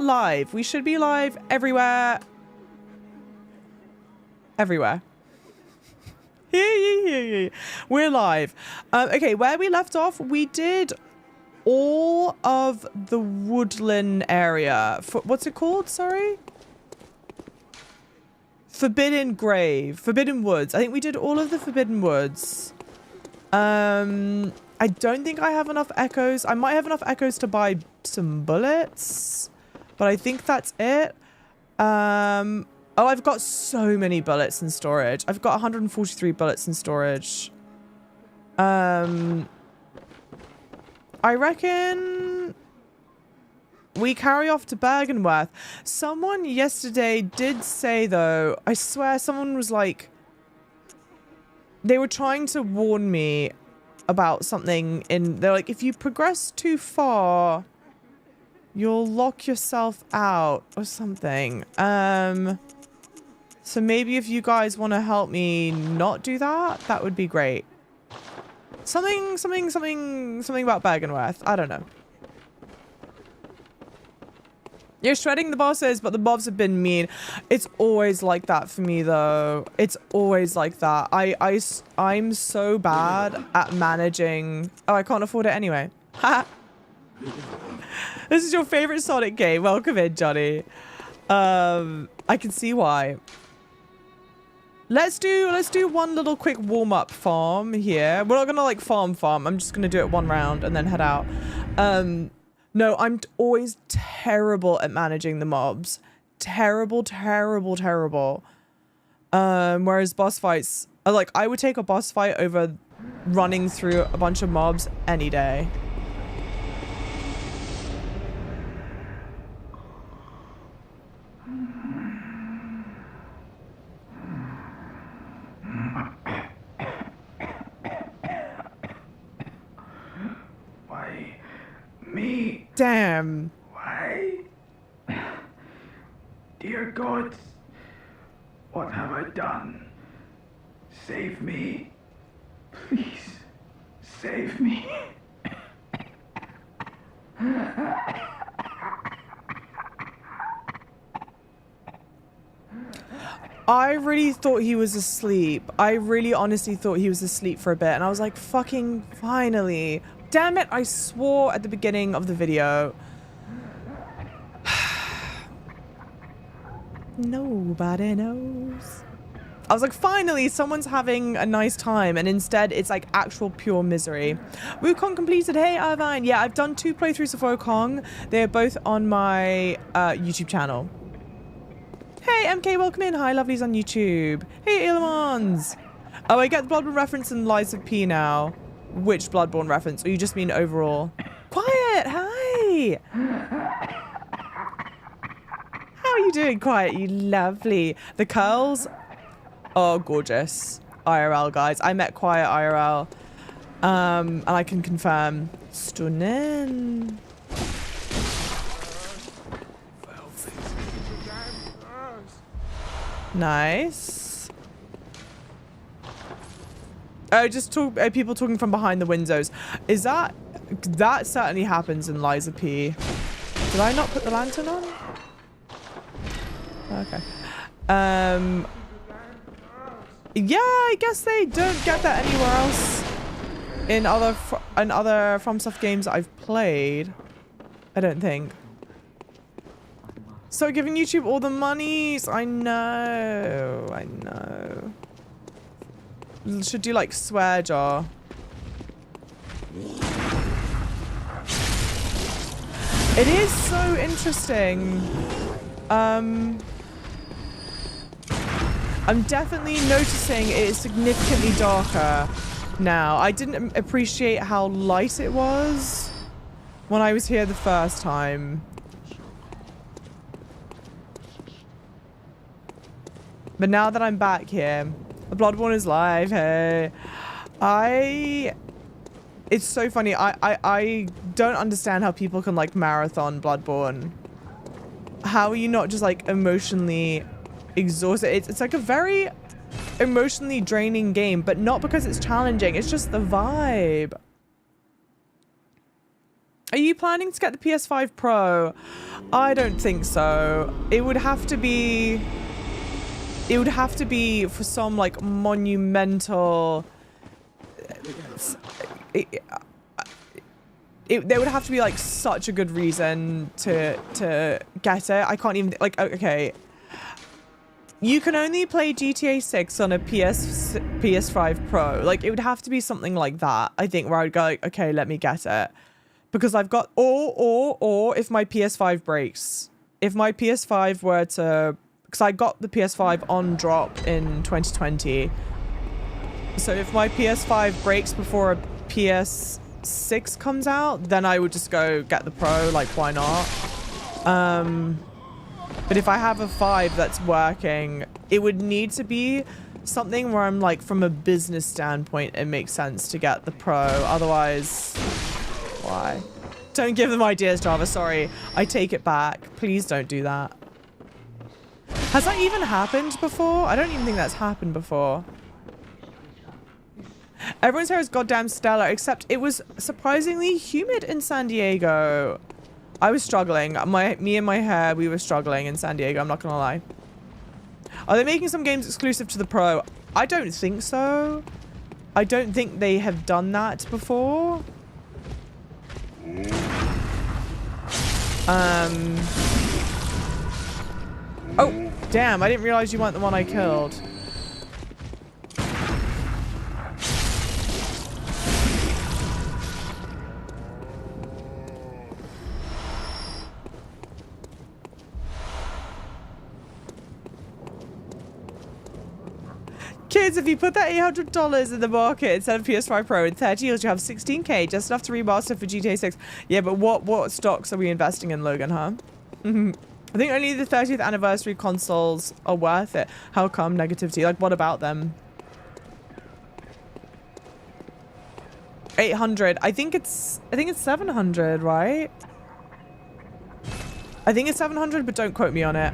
live. We should be live everywhere. Everywhere. We're live. Okay, where we left off, we did all of the woodland area. What's it called? Sorry? Forbidden Grave. Forbidden Woods. I think we did all of the Forbidden Woods. I don't think I have enough echoes. I might have enough echoes to buy some bullets, but I think that's it. Oh, I've got so many bullets in storage. I've got 143 bullets in storage. I reckon we carry off to Byrgenwerth. Someone yesterday did say, though, I swear someone was like, they were trying to warn me about something they're like, if you progress too far, you'll lock yourself out or something. So maybe if you guys want to help me not do that, that would be great. Something about Byrgenwerth. I don't know. You're shredding the bosses, but the mobs have been mean. It's always like that for me, though. It's always like that. I'm so bad at managing. Oh, I can't afford it anyway. Ha! This is your favorite Sonic game. Welcome in, Johnny. I can see why. Let's do one little quick warm-up farm here. We're not gonna like farm. I'm just gonna do it one round and then head out. No, I'm always terrible at managing the mobs. Terrible. Whereas boss fights, like, I would take a boss fight over running through a bunch of mobs any day. Why me? Damn. Why? Dear gods, what have I done? Save me. Please, save me. I really thought he was asleep. I really honestly thought he was asleep for a bit, and I was like, fucking finally. Damn it, I swore at the beginning of the video. Nobody knows. I was like, finally, someone's having a nice time, and instead it's like actual pure misery. Wukong completed. Hey, Irvine. Yeah, I've done 2 playthroughs of Wukong. They're both on my YouTube channel. Hey, MK, welcome in. Hi, lovelies on YouTube. Hey, Ilmons. Oh, I get the Bloodborne reference in Lies of P now. Which Bloodborne reference? Or you just mean overall? Quiet, hi. How are you doing, Quiet? You lovely. The curls. Oh, gorgeous. IRL, guys. I met Quiet IRL. And I can confirm. Stunning. Nice. Oh, just people talking from behind the windows. Is that certainly happens in Lies of P. Did I not put the lantern on? Okay. Yeah, I guess they don't get that anywhere else in other FromSoft games that I've played. I don't think. So giving YouTube all the monies. I know. Should do like swear jar. It is so interesting. I'm definitely noticing it is significantly darker now. I didn't appreciate how light it was when I was here the first time. But now that I'm back here, the Bloodborne is live. Hey, it's so funny. I don't understand how people can like marathon Bloodborne. How are you not just like emotionally exhausted? It's like a very emotionally draining game, but not because it's challenging. It's just the vibe. Are you planning to get the PS5 Pro? I don't think so. It would have to be for some like monumental. There would have to be like such a good reason to get it. I can't even like. Okay, you can only play GTA 6 on a PS5 Pro. Like it would have to be something like that. I think where I'd go like, okay, let me get it. Because I've got, or if my PS5 breaks. If my PS5 were to, because I got the PS5 on drop in 2020. So if my PS5 breaks before a PS6 comes out, then I would just go get the Pro, like why not? But if I have a 5 that's working, it would need to be something where I'm like, from a business standpoint, it makes sense to get the Pro. Otherwise... Why? Don't give them ideas, Java. Sorry. I take it back. Please don't do that. Has that even happened before? I don't even think that's happened before. Everyone's hair is goddamn stellar, except it was surprisingly humid in San Diego. I was struggling. Me and my hair, we were struggling in San Diego. I'm not gonna lie. Are they making some games exclusive to the Pro? I don't think so. I don't think they have done that before. Oh, damn, I didn't realize you weren't the one I killed. Kids, if you put that $800 in the market instead of PS5 Pro in 30 years, you have 16K, just enough to remaster for GTA 6. Yeah, but what stocks are we investing in, Logan, huh? I think only the 30th anniversary consoles are worth it. How come negativity? Like, what about them? 800. I think it's 700, right? I think it's 700, but don't quote me on it.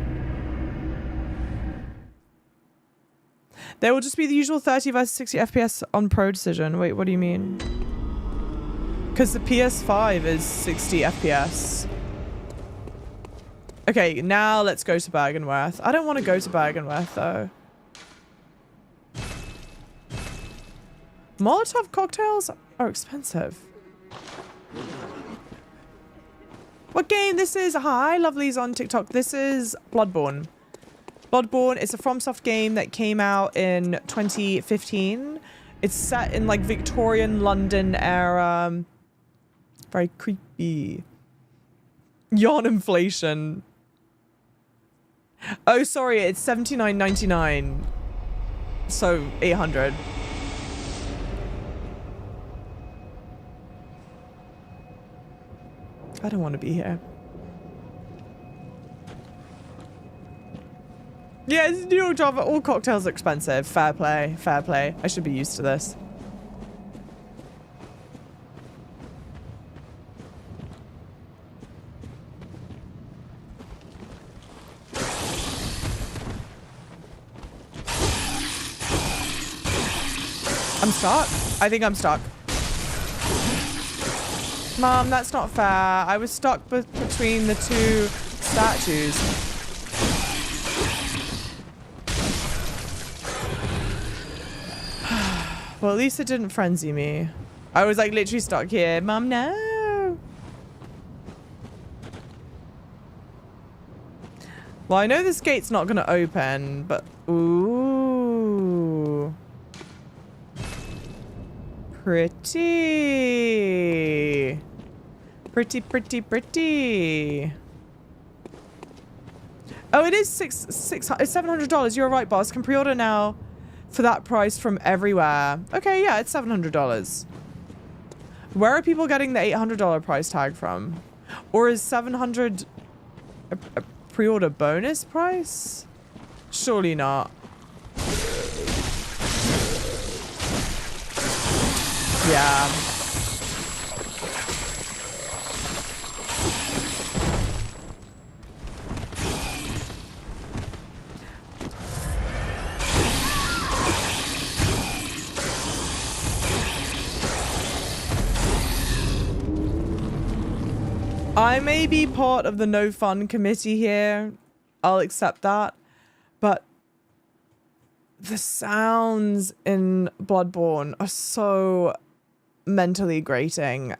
There will just be the usual 30 versus 60 FPS on Pro decision. Wait, what do you mean? Because the PS5 is 60 FPS. Okay, now let's go to Byrgenwerth. I don't want to go to Byrgenwerth, though. Molotov cocktails are expensive. What game this is? Hi, lovelies on TikTok. This is Bloodborne. Bloodborne is a FromSoft game that came out in 2015. It's set in like Victorian London era. Very creepy. Yawn inflation. Oh, sorry, it's $79.99. So 800. I don't want to be here. Yeah, it's New York Java. All cocktails are expensive. Fair play. Fair play. I should be used to this. I'm stuck. I think I'm stuck. Mom, that's not fair. I was stuck between the two statues. Well, at least it didn't frenzy me. I was like literally stuck here. Mom, no. Well, I know this gate's not going to open, but... Ooh. Pretty. Pretty, pretty, pretty. Oh, it is it's $700. You're right, boss. Can pre-order now for that price from everywhere. Okay, yeah, it's $700. Where are people getting the $800 price tag from? Or is $700 a pre-order bonus price? Surely not. Yeah. I may be part of the no fun committee here. I'll accept that. But the sounds in Bloodborne are so mentally grating.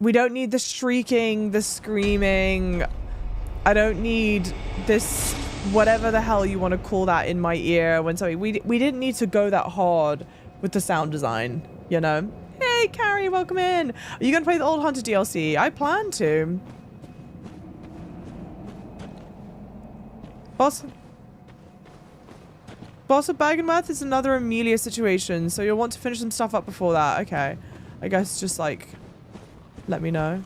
We don't need the shrieking, the screaming. I don't need this, whatever the hell you want to call that, in my ear when something. We didn't need to go that hard with the sound design, you know? Hey, Carrie, welcome in. Are you going to play the Old Hunter DLC? I plan to. Boss of Byrgenwerth is another Amelia situation, so you'll want to finish some stuff up before that. Okay. I guess just, like, let me know.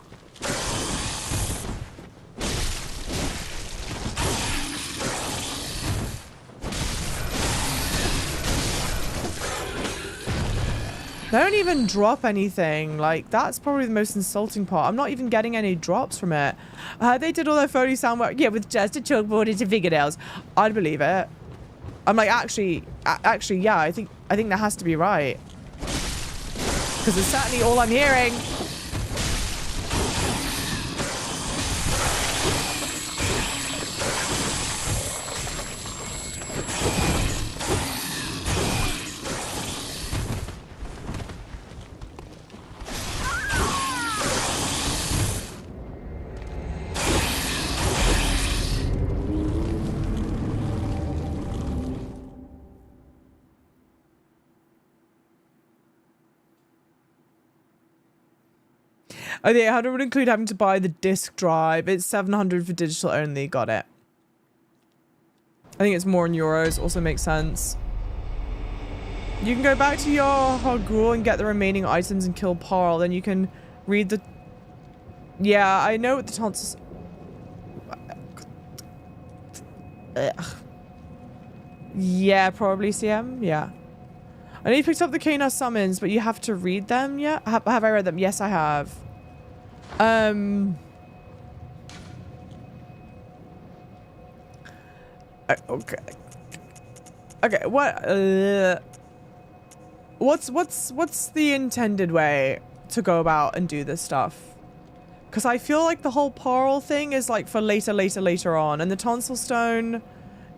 They don't even drop anything. Like, that's probably the most insulting part. I'm not even getting any drops from it. They did all their Foley sound work. Yeah, with just a chalkboard and some fingernails. I'd believe it. I'm like, actually, yeah, I think that has to be right. Because it's certainly all I'm hearing. Oh yeah, how do it include having to buy the disc drive? It's 700 for digital only. Got it. I think it's more in euros. Also makes sense. You can go back to your Yahar'gul and get the remaining items and kill Paarl. Then you can read the... Yeah, I know what the tonsils... Yeah, probably CM. Yeah. I know you picked up the Kana summons, but you have to read them. Yeah, have I read them? Yes, I have. Okay. Okay. What's the intended way to go about and do this stuff? Because I feel like the whole Paarl thing is like for later on, and the tonsil stone,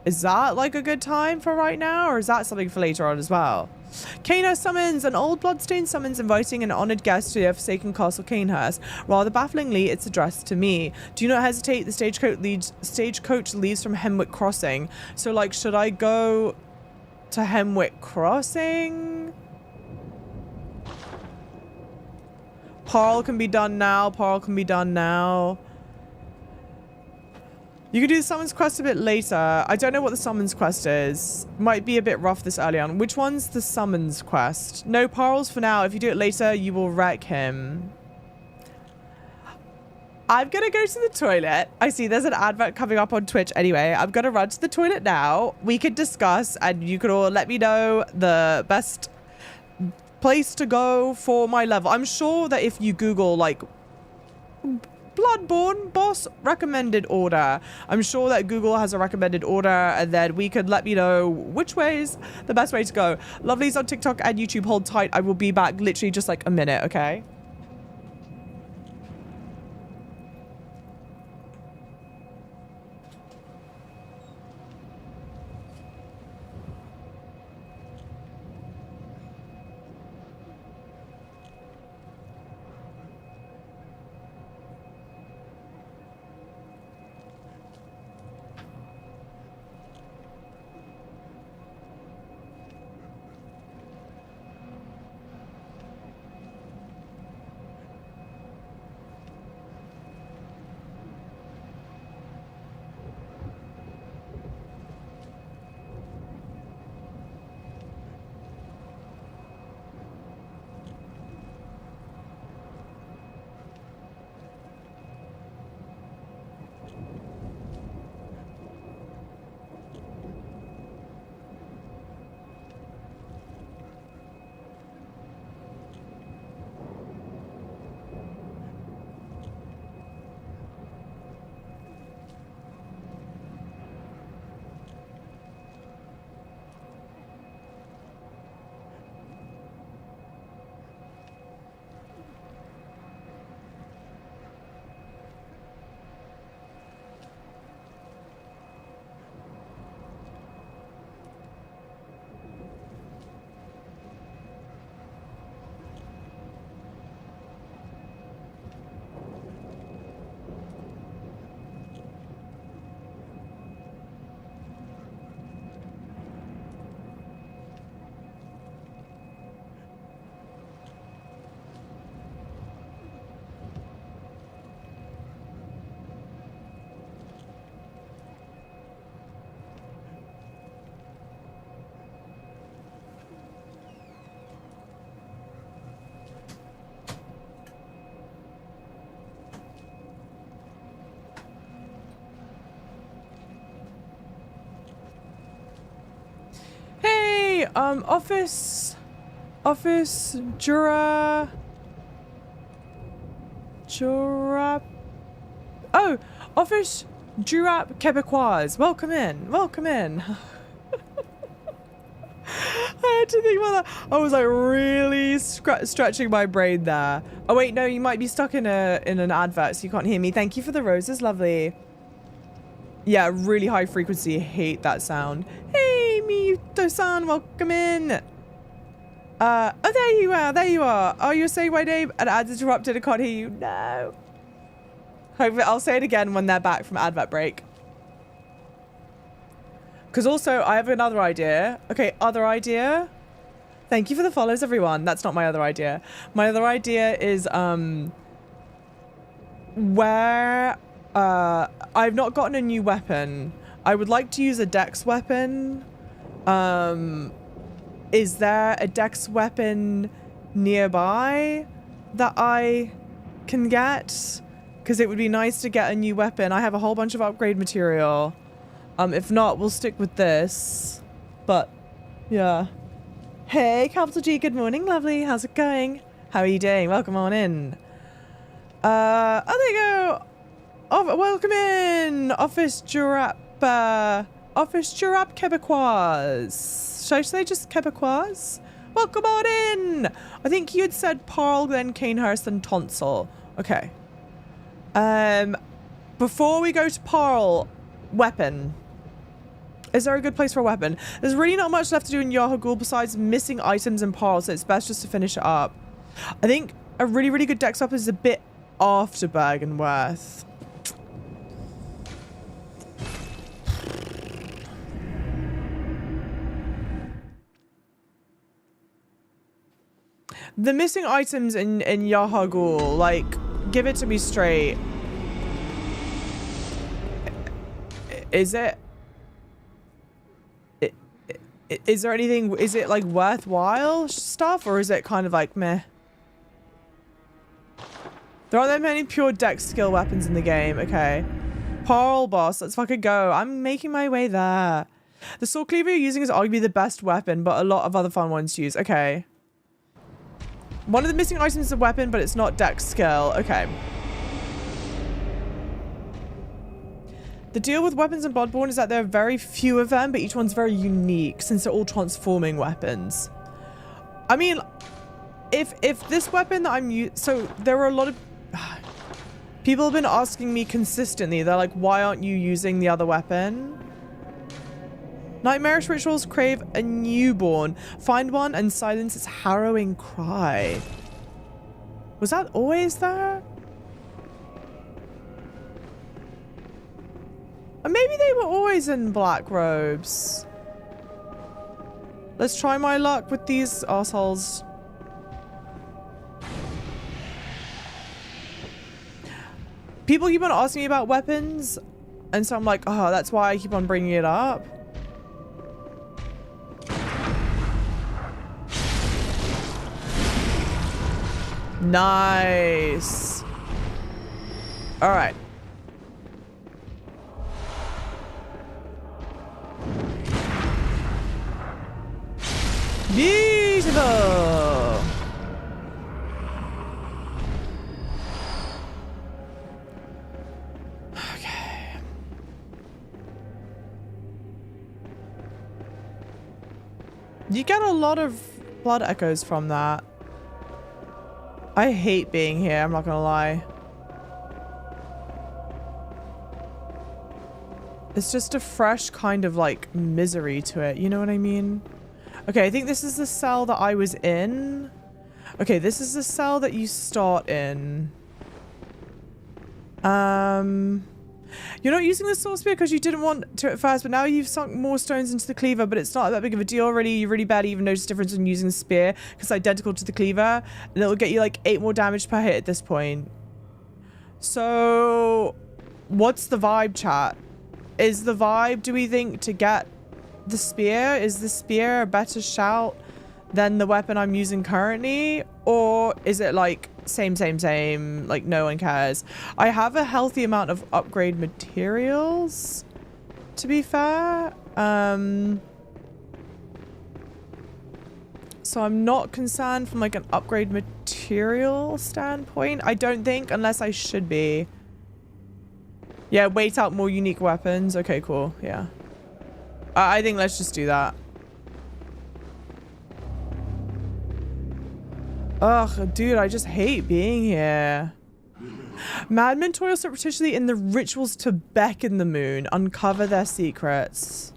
is that like a good time for right now, or is that something for later on as well? Kana summons. An old bloodstained summons inviting an honoured guest to their forsaken castle Canehurst. Rather bafflingly, it's addressed to me. Do not hesitate. The stagecoach leaves from Hemwick Crossing. So, like, should I go to Hemwick Crossing? Paarl can be done now. Paarl can be done now. You can do the summons quest a bit later. I don't know what the summons quest is. Might be a bit rough this early on. Which one's the summons quest? No, Paarl's for now. If you do it later, you will wreck him. I'm gonna go to the toilet. I see there's an advert coming up on Twitch anyway. I'm gonna run to the toilet now. We could discuss and you could all let me know the best place to go for my level. I'm sure that if you Google, like, Bloodborne boss recommended order, I'm sure that Google has a recommended order, and then we could let me know which way's the best way to go. Lovelies on TikTok and YouTube, hold tight. I will be back literally just like a minute, okay? Hey, Office Jura. Oh, Office Jurap Québécois. Welcome in. Welcome in. I had to think about that. I was like really stretching my brain there. Oh wait, no, you might be stuck in an advert, so you can't hear me. Thank you for the roses, lovely. Yeah, really high frequency. Hate that sound. Hey, Mito-san, welcome in. Oh, there you are. There you are. Oh, you're saying my name and ads interrupted. I can't hear you. No. I'll say it again when they're back from advert break. Because also, I have another idea. Okay, other idea. Thank you for the follows, everyone. That's not my other idea. My other idea is where I've not gotten a new weapon. I would like to use a dex weapon. Is there a dex weapon nearby that I can get? Because it would be nice to get a new weapon. I have a whole bunch of upgrade material. If not, we'll stick with this. But, yeah. Hey, Capital G, good morning, lovely. How's it going? How are you doing? Welcome on in. Oh, there you go. Oh, welcome in. Office Jurap Québécois. Should I say just Québécois? Welcome on in. I think you had said Paarl, then Canehurst, and Tonsil. Okay. Before we go to Paarl, weapon. Is there a good place for a weapon? There's really not much left to do in Yahar'gul besides missing items in Paarl, so it's best just to finish it up. I think a really, really good dex up is a bit after Byrgenwerth. The missing items in Yahar'gul, like, give it to me straight. Is it? Is there anything, is it like worthwhile stuff, or is it kind of like meh? There aren't that many pure dex skill weapons in the game. Okay. Paarl boss, let's fucking go. I'm making my way there. The sword cleaver you're using is arguably the best weapon, but a lot of other fun ones to use. Okay. One of the missing items is a weapon, but it's not dex skill. Okay. The deal with weapons in Bloodborne is that there are very few of them, but each one's very unique since they're all transforming weapons. I mean, if this weapon that I'm using... So there are a lot of... People have been asking me consistently. They're like, why aren't you using the other weapon? Nightmarish rituals crave a newborn. Find one and silence its harrowing cry. Was that always there? Or maybe they were always in black robes. Let's try my luck with these assholes. People keep on asking me about weapons, and so I'm like, oh, that's why I keep on bringing it up. Nice. All right. Beautiful. Okay. You get a lot of blood echoes from that. I hate being here, I'm not gonna lie. It's just a fresh kind of like misery to it, you know what I mean? Okay, I think this is the cell that I was in. Okay, this is the cell that you start in. You're not using the sword spear because you didn't want to at first, but now you've sunk more stones into the cleaver, but it's not that big of a deal really. You really barely even notice the difference in using the spear because it's identical to the cleaver, and it'll get you like 8 more damage per hit at this point. So, what's the vibe, chat? Is the vibe, do we think, to get the spear? Is the spear a better shout than the weapon I'm using currently? Or is it like same, like no one cares? I have a healthy amount of upgrade materials, to be fair. So I'm not concerned from like an upgrade material standpoint. I don't think, unless I should be. Yeah, wait out more unique weapons. Okay, cool. Yeah. I think let's just do that. Ugh, dude, I just hate being here. Madmen toil surreptitiously in the rituals to beckon the moon, uncover their secrets.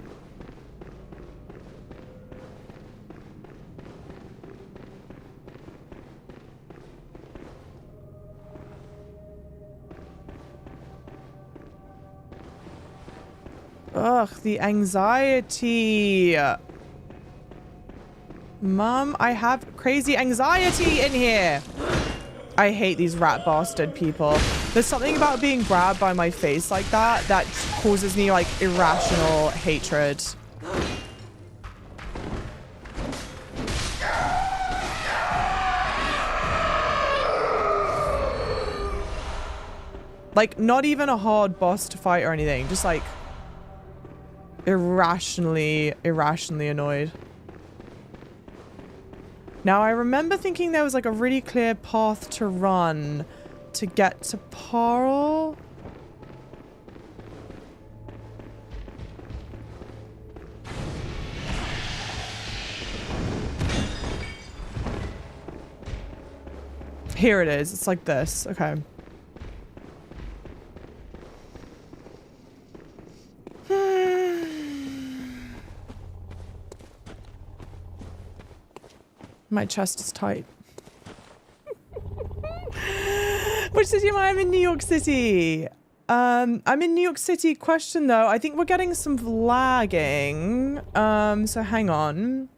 Ugh, the anxiety. Mom, I have crazy anxiety in here. I hate these rat bastard people. There's something about being grabbed by my face like that that causes me like irrational hatred. Like, not even a hard boss to fight or anything. Just like irrationally annoyed. Now, I remember thinking there was like a really clear path to run to get to Paarl. Here it is. It's like this. Okay. My chest is tight. Which city am I? I'm in New York City. I'm in New York City. Question though, I think we're getting some lagging. So hang on.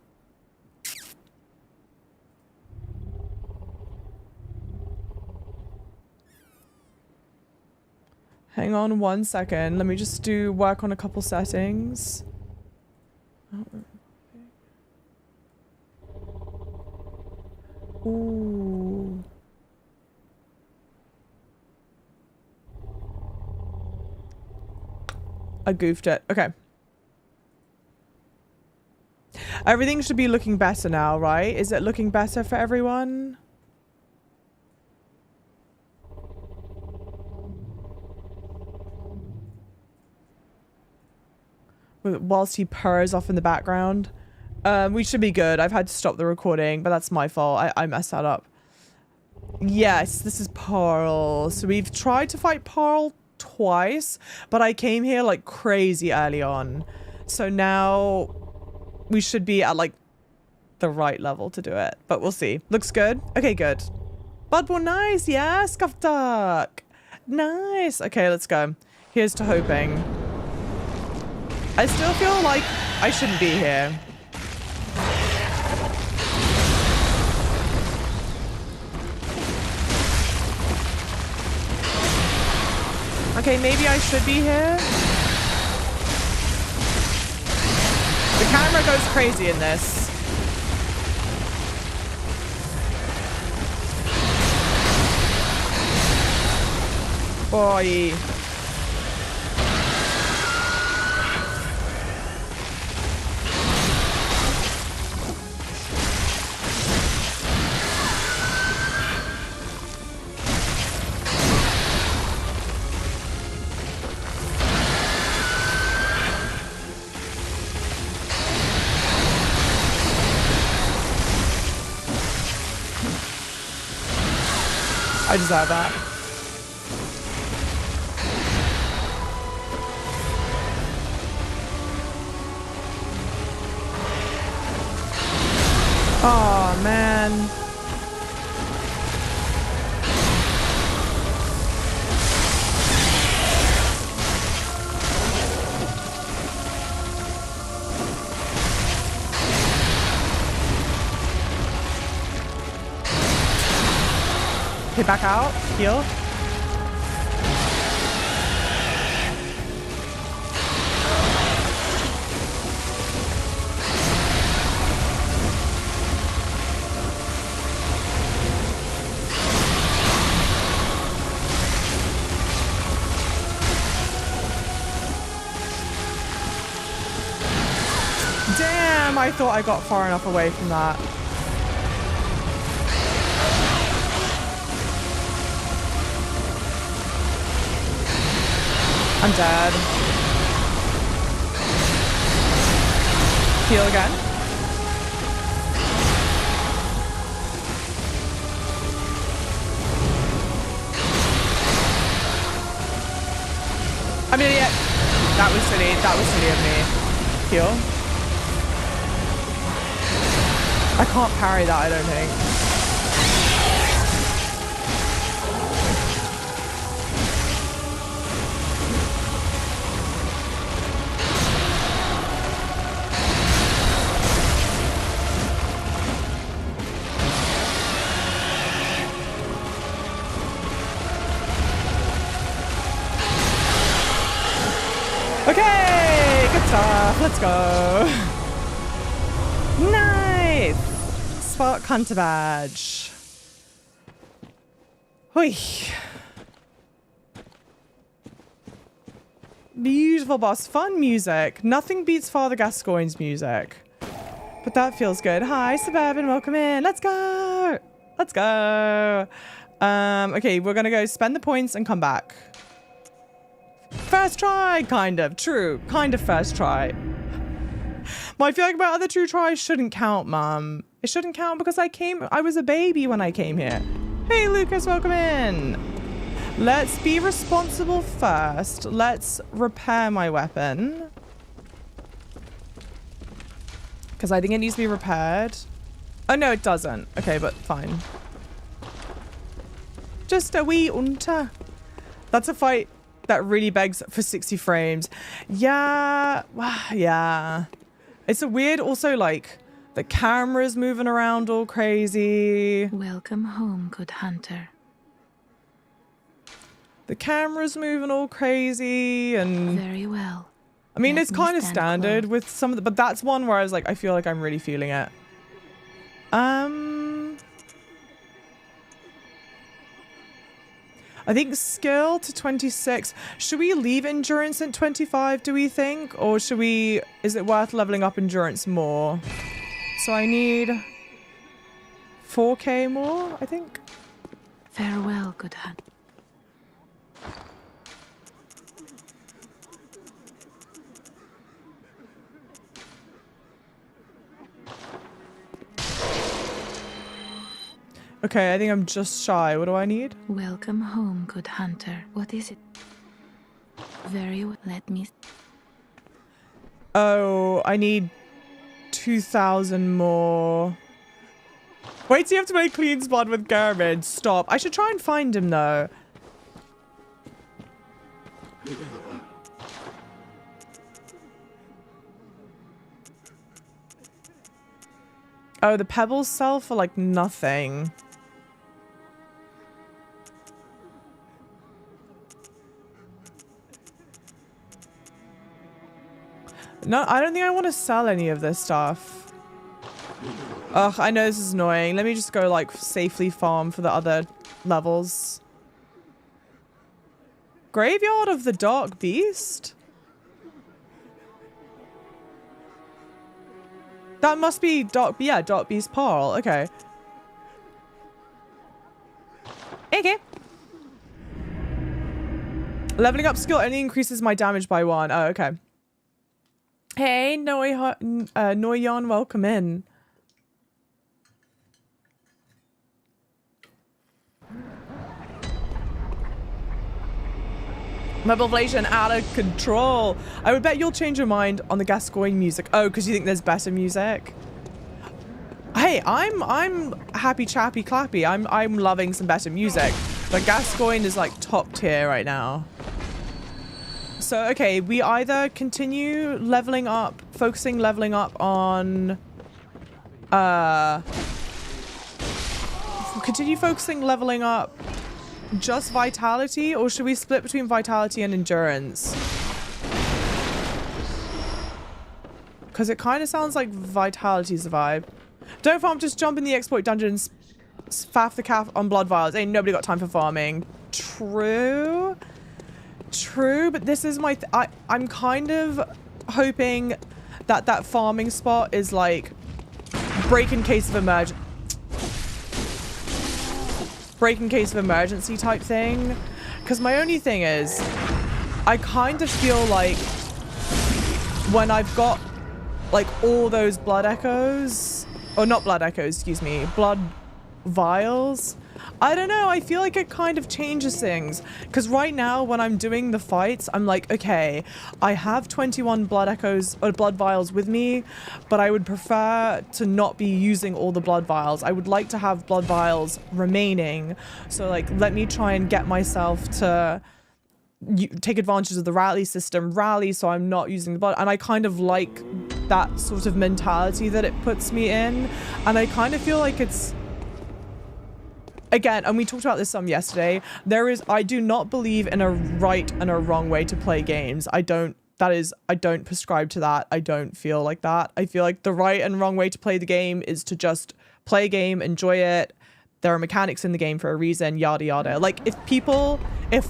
Hang on 1 second. Let me just work on a couple settings. Ooh. I goofed it. Okay. Everything should be looking better now, right? Is it looking better for everyone? Whilst he purrs off in the background. We should be good. I've had to stop the recording, but that's my fault. I messed that up. Yes, this is Paarl. So we've tried to fight Paarl twice, but I came here like crazy early on. So now we should be at like the right level to do it, but we'll see. Looks good. Okay, good. Bloodborne, nice. Yeah, Scuff Duck. Nice. Okay, let's go. Here's to hoping. I still feel like I shouldn't be here. Okay, maybe I should be here. The camera goes crazy in this. Boy. I deserve that. Oh man. Okay, back out. Heal. Damn, I thought I got far enough away from that. I'm dead. Heal again. I mean, yeah, that was silly. That was silly of me. Heal. I can't parry that, I don't think. Okay, good stuff. Let's go. Nice. Spark Hunter badge. Hui. Beautiful boss. Fun music. Nothing beats Father Gascoigne's music. But that feels good. Hi, Suburban. Welcome in. Let's go. Let's go. Okay, we're going to go spend the points and come back. First try, kind of. True. Kind of first try. My feeling about other true tries shouldn't count, Mum. It shouldn't count because I was a baby when I came here. Hey, Lucas, welcome in. Let's be responsible first. Let's repair my weapon. Because I think it needs to be repaired. Oh, no, it doesn't. Okay, but fine. Just a wee unta. That's a fight that really begs for 60 frames. Yeah. Yeah. It's a weird, also, like, the camera's moving around all crazy. Welcome home, good hunter. The camera's moving all crazy and... Very well. I mean, it's kind of standard with some of the... But that's one where I was like, I feel like I'm really feeling it. I think skill to 26. Should we leave endurance at 25, do we think? Or should we... Is it worth leveling up endurance more? So I need 4k more, I think. Farewell, good hunter. Okay, I think I'm just shy. What do I need? Welcome home, good hunter. What is it? Very well. Let me... Oh, I need 2,000 more. Wait till you have to make clean spot with Garmin. Stop. I should try and find him, though. Oh, the pebbles sell for, like, nothing. No, I don't think I want to sell any of this stuff. Ugh, I know this is annoying. Let me just go, like, safely farm for the other levels. Graveyard of the Darkbeast? That must be Darkbeast Paarl. Okay. Okay. Leveling up skill only increases my damage by 1. Oh, okay. Hey, Noyan, welcome in. Mobilization out of control. I would bet you'll change your mind on the Gascoigne music. Oh, because you think there's better music? Hey, I'm happy chappy clappy. I'm loving some better music. But Gascoigne is like top tier right now. So, okay, we either continue leveling up, focusing leveling up on... Continue focusing leveling up just vitality, or should we split between vitality and endurance? Because it kind of sounds like vitality's the vibe. Don't farm, just jump in the exploit dungeons. Faff the calf on blood vials. Ain't nobody got time for farming. True. True, but this is my... I'm kind of hoping that that farming spot is like break in case of emergency. Break in case of emergency type thing. Because my only thing is, I kind of feel like when I've got like all those blood echoes, or not blood echoes, excuse me, blood vials, I don't know, I feel like it kind of changes things. Because right now when I'm doing the fights, I'm like, okay, I have 21 blood echoes or blood vials with me, but I would prefer to not be using all the blood vials. I would like to have blood vials remaining. So like, let me try and get myself to take advantage of the rally system, so I'm not using the blood. And I kind of like that sort of mentality that it puts me in. And I kind of feel like it's, again, and we talked about this some yesterday, I do not believe in a right and a wrong way to play games. I don't prescribe to that. I don't feel like that. I feel like the right and wrong way to play the game is to just play a game, enjoy it. There are mechanics in the game for a reason, yada yada. Like if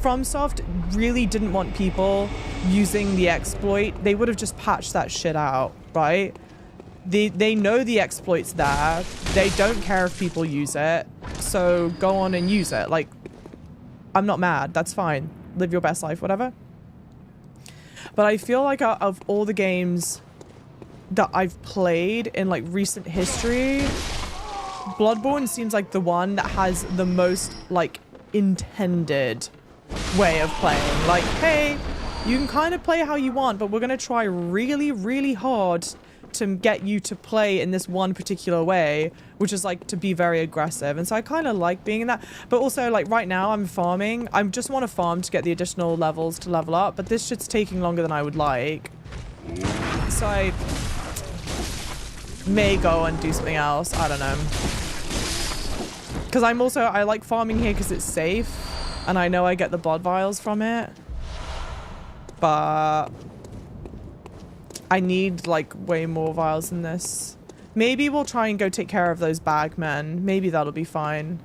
FromSoft really didn't want people using the exploit, they would have just patched that shit out, right? They know the exploit's there. They don't care if people use it. So go on and use it. Like, I'm not mad. That's fine. Live your best life, whatever. But I feel like of all the games that I've played in like recent history, Bloodborne seems like the one that has the most like intended way of playing. Like, hey, you can kind of play how you want, but we're going to try really, really hard to get you to play in this one particular way, which is like to be very aggressive. And so I kind of like being in that. But also like right now I'm farming. I just want to farm to get the additional levels to level up, but this shit's taking longer than I would like. So I may go and do something else. I don't know. Because I like farming here because it's safe and I know I get the blood vials from it. But I need like way more vials than this. Maybe we'll try and go take care of those bagmen. Maybe that'll be fine.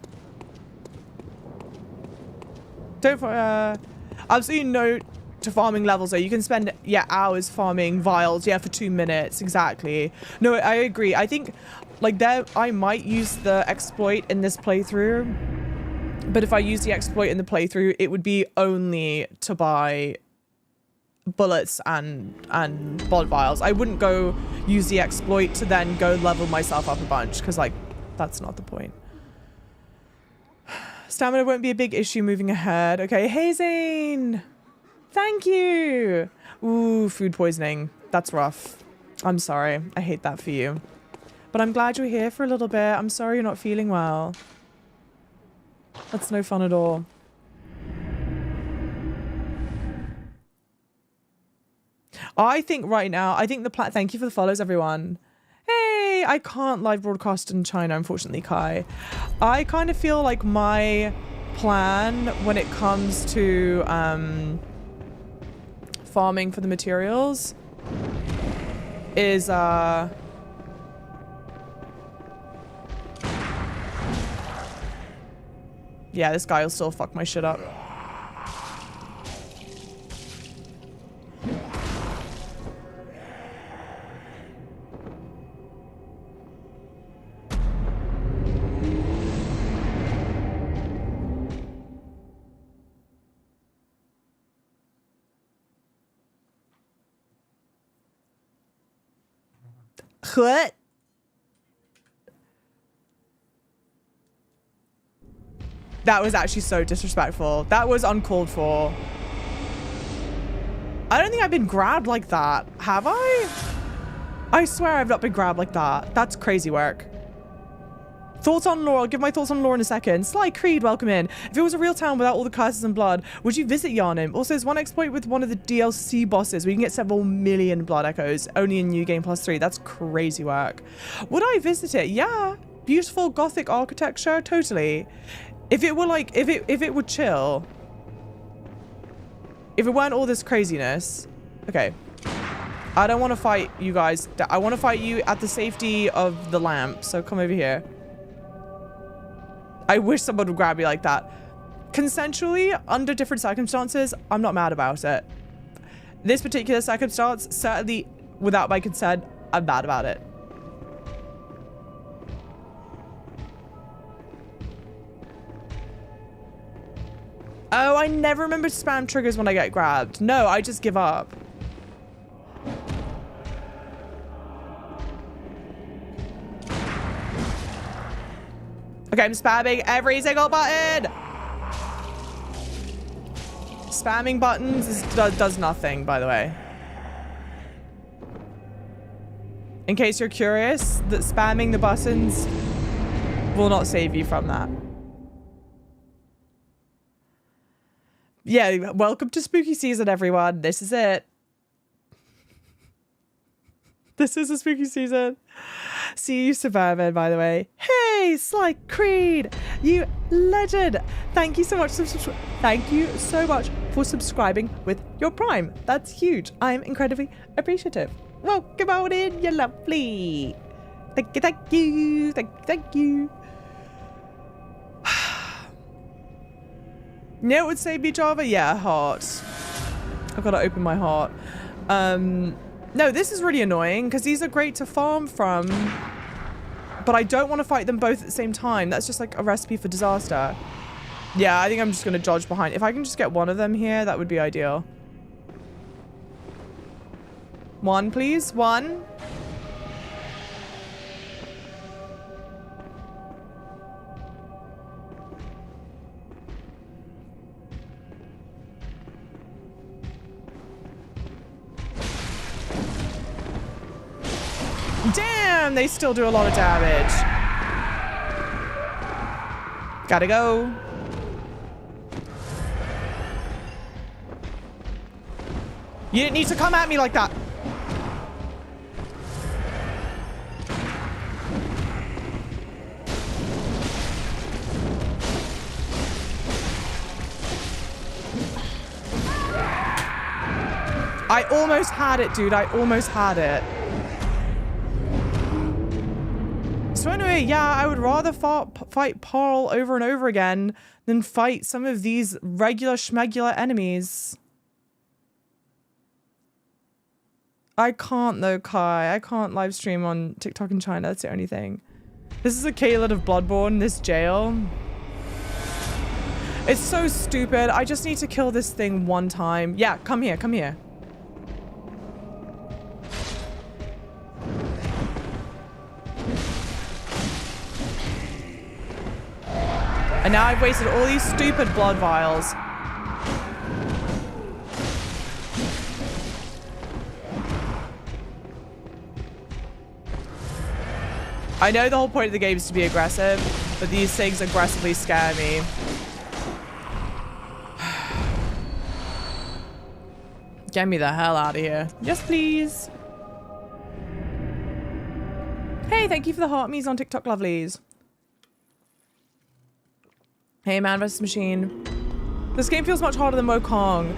Absolutely no to farming levels though. You can spend hours farming vials for 2 minutes exactly. No, I agree. I think like I might use the exploit in this playthrough, but if I use the exploit in the playthrough, it would be only to buy bullets and blood vials. I wouldn't go use the exploit to then go level myself up a bunch because like that's not the point. Stamina won't be a big issue moving ahead. Okay, hey Zane, thank you. Ooh, food poisoning, that's rough. I'm sorry, I hate that for you, but I'm glad you're here for a little bit. I'm sorry you're not feeling well. That's no fun at all. I think right now, thank you for the follows, everyone. Hey, I can't live broadcast in China, unfortunately, Kai. I kind of feel like my plan when it comes to farming for the materials is yeah, this guy will still fuck my shit up. What? That was actually so disrespectful. That was uncalled for. I don't think I've been grabbed like that. Have I? I swear I've not been grabbed like that. That's crazy work. Thoughts on lore? I'll give my thoughts on lore in a second. Sly Creed, welcome in. If it was a real town without all the curses and blood, would you visit Yharnam? Also, there's one exploit with one of the DLC bosses where you can get several million blood echoes, only in New Game Plus 3. That's crazy work. Would I visit it? Yeah. Beautiful Gothic architecture, totally. If it were like, if it would chill. If it weren't all this craziness. Okay. I don't want to fight you guys. I want to fight you at the safety of the lamp. So come over here. I wish someone would grab me like that. Consensually, under different circumstances, I'm not mad about it. This particular circumstance, certainly without my consent, I'm mad about it. Oh, I never remember to spam triggers when I get grabbed. No, I just give up. Okay, I'm spamming every single button. Spamming buttons does nothing, by the way. In case you're curious, that spamming the buttons will not save you from that. Yeah, welcome to spooky season, everyone. This is it. This is a spooky season. See you, Suburban, by the way. Hey, Sly Creed, you legend. Thank you so much. Thank you so much for subscribing with your Prime. That's huge. I'm incredibly appreciative. Welcome on in, you're lovely. Thank you, thank you, thank you. You know what would save me, Java? Yeah, heart. I've got to open my heart. No, this is really annoying because these are great to farm from, but I don't want to fight them both at the same time. That's just like a recipe for disaster. Yeah, I think I'm just going to dodge behind. If I can just get one of them here, that would be ideal. One, please. One. Damn, they still do a lot of damage. Gotta go. You didn't need to come at me like that. I almost had it, dude. I almost had it. So anyway, yeah, I would rather fight Paarl over and over again than fight some of these regular schmegular enemies. I can't though, Kai. I can't live stream on TikTok in China. That's the only thing. This is a Caled of Bloodborne, this jail. It's so stupid. I just need to kill this thing one time. Yeah, come here, come here. And now I've wasted all these stupid blood vials. I know the whole point of the game is to be aggressive, but these things aggressively scare me. Get me the hell out of here. Yes, please. Hey, thank you for the heart me's on TikTok, lovelies. Hey, Man vs. Machine. This game feels much harder than Wukong.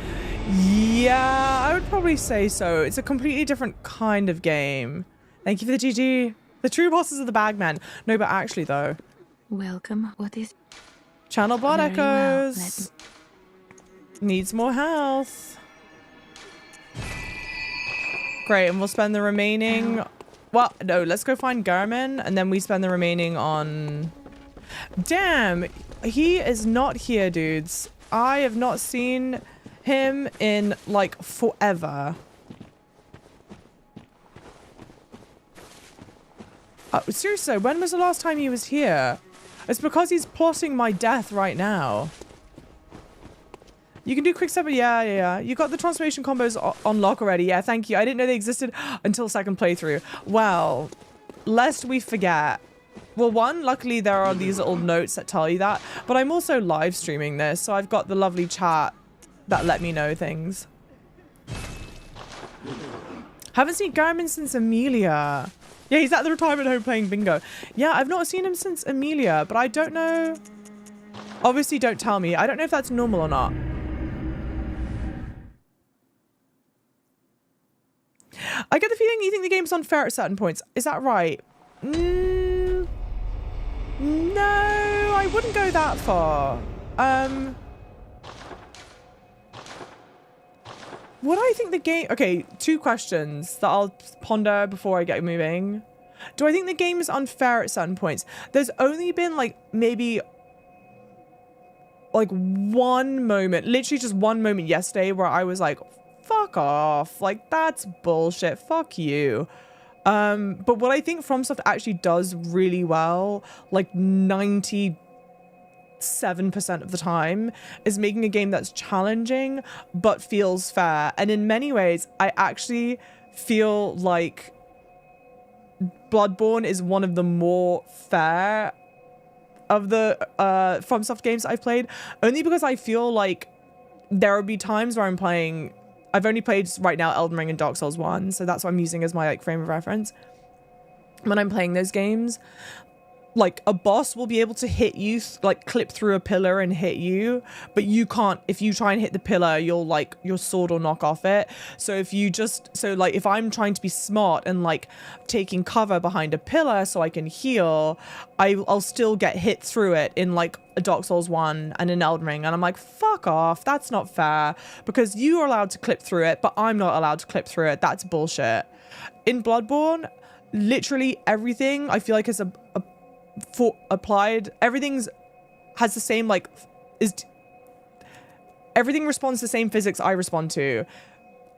Yeah, I would probably say so. It's a completely different kind of game. Thank you for the GG. The true bosses are the bagmen. No, but actually, though. Welcome. What is... Channel Blood Very well. Echoes. Needs more health. Great, and we'll spend the remaining... Well, no, let's go find Garmin, and then we spend the remaining on... Damn, he is not here, dudes. I have not seen him in, like, forever. Seriously, when was the last time he was here? It's because he's plotting my death right now. You can do quick step, yeah. You got the transformation combos on lock already. Yeah, thank you. I didn't know they existed until second playthrough. Well, lest we forget. Well, one, luckily there are these little notes that tell you that, but I'm also live streaming this, so I've got the lovely chat that let me know things. Haven't seen Garmin since Amelia. Yeah, he's at the retirement home playing bingo. Yeah, I've not seen him since Amelia, but I don't know. Obviously, don't tell me. I don't know if that's normal or not. I get the feeling you think the game's unfair at certain points. Is that right? No, I wouldn't go that far. What do I think the game... Okay, two questions that I'll ponder before I get moving. Do I think the game is unfair at certain points? There's only been, like, maybe like one moment, literally just one moment yesterday where I was like, fuck off. Like, that's bullshit. Fuck you. But what I think FromSoft actually does really well, like 97% of the time, is making a game that's challenging but feels fair. And in many ways, I actually feel like Bloodborne is one of the more fair of the FromSoft games I've played, only because I feel like there will be times where I'm playing. I've only played right now Elden Ring and Dark Souls 1, so that's what I'm using as my like frame of reference. When I'm playing those games, like a boss will be able to hit you, like clip through a pillar and hit you, but you can't. If you try and hit the pillar, you'll like your sword will knock off it. So if you just, so like if I'm trying to be smart and like taking cover behind a pillar so I can heal, I'll still get hit through it in like a Dark Souls 1 and an Elden Ring, and I'm like, fuck off, that's not fair, because you are allowed to clip through it, but I'm not allowed to clip through it. That's bullshit. In Bloodborne, literally everything I feel like is applied. Everything's has the same like everything responds to the same physics I respond to.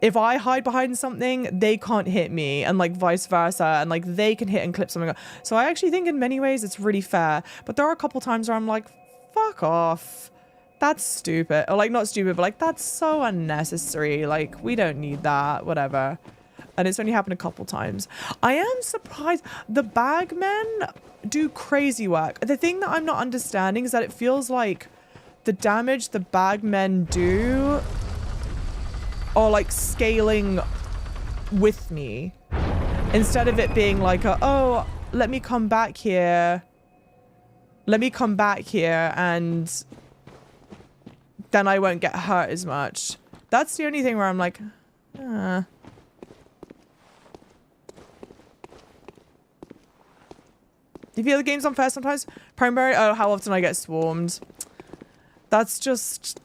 If I hide behind something, they can't hit me, and like vice versa, and like they can hit and clip something. So I actually think in many ways it's really fair, but there are a couple times where I'm like, fuck off, that's stupid, or like not stupid, but like that's so unnecessary, like we don't need that, whatever. And it's only happened a couple times. I am surprised. The bagmen do crazy work. The thing that I'm not understanding is that it feels like the damage the bagmen do are like scaling with me, instead of it being like oh, let me come back here and then I won't get hurt as much. That's the only thing where I'm like, Do you feel the game's unfair sometimes? Primary, oh, how often I get swarmed. That's just...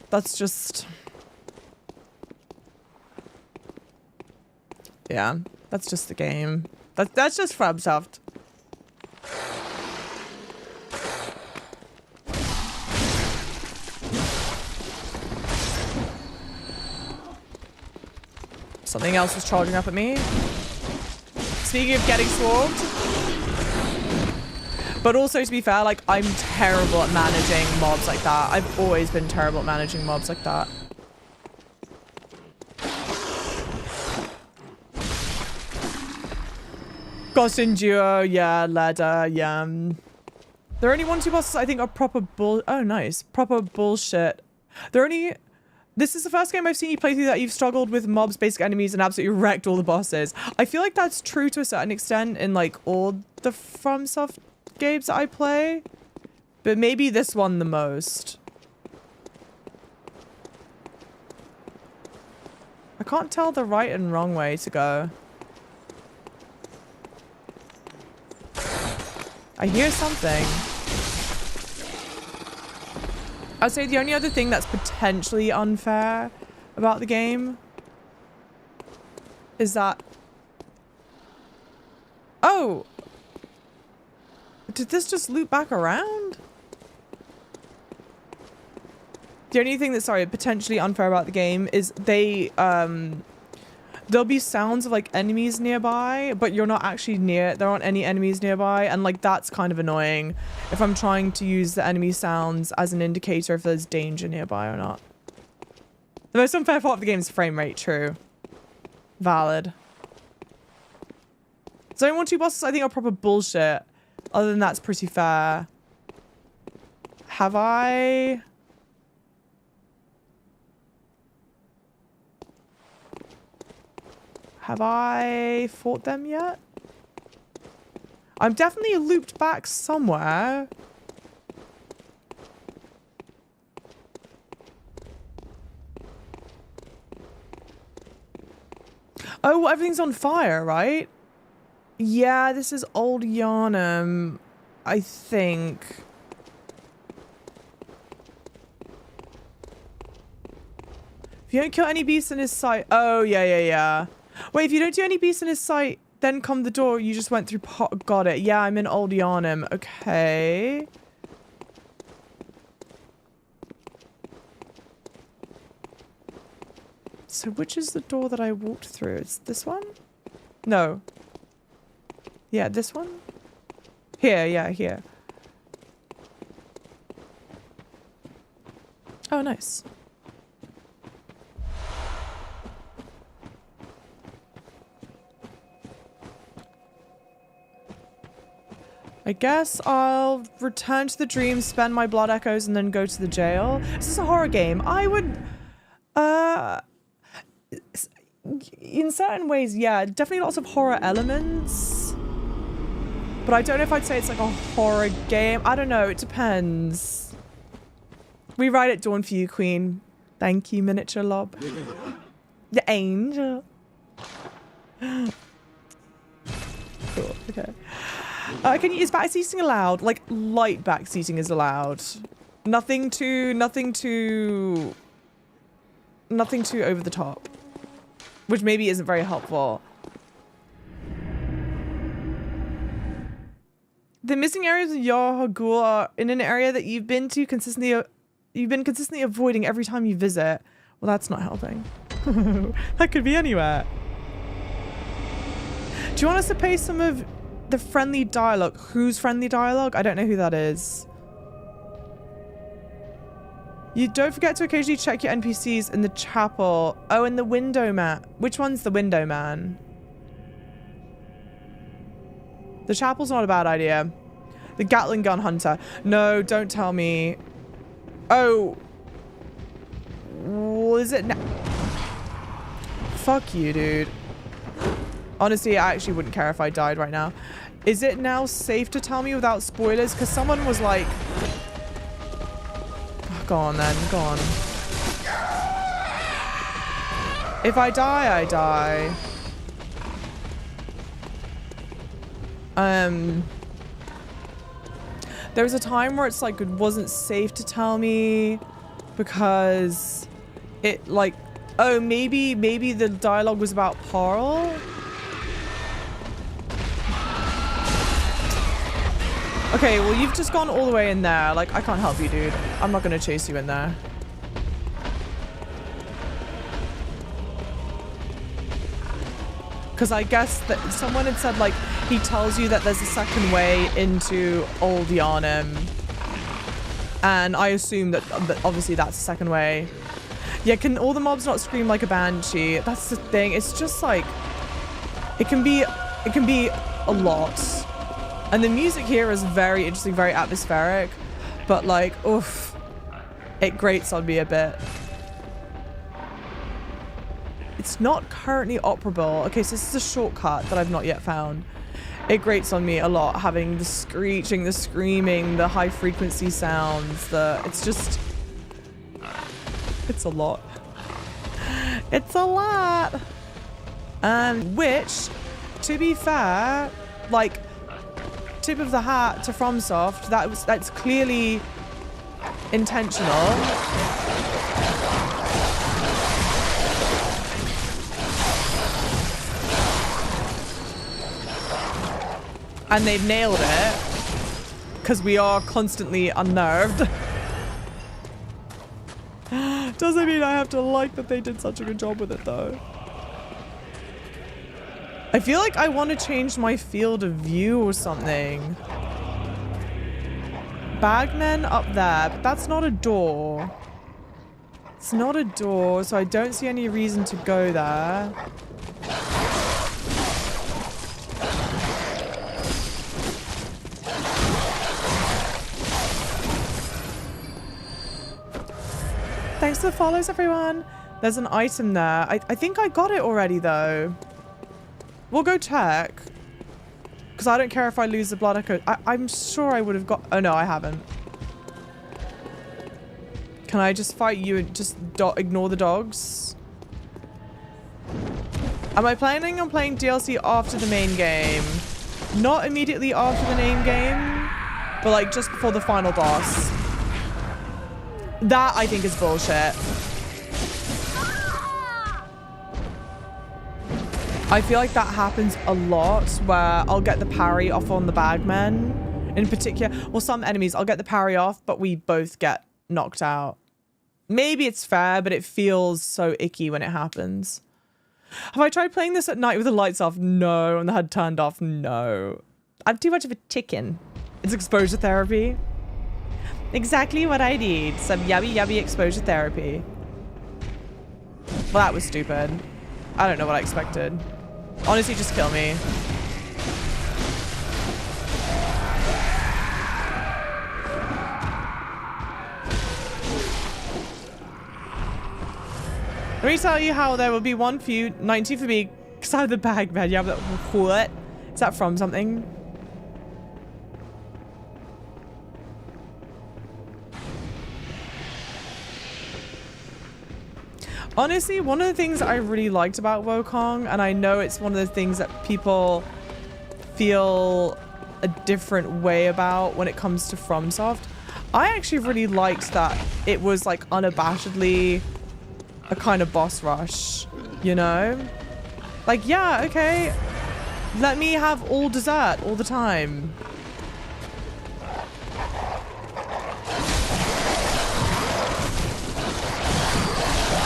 Yeah, that's just the game. That's just FromSoft. Something else was charging up at me. Speaking of getting swarmed. But also, to be fair, like, I'm terrible at managing mobs like that. I've always been terrible at managing mobs like that. Ghost in Duo, yeah, ladder, yeah. There are only 1-2 bosses I think are proper oh, nice. Proper bullshit. There are only... This is the first game I've seen you play through that you've struggled with mobs, basic enemies, and absolutely wrecked all the bosses. I feel like that's true to a certain extent in, like, all the FromSoft games that I play, but maybe this one the most. I can't tell the right and wrong way to go. I hear something. I'd say the only other thing that's potentially unfair about the game is that... Oh! Did this just loop back around? The only thing that's, sorry, potentially unfair about the game is they, there'll be sounds of like enemies nearby, but you're not actually near, there aren't any enemies nearby, and like that's kind of annoying if I'm trying to use the enemy sounds as an indicator if there's danger nearby or not. The most unfair part of the game is frame rate, true. Valid. So only 1-2 bosses I think are proper bullshit. Other than that's pretty fair. Have I... Have I fought them yet? I'm definitely looped back somewhere. Oh, everything's on fire, right? Yeah, this is old Yharnam, I think. If you don't kill any beasts in his sight... Oh, yeah. Wait, if you don't do any beasts in his sight, then come the door. You just went through... Got it. Yeah, I'm in old Yharnam. Okay. So which is the door that I walked through? It's this one? No. Yeah, this one? Here, yeah, here. Oh, nice. I guess I'll return to the dream, spend my blood echoes, and then go to the jail. Is this a horror game? I would... in certain ways, yeah. Definitely lots of horror elements. But I don't know if I'd say it's like a horror game. I don't know. It depends. We ride at dawn for you, Queen. Thank you, Miniature Lob. The angel. Cool. Okay. Can you use backseating allowed? Like light backseating is allowed. Nothing too over the top. Which maybe isn't very helpful. The missing areas of Yahar'gul are in an area that you've been consistently avoiding every time you visit. Well, that's not helping. That could be anywhere. Do you want us to pay some of the friendly dialogue? Whose friendly dialogue? I don't know who that is. You don't forget to occasionally check your NPCs in the chapel. Oh, and the window man. Which one's the window man? The chapel's not a bad idea. The Gatling gun hunter. No, don't tell me. Oh. Was it now? Fuck you, dude. Honestly, I actually wouldn't care if I died right now. Is it now safe to tell me without spoilers? Because someone was like... Go on then, go on. If I die, I die. There was a time where it's like it wasn't safe to tell me because it like, oh, maybe the dialogue was about Paarl. Okay, well, you've just gone all the way in there. Like, I can't help you, dude. I'm not gonna chase you in there. Because I guess that someone had said, like, he tells you that there's a second way into Old Yharnam. And I assume that obviously that's the second way. Yeah, can all the mobs not scream like a banshee? That's the thing. It's just like, it can be a lot. And the music here is very interesting, very atmospheric. But like, oof, it grates on me a bit. It's not currently operable. Okay, so this is a shortcut that I've not yet found. It grates on me a lot, having the screeching, the screaming, the high frequency sounds, it's just, it's a lot. It's a lot. Which, to be fair, like, tip of the hat to FromSoft, that's clearly intentional. And they've nailed it because we are constantly unnerved. Doesn't mean I have to like that they did such a good job with it though. I feel like I want to change my field of view or something. Bagmen up there, but that's not a door. It's not a door, so I don't see any reason to go there. Thanks for the follows, everyone. There's an item there. I think I got it already, though. We'll go check. Because I don't care if I lose the blood echo. I'm sure I would have got... Oh, no, I haven't. Can I just fight you and just ignore the dogs? Am I planning on playing DLC after the main game? Not immediately after the main game, but like just before the final boss. That, I think, is bullshit. I feel like that happens a lot where I'll get the parry off on the bagmen. In particular, well, some enemies, I'll get the parry off, but we both get knocked out. Maybe it's fair, but it feels so icky when it happens. Have I tried playing this at night with the lights off? No. And the HUD turned off? No. I'm too much of a chicken. It's exposure therapy. Exactly what I need. Some yummy, yummy exposure therapy. Well, that was stupid. I don't know what I expected. Honestly, just kill me. Let me tell you how there will be one for you, 90 for me, because I have the bag, man. Yeah, but what? Is that from something? Honestly, one of the things I really liked about Wukong, and I know it's one of the things that people feel a different way about when it comes to FromSoft, I actually really liked that it was like unabashedly a kind of boss rush, you know? Like, yeah, okay, let me have all dessert all the time.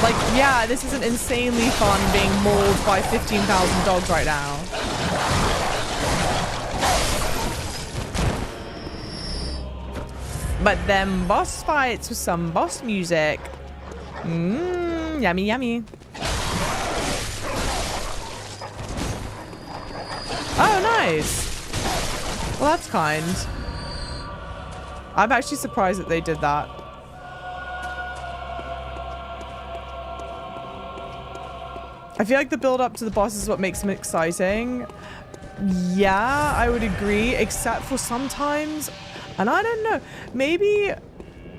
Like, yeah, this isn't insanely fun being mauled by 15,000 dogs right now. But them boss fights with some boss music. Yummy, yummy. Oh, nice. Well, that's kind. I'm actually surprised that they did that. I feel like the build up to the boss is what makes them exciting. Yeah, I would agree, except for sometimes, and I don't know, maybe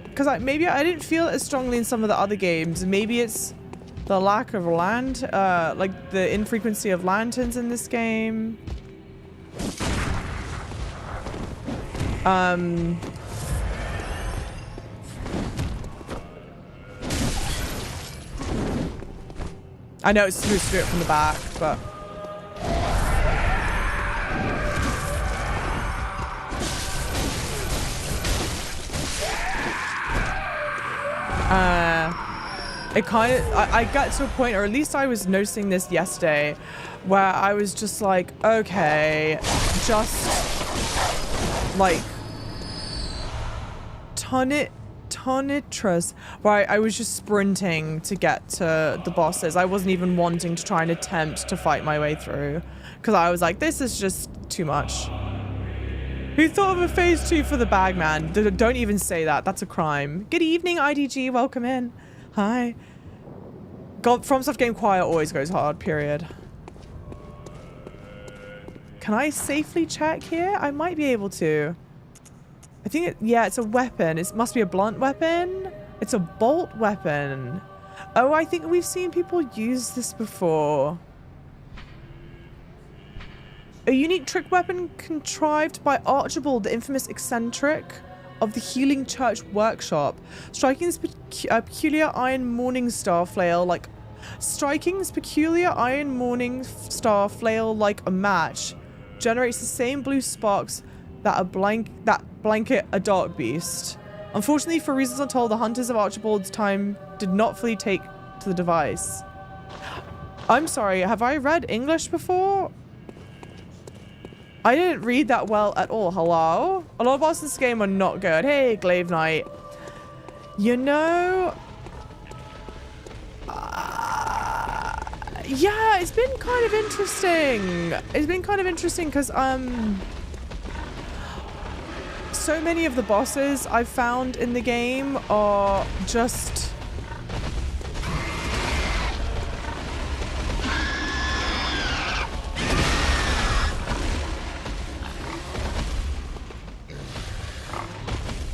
because maybe I didn't feel it as strongly in some of the other games. Maybe it's the lack of like the infrequency of lanterns in this game. I know it's supposed to do it from the back, but it kind of, I got to a point, or at least I was noticing this yesterday, where I was just like, okay, just like Tonitrus, where I was just sprinting to get to the bosses. I wasn't even wanting to try and attempt to fight my way through, because I was like, this is just too much. Who thought of a phase 2 for the bagman? Don't even say that. That's a crime. Good evening, IDG. Welcome in. Hi. God, FromSoft game quiet always goes hard, period. Can I safely check here? I might be able to. I think yeah, it's a weapon. It must be a blunt weapon. It's a bolt weapon. Oh, I think we've seen people use this before. A unique trick weapon contrived by Yahar'gul, the infamous eccentric of the Healing Church Workshop. Striking this peculiar iron morning star flail like a match generates the same blue sparks that blanket a Darkbeast. Unfortunately, for reasons untold, the hunters of Archibald's time did not fully take to the device. I'm sorry, have I read English before? I didn't read that well at all. Hello? A lot of bosses in this game are not good. Hey, Glaive Knight. You know... yeah, it's been kind of interesting. It's been kind of interesting because, so many of the bosses I've found in the game are just...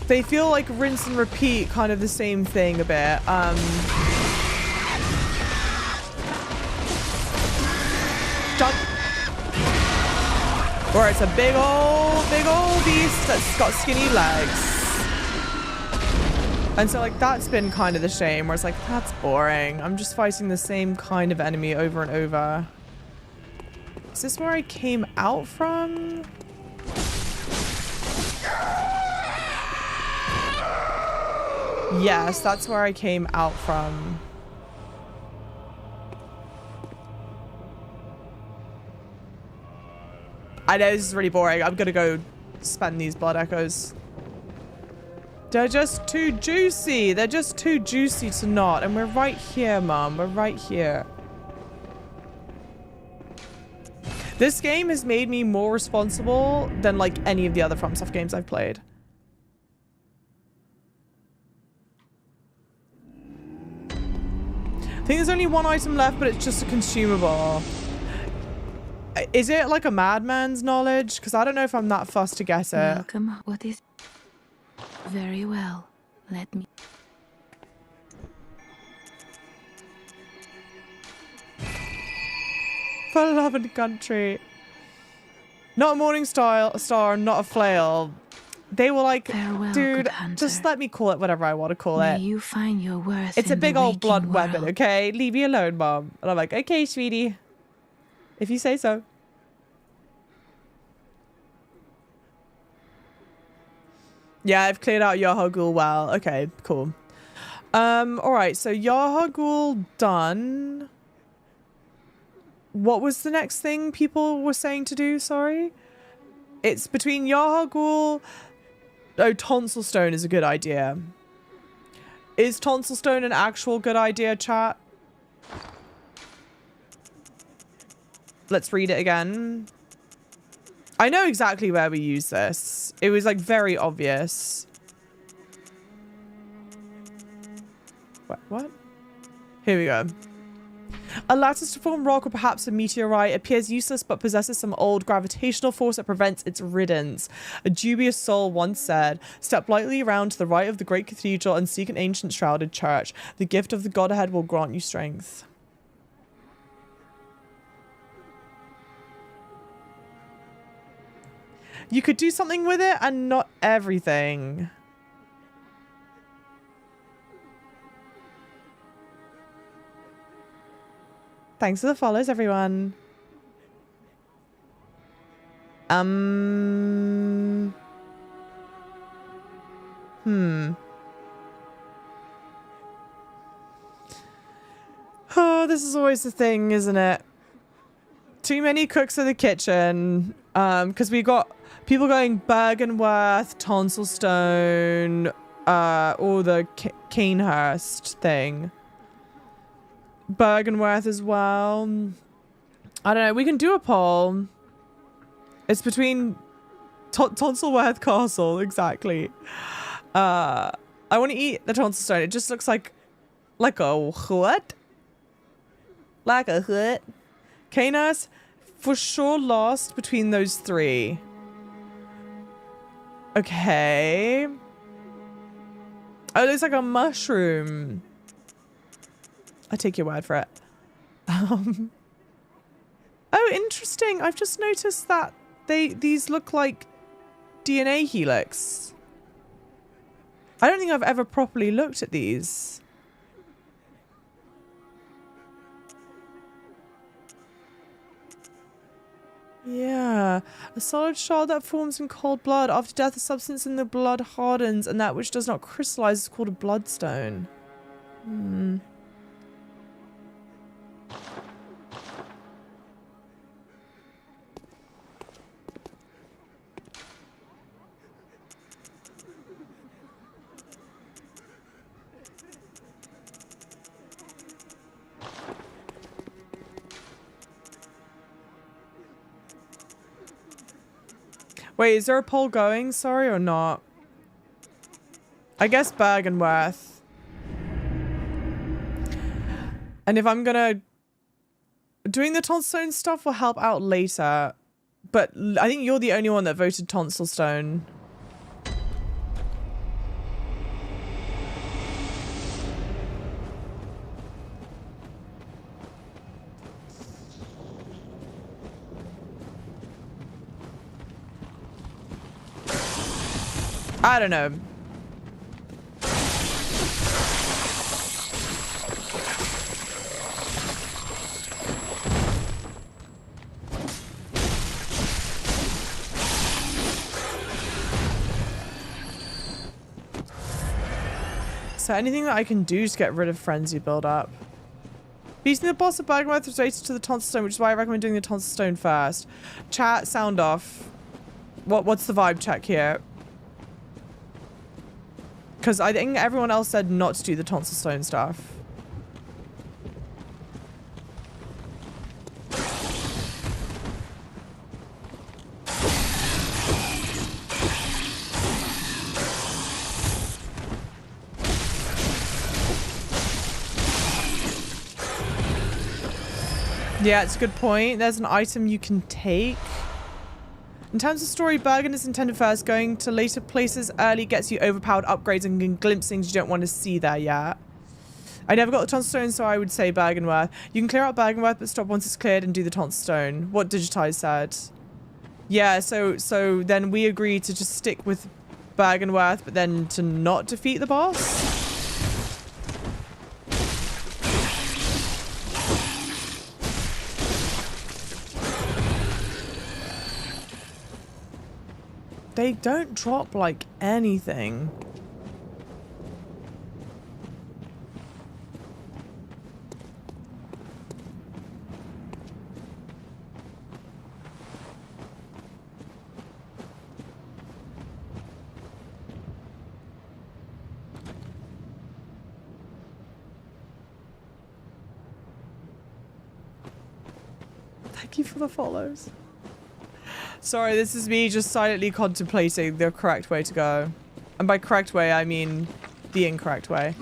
they feel like rinse and repeat, kind of the same thing a bit. Jump. Or it's a big old beast that's got skinny legs. And so like that's been kind of the shame, where it's like, that's boring. I'm just fighting the same kind of enemy over and over. Is this where I came out from? Yes, that's where I came out from. I know this is really boring. I'm gonna go spend these blood echoes. They're just too juicy. They're just too juicy to not. And we're right here, Mum. We're right here. This game has made me more responsible than like any of the other FromSoft games I've played. I think there's only one item left, but it's just a consumable. Is it like a madman's knowledge? Because I don't know if I'm that fussed to get it. Welcome. What is... Very well. Let me... For love and country. Not a morning star, not a flail. They were like, Farewell, dude, good hunter. just let me call it whatever I want to call May it. you find your worth It's a in big the old blood waking weapon, world. okay? Leave me alone, Mom. And I'm like, okay, sweetie. If you say so. Yeah, I've cleared out Yahar'gul well. Okay, cool. Alright, so Yahar'gul done. What was the next thing people were saying to do? Sorry? It's between Yahar'gul... Oh, Tonsil Stone is a good idea. Is Tonsil Stone an actual good idea, chat? Let's read it again. I know exactly where we use this. It was like very obvious. What? Here we go. A lattice to form rock or perhaps a meteorite appears useless but possesses some old gravitational force that prevents its riddance. A dubious soul once said, step lightly around to the right of the great cathedral and seek an ancient shrouded church. The gift of the Godhead will grant you strength. You could do something with it and not everything. Thanks for the follows, everyone. Oh, this is always the thing, isn't it? Too many cooks in the kitchen. Because we got people going Byrgenwerth, Tonsil Stone, or the Canehurst thing. Byrgenwerth as well. I don't know. We can do a poll. It's between Tonsilworth Castle, exactly. I want to eat the Tonsil Stone. It just looks like a what? Like a what? Canehurst for sure lost between those three. Okay. Oh, it looks like a mushroom. I take your word for it. Oh, interesting. I've just noticed that these look like DNA helix. I don't think I've ever properly looked at these. Yeah. A solid shard that forms in cold blood. After death, the substance in the blood hardens, and that which does not crystallize is called a bloodstone. Wait, is there a poll going? Sorry, or not? I guess Byrgenwerth. And if I'm gonna... Doing the Tonsilstone stuff will help out later. But I think you're the only one that voted Tonsilstone. I don't know. So anything that I can do to get rid of frenzy build up. Beating the boss of Byrgenwerth is related to the Tonsil Stone, which is why I recommend doing the Tonsil Stone first. Chat, sound off. What's the vibe check here? Because I think everyone else said not to do the Tonsil Stone stuff. Yeah, it's a good point. There's an item you can take. In terms of story, Byrgen is intended first. Going to later places early gets you overpowered upgrades and can glimpse things you don't want to see there yet. I never got the Tonsil Stone, so I would say Byrgenwerth. You can clear out Byrgenwerth, but stop once it's cleared and do the Tonsil Stone. What Digitize said. Yeah, so then we agree to just stick with Byrgenwerth, but then to not defeat the boss. They don't drop, like, anything. Thank you for the follows. Sorry, this is me just silently contemplating the correct way to go. And by correct way, I mean the incorrect way.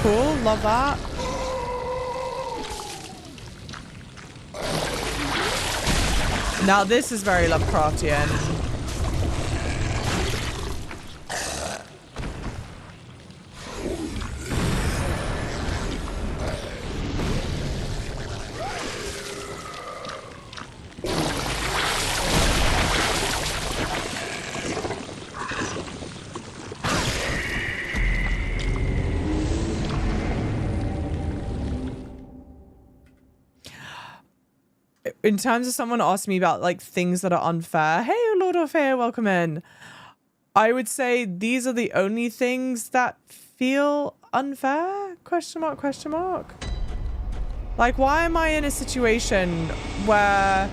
Cool, love that. Now this is very Lovecraftian. In terms of someone asking me about like things that are unfair, hey Lord of Fair, welcome in. I would say these are the only things that feel unfair? Question mark, question mark. Like, why am I in a situation where...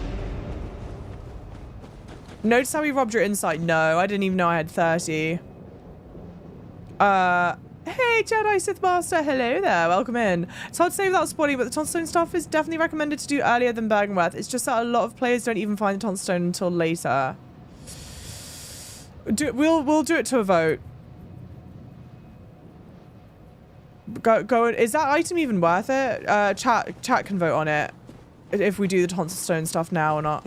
Notice how we robbed your insight? No, I didn't even know I had 30. Hey, Jedi Sith Master, hello there, welcome in. It's hard to say without spoiling, but the Tonsil Stone stuff is definitely recommended to do earlier than Byrgenwerth. It's just that a lot of players don't even find the Tonsil Stone until later. We'll do it to a vote. Go. Is that item even worth it? Chat can vote on it if we do the Tonsil Stone stuff now or not.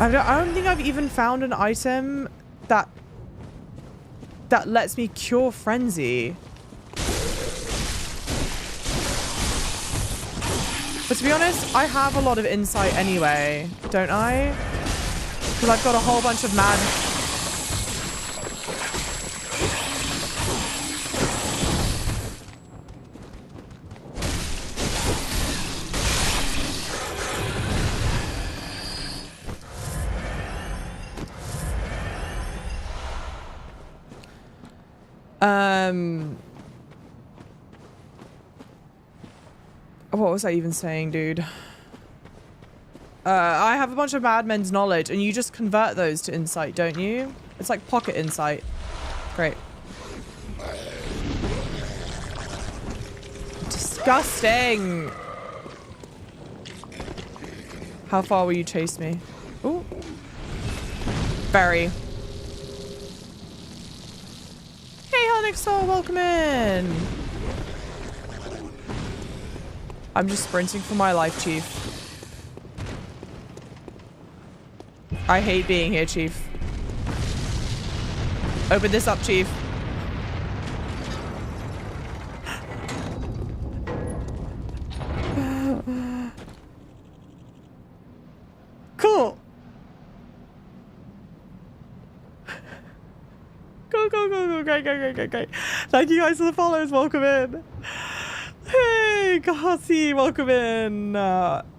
I don't think I've even found an item that lets me cure frenzy. But to be honest, I have a lot of insight anyway, don't I? Because I've got a whole bunch of mad... What was I even saying, dude? I have a bunch of madmen's knowledge, and you just convert those to insight, don't you? It's like pocket insight. Great. Disgusting! How far will you chase me? Ooh. Very. Hey, Honixol, welcome in! I'm just sprinting for my life, Chief. I hate being here, Chief. Open this up, Chief. Cool. great. Thank you guys for the follows. Welcome in. Hey, Gothic, welcome in.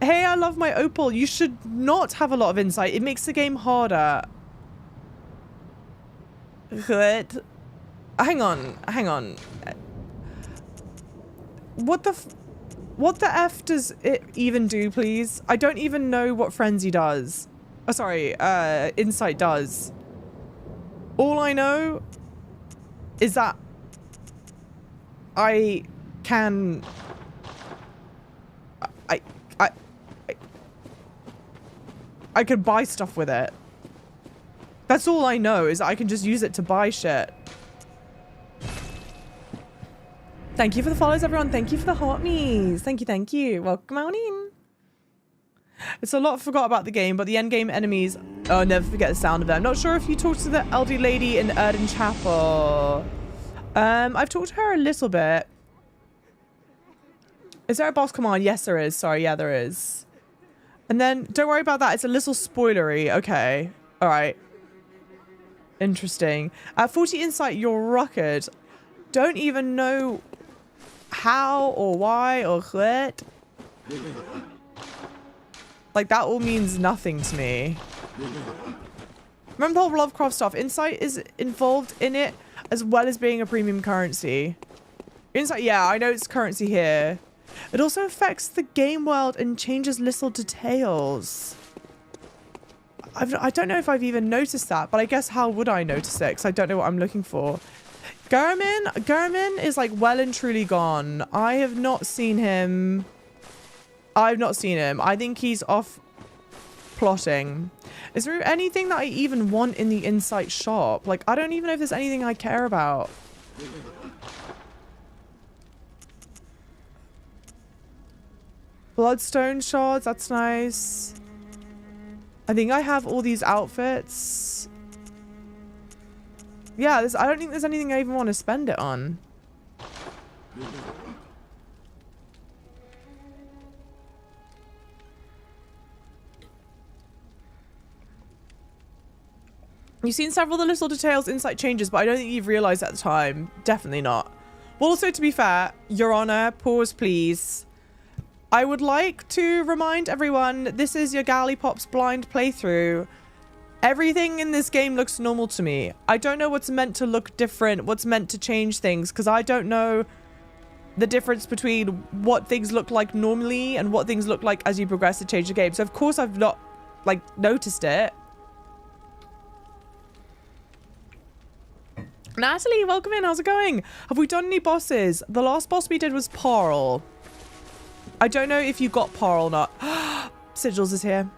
Hey, I love my opal. You should not have a lot of insight. It makes the game harder. Good. Hang on. What the F does it even do, please? I don't even know what frenzy does. Oh, sorry, insight does. All I know is that I can... I can buy stuff with it. That's all I know, is that I can just use it to buy shit. Thank you for the follows, everyone. Thank you for the hot me's. Thank you. Welcome on in. It's a lot forgot about the game, but the endgame enemies... Oh, never forget the sound of them. Not sure if you talked to the elderly lady in Erden Chapel. I've talked to her a little bit. Is there a boss command? Yes, there is. Sorry, yeah, there is. And then, don't worry about that. It's a little spoilery. Okay. All right. Interesting. At 40 insight, you're ruckered. Don't even know how or why or what. Like, that all means nothing to me. Remember the whole Lovecraft stuff? Insight is involved in it as well as being a premium currency. Insight, yeah, I know it's currency here. It also affects the game world and changes little details. I don't know if I've even noticed that, but I guess how would I notice it? Because I don't know what I'm looking for. Gurman is like well and truly gone. I have not seen him. I think he's off plotting. Is there anything that I even want in the insight shop? Like, I don't even know if there's anything I care about. Bloodstone shards, that's nice. I think I have all these outfits. Yeah, I don't think there's anything I even want to spend it on. You've seen several of the little details, insight changes, but I don't think you've realized at the time. Definitely not. Well, also, to be fair, Your Honor, pause, please. I would like to remind everyone, this is your Gallipop's blind playthrough. Everything in this game looks normal to me. I don't know what's meant to look different, what's meant to change things, because I don't know the difference between what things look like normally and what things look like as you progress to change the game. So, of course, I've not, like, noticed it. Natalie, welcome in. How's it going? Have we done any bosses? The last boss we did was Paarl. I don't know if you got Paarl or not. Sigils is here.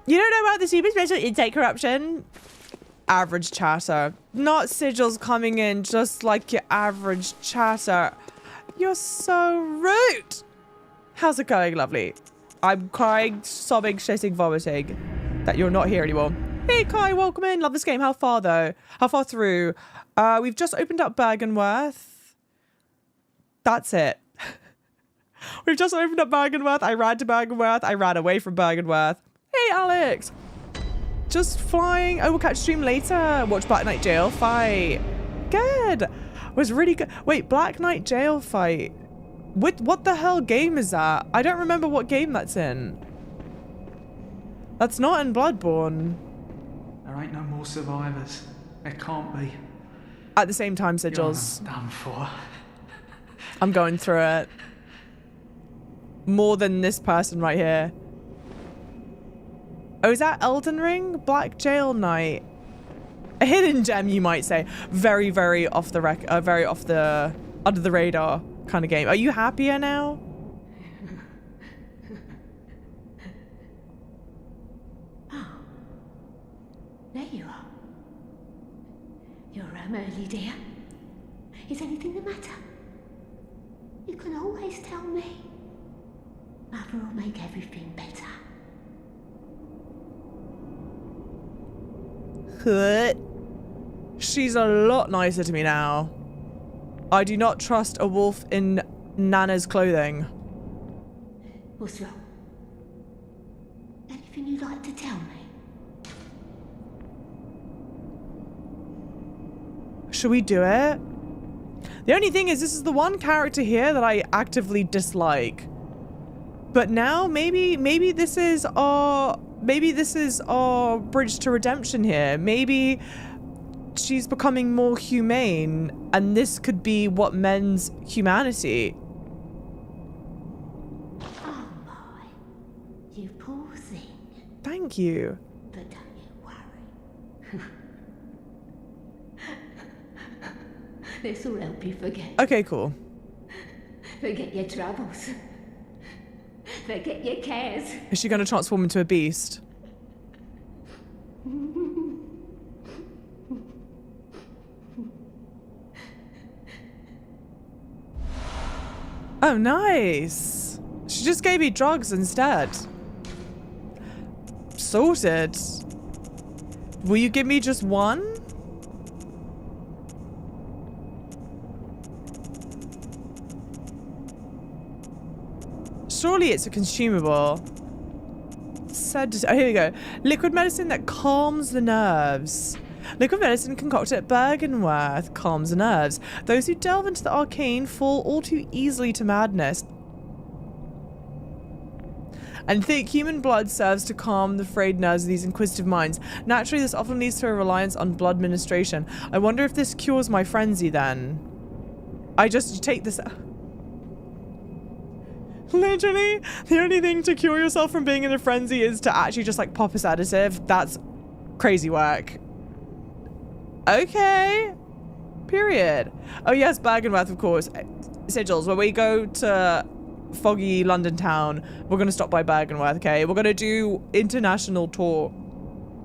You don't know about the super special intake corruption? Average chatter. Not Sigils coming in just like your average chatter. You're so rude. How's it going, lovely? I'm crying, sobbing, shitting, vomiting that you're not here anymore. Hey Kai, welcome in. Love this game. How far though? How far through? We've just opened up Byrgenwerth. That's it. We've just opened up Byrgenwerth. I ran to Byrgenwerth. I ran away from Byrgenwerth. Hey Alex. Just flying. Oh, we'll catch stream later. Watch Black Knight Jail fight. Good. Was really good. Wait, Black Knight Jail fight. What the hell game is that? I don't remember what game that's in. That's not in Bloodborne. There ain't no more survivors. There can't be. At the same time, Sigils. Done for. I'm going through it. More than this person right here. Oh, is that Elden Ring? Black Jail Knight. A hidden gem, you might say. Very, very off the very off the under the radar kind of game. Are you happier now? There you are. You're early, dear. Is anything the matter? You can always tell me. Mother will make everything better. She's a lot nicer to me now. I do not trust a wolf in Nana's clothing. What's wrong? Anything you'd like to tell me? Should we do it? The only thing is, this is the one character here that I actively dislike. But now maybe this is our bridge to redemption here. Maybe she's becoming more humane, and this could be what mends humanity. Oh my, you poor thing. Thank you. But don't you worry. This will help you forget. Okay, cool. Forget your troubles. Forget your cares. Is she going to transform into a beast? Oh, nice. She just gave me drugs instead. Sorted. Will you give me just one? Surely it's a consumable. Oh, here we go. Liquid medicine that calms the nerves. Liquid medicine concocted at Byrgenwerth calms the nerves. Those who delve into the arcane fall all too easily to madness. And thick human blood serves to calm the frayed nerves of these inquisitive minds. Naturally, this often leads to a reliance on blood ministration. I wonder if this cures my frenzy then. I just take this... Literally, the only thing to cure yourself from being in a frenzy is to actually just like pop a sedative. That's crazy work. Okay. Period. Oh yes, Byrgenwerth, of course. Sigils, when we go to foggy London town, we're going to stop by Byrgenwerth, okay? We're going to do international tour.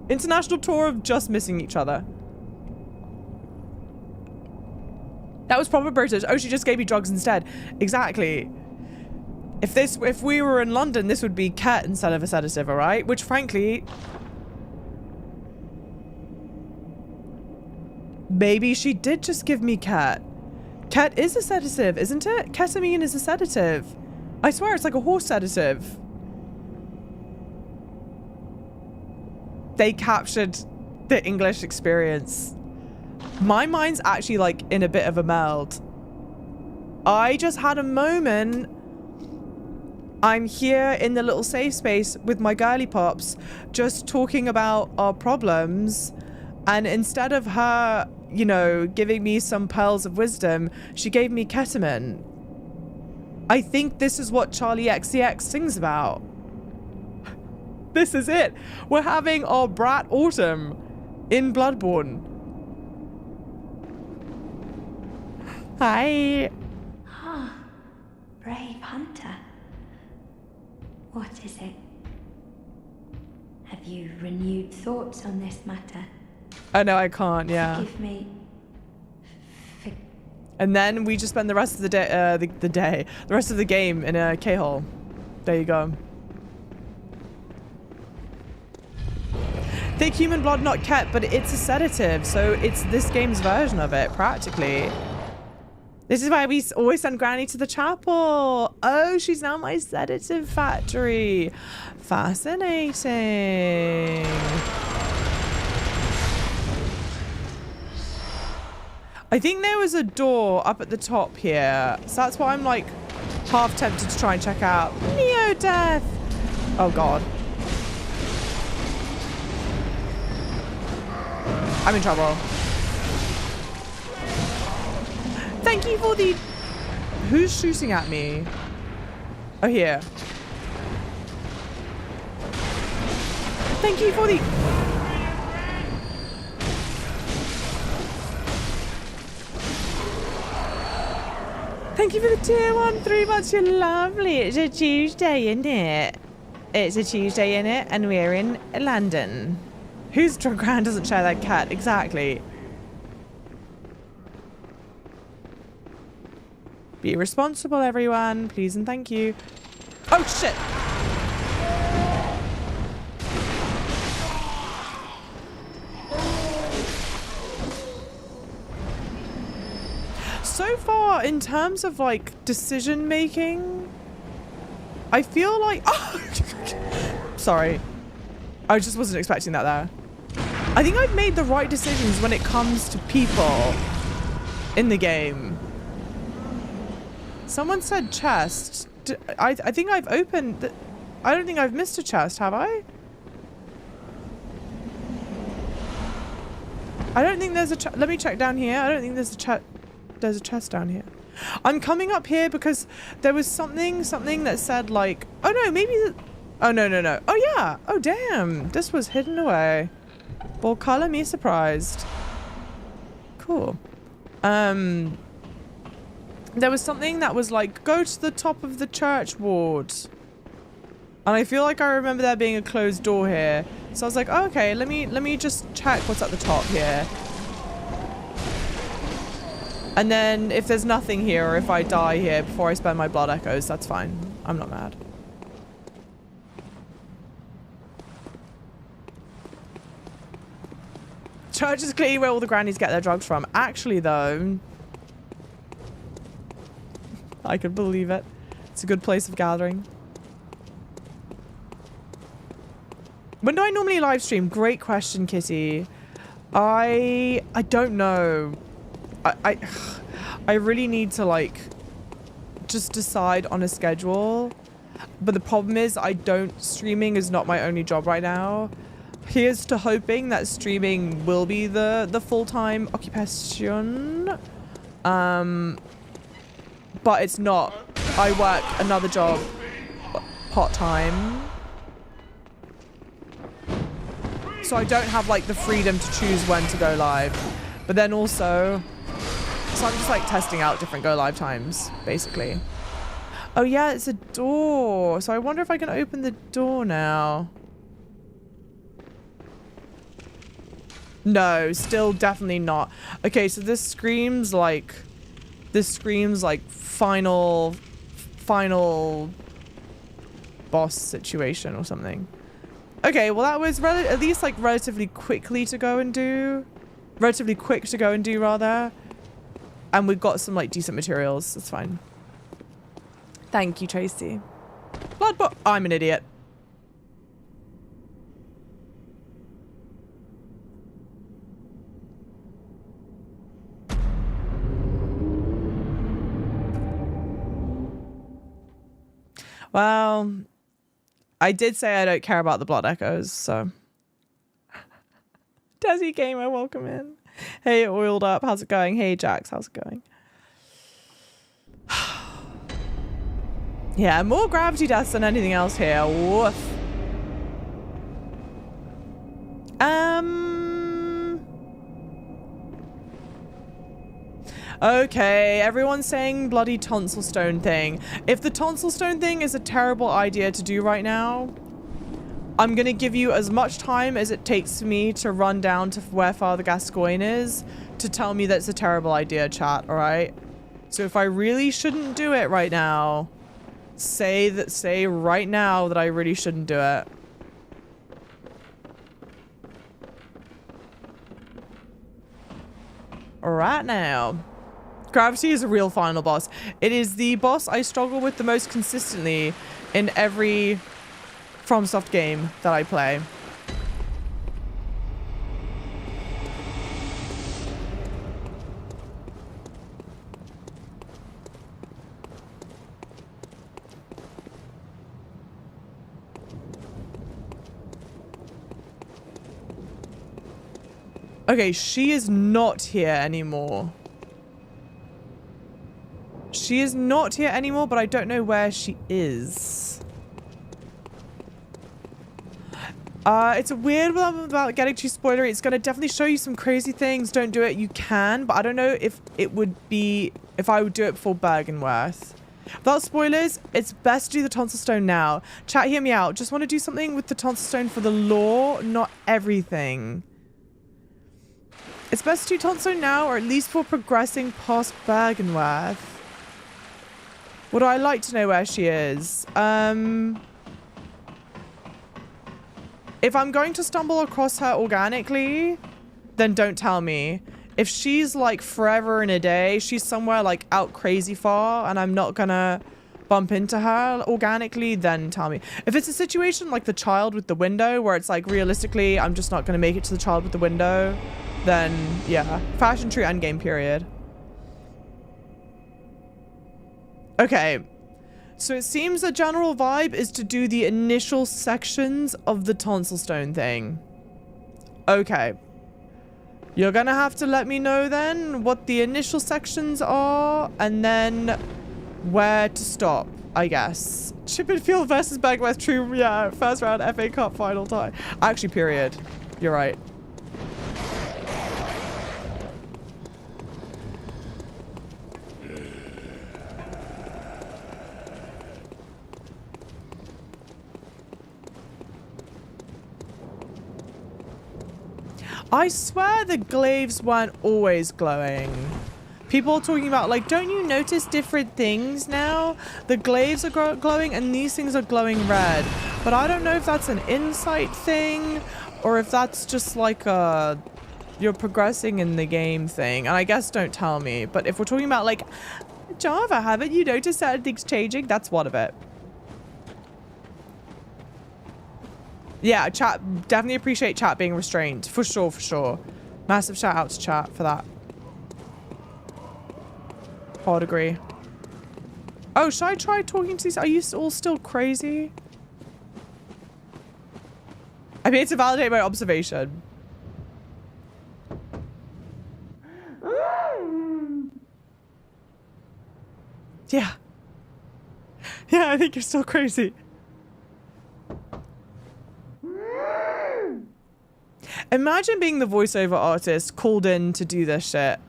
International tour of just missing each other. That was proper British. Oh, she just gave me drugs instead. Exactly. If we were in London, this would be Ket instead of a sedative, alright? Which frankly... maybe she did just give me Ket. Ket is a sedative, isn't it? Ketamine is a sedative. I swear it's like a horse sedative. They captured the English experience. My mind's actually like in a bit of a meld. I just had a moment. I'm here in the little safe space with my girly pops, just talking about our problems. And instead of her, you know, giving me some pearls of wisdom, she gave me ketamine. I think this is what Charlie XCX sings about. This is it. We're having our brat autumn in Bloodborne. Hi. Ah, brave hunter. What is it? Have you renewed thoughts on this matter? Oh no, I can't, yeah. Forgive me. And then we just spend the rest of the day, the rest of the game in a K-hole. There you go. Thick human blood, not Ket, but it's a sedative, so it's this game's version of it, practically. This is why we always send Granny to the chapel. Oh, she's now my sedative factory. Fascinating. I think there was a door up at the top here. So that's why I'm like half tempted to try and check out. Neo-death. Oh, God. I'm in trouble. Thank you for the... Who's shooting at me? Oh, here. Thank you for the... Thank you for the tier 1 3 months. You're lovely. It's a Tuesday, isn't it? It's a Tuesday, isn't it? And we're in London. Whose grand doesn't share that cat? Exactly. Be responsible, everyone. Please and thank you. Oh, shit. So far, in terms of, like, decision making, I feel like... Oh! Sorry. I just wasn't expecting that there. I think I've made the right decisions when it comes to people. in the game. Someone said chest. I think I've opened... I don't think I've missed a chest, have I? I don't think there's a... Let me check down here. I don't think there's a chest down here. I'm coming up here because there was something that said like... Oh no, maybe... Oh no. Oh yeah. Oh damn. This was hidden away. Well, color me surprised. Cool. There was something that was like, go to the top of the church ward. And I feel like I remember there being a closed door here. So I was like, oh, okay, let me just check what's at the top here. And then if there's nothing here, or if I die here before I spend my blood echoes, that's fine. I'm not mad. Church is clearly where all the grannies get their drugs from. Actually, though... I could believe it. It's a good place of gathering. When do I normally live stream? Great question, Kitty. I don't know. I really need to like just decide on a schedule. But the problem is streaming is not my only job right now. Here's to hoping that streaming will be the full-time occupation. But it's not. I work another job part-time. So I don't have like the freedom to choose when to go live. But then also, so I'm just like testing out different go live times, basically. Oh yeah, it's a door. So I wonder if I can open the door now. No, still definitely not. Okay, so this screams like final boss situation or something. Okay, well that was at least like relatively quick to go and do rather. And we've got some like decent materials. That's fine. Thank you, Tracy. Bloodborne. I'm an idiot. Well, I did say I don't care about the blood echoes, so. Desi Gamer, welcome in. Hey, Oiled Up, how's it going? Hey, Jax, how's it going? Yeah, more gravity deaths than anything else here. Woof. Okay, everyone's saying bloody tonsil stone thing. If the tonsil stone thing is a terrible idea to do right now, I'm gonna give you as much time as it takes for me to run down to where Father Gascoigne is to tell me that's a terrible idea, chat, alright? So if I really shouldn't do it right now, say right now that I really shouldn't do it. Right now. Gravity is a real final boss. It is the boss I struggle with the most consistently in every FromSoft game that I play. Okay, she is not here anymore. She is not here anymore, but I don't know where she is. It's a weird one about getting too spoilery. It's going to definitely show you some crazy things. Don't do it. You can, but I don't know if it would be... if I would do it before Byrgenwerth. Without spoilers, it's best to do the tonsil stone now. Chat, hear me out. Just want to do something with the tonsil stone for the lore, not everything. It's best to do tonsil stone now, or at least for progressing past Byrgenwerth. Would I like to know where she is? If I'm going to stumble across her organically, then don't tell me. If she's like forever in a day, she's somewhere like out crazy far and I'm not gonna bump into her organically, then tell me. If it's a situation like the child with the window where it's like realistically I'm just not gonna make it to the child with the window, then yeah. Fashion tree endgame period. Okay. So it seems the general vibe is to do the initial sections of the tonsil stone thing. Okay. You're gonna have to let me know then what the initial sections are and then where to stop, I guess. Chippenfield versus Byrgenwerth, true, yeah, first round FA Cup final tie. Actually, period. You're right. I swear the glaives weren't always glowing. People are talking about, like, don't you notice different things now? The glaives are glowing and these things are glowing red. But I don't know if that's an insight thing or if that's just like a you're progressing in the game thing. And I guess don't tell me. But if we're talking about, like, Java, haven't you noticed certain things changing? That's one of it. Yeah, chat, definitely appreciate chat being restrained. For sure, for sure. Massive shout out to chat for that. Hard agree. Oh, should I try talking to these? Are you all still crazy? I mean, to validate my observation. Yeah. Yeah, I think you're still crazy. Imagine being the voiceover artist called in to do this shit.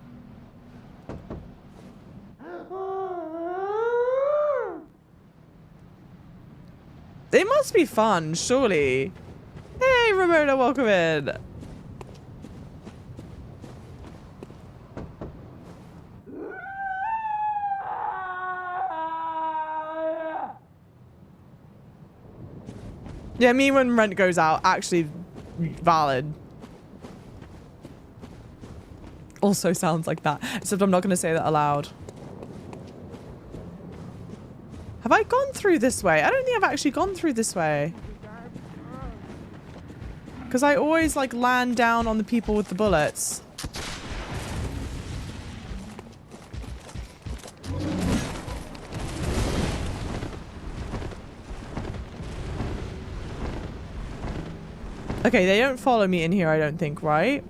It must be fun, surely. Hey, Ramona, welcome in. Yeah, me when rent goes out, actually valid. Also sounds like that, except I'm not going to say that aloud. Have I gone through this way? I don't think I've actually gone through this way. Because I always, like, land down on the people with the bullets. Okay, they don't follow me in here, I don't think, right?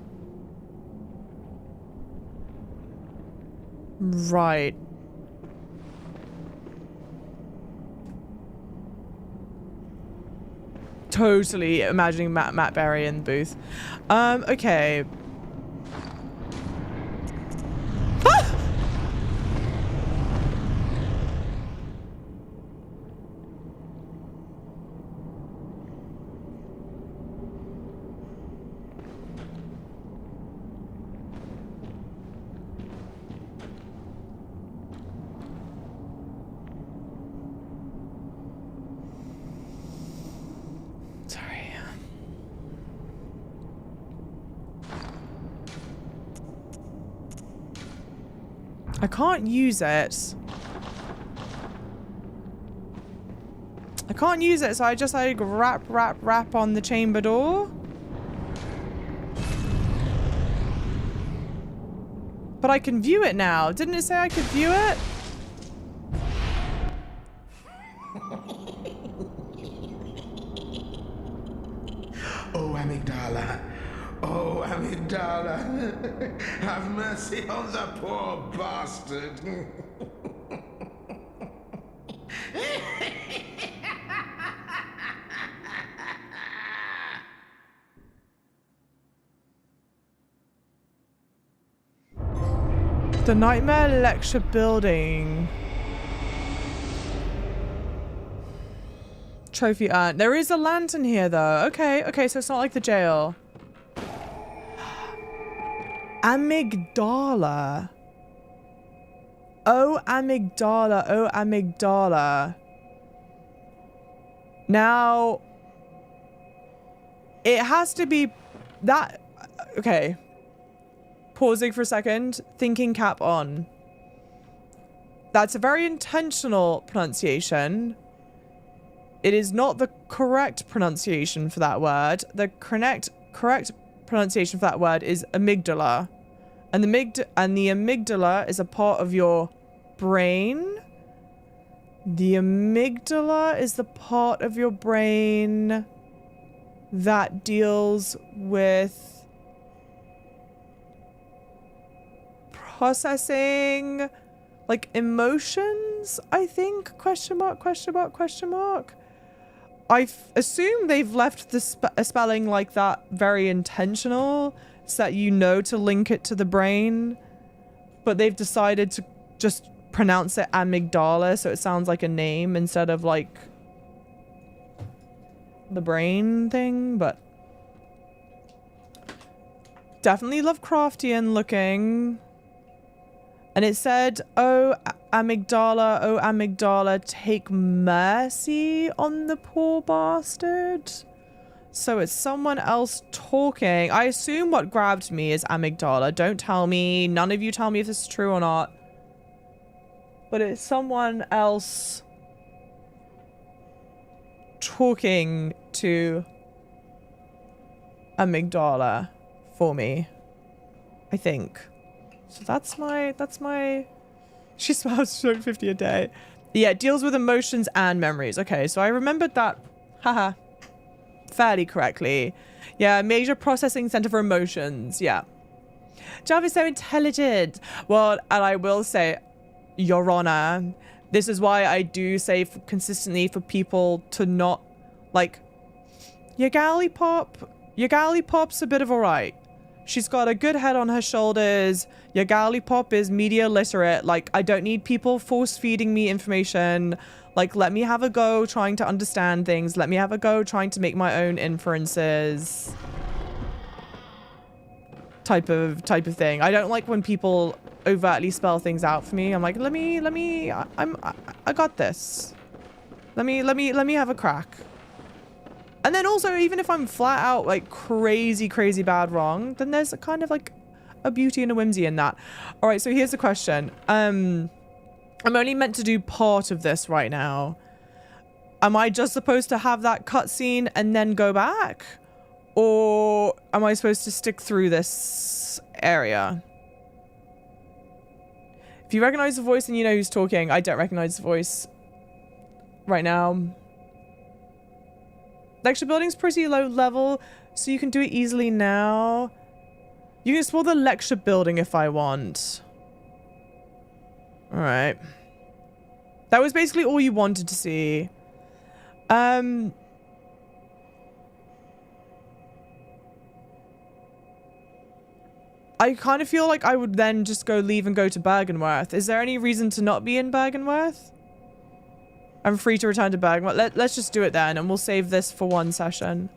Right. Totally imagining Matt Berry in the booth. Okay. Ah! I can't use it. I can't use it, so I just like rap on the chamber door. But I can view it now. Didn't it say I could view it? Oh, Amygdala. Oh, Amygdala. Have mercy on the poor bastard. The Nightmare Lecture Building. Trophy urn. There is a lantern here, though. Okay, okay, so it's not like the jail. Amygdala. Oh, Amygdala. Oh, Amygdala. Now, it has to be that. Okay. Pausing for a second. Thinking cap on. That's a very intentional pronunciation. It is not the correct pronunciation for that word. The correct pronunciation for that word is amygdala. And the amygdala is a part of your brain. The amygdala is the part of your brain that deals with processing, like, emotions, I think? Question mark, question mark, question mark. I assume they've left the spelling like that very intentional, so that you know to link it to the brain. But they've decided to just pronounce it Amygdala, so it sounds like a name instead of like the brain thing, but definitely Lovecraftian looking. And it said, oh Amygdala, take mercy on the poor bastard. So it's someone else talking. I assume what grabbed me is Amygdala. Don't tell me. None of you tell me if this is true or not. But it's someone else talking to Amygdala for me, I think. So that's my she smiles 250 a day. Yeah, it deals with emotions and memories. Okay, so I remembered that haha fairly correctly. Yeah, major processing center for emotions. Yeah. Java's so intelligent. Well, and I will say, Your Honor, this is why I do say consistently for people to not, like, Yahar'gul Pop's a bit of a right. She's got a good head on her shoulders. Yahar'gul Pop is media literate. Like, I don't need people force feeding me information. Like, let me have a go trying to understand things. Let me have a go trying to make my own inferences. Type of thing. I don't like when people overtly spell things out for me. I'm like, I got this. Let me have a crack. And then also, even if I'm flat out like crazy bad wrong, then there's a kind of like a beauty and a whimsy in that. All right, so here's the question. I'm only meant to do part of this right now. Am I just supposed to have that cutscene and then go back? Or am I supposed to stick through this area? If you recognize the voice and you know who's talking, I don't recognize the voice right now. Lecture building's pretty low level, so you can do it easily now. You can explore the lecture building if I want. Alright. That was basically all you wanted to see. I kind of feel like I would then just leave and go to Byrgenwerth. Is there any reason to not be in Byrgenwerth? I'm free to return to Byrgenwerth. Let's just do it then, and we'll save this for one session.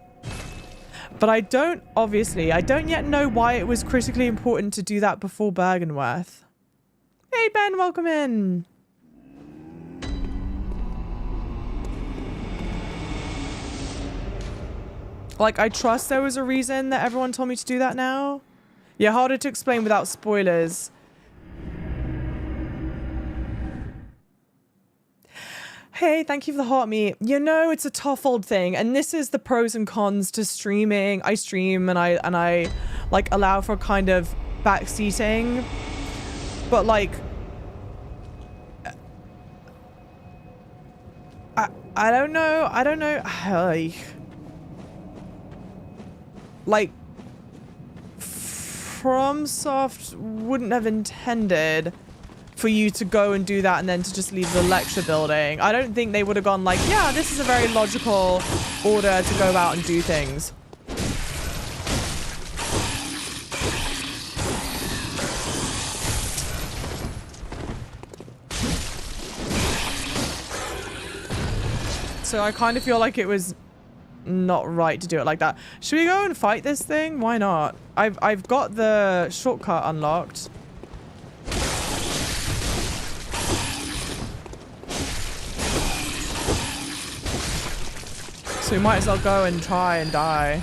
But I don't yet know why it was critically important to do that before Byrgenwerth. Hey Ben, welcome in. Like, I trust there was a reason that everyone told me to do that now. Yeah, harder to explain without spoilers. Hey, thank you for the heart meat. You know, it's a tough old thing, and this is the pros and cons to streaming. I stream and I like allow for kind of backseating, but like I don't know. Like FromSoft wouldn't have intended for you to go and do that and then to just leave the lecture building. I don't think they would have gone like, yeah, this is a very logical order to go about and do things. So I kind of feel like it was not right to do it like that. Should we go and fight this thing? Why not? I've got the shortcut unlocked. So we might as well go and try and die.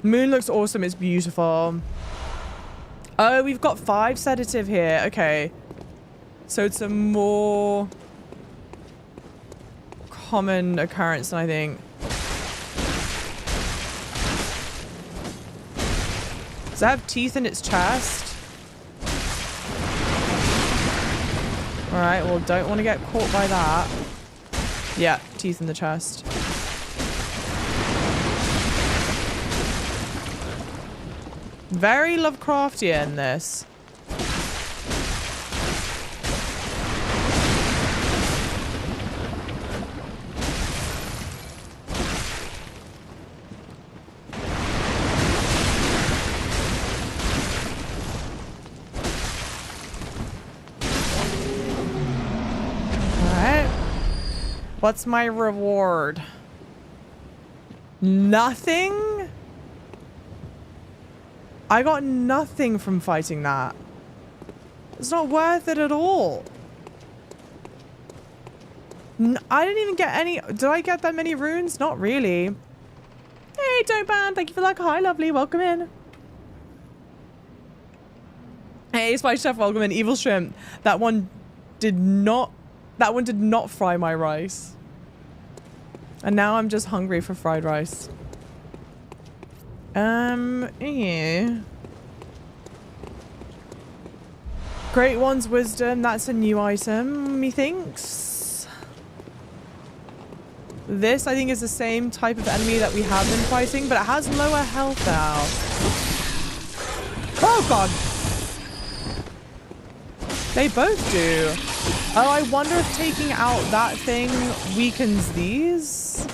Moon looks awesome. It's beautiful. Oh, we've got 5 sedative here. Okay. So it's a more common occurrence than I think. Does it have teeth in its chest? All right, well, don't want to get caught by that. Yeah, teeth in the chest. Very Lovecraftian, this. What's my reward? Nothing? I got nothing from fighting that. It's not worth it at all. I didn't even get any. Did I get that many runes? Not really. Hey, Don't Ban. Thank you for like. Hi, lovely. Welcome in. Hey, Spice Chef. Welcome in. Evil Shrimp. That one did not fry my rice. And now I'm just hungry for fried rice. Yeah. Great One's Wisdom. That's a new item, methinks. This, I think, is the same type of enemy that we have been fighting, but it has lower health now. Oh, God. They both do. Oh, I wonder if taking out that thing weakens these?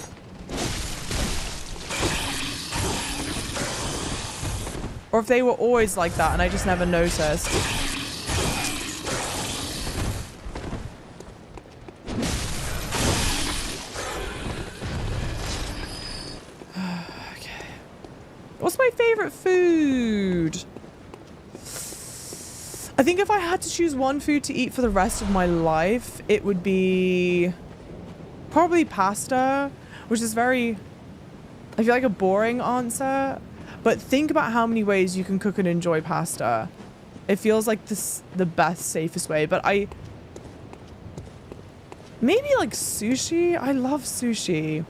Or if they were always like that and I just never noticed. Okay. What's my favorite food? I think if I had to choose one food to eat for the rest of my life, it would be probably pasta, which is very, I feel like, a boring answer. But think about how many ways you can cook and enjoy pasta. It feels like the best, safest way. But maybe like sushi. I love sushi.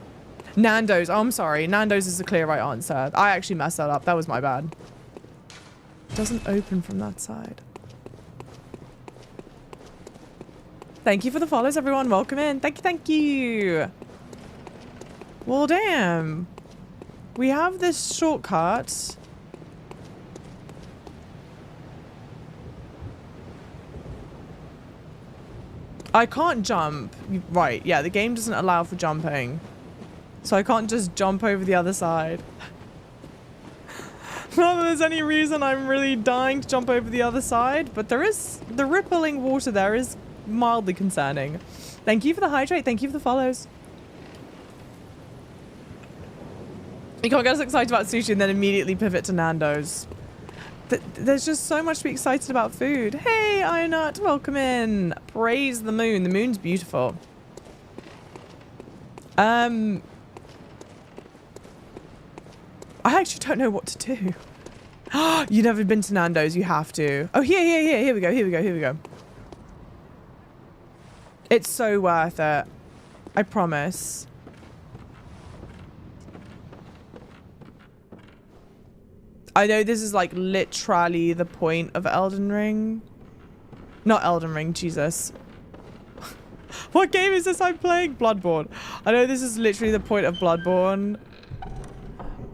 Nando's. Oh, I'm sorry. Nando's is the clear right answer. I actually messed that up. That was my bad. It doesn't open from that side. Thank you for the follows, everyone. Welcome in. Thank you, thank you. Well, damn. We have this shortcut. I can't jump. Right, yeah, the game doesn't allow for jumping. So I can't just jump over the other side. Not that there's any reason I'm really dying to jump over the other side, but there is, the rippling water there is mildly concerning. Thank you for the hydrate. Thank you for the follows. You can't get us excited about sushi and then immediately pivot to Nando's. There's just so much to be excited about food. Hey, Ionut, welcome in. Praise the moon. The moon's beautiful. I actually don't know what to do. You've never been to Nando's. You have to. Oh, here we go. It's so worth it. I promise. I know this is like literally the point of Elden Ring. Not Elden Ring, Jesus. What game is this I'm playing? Bloodborne. I know this is literally the point of Bloodborne.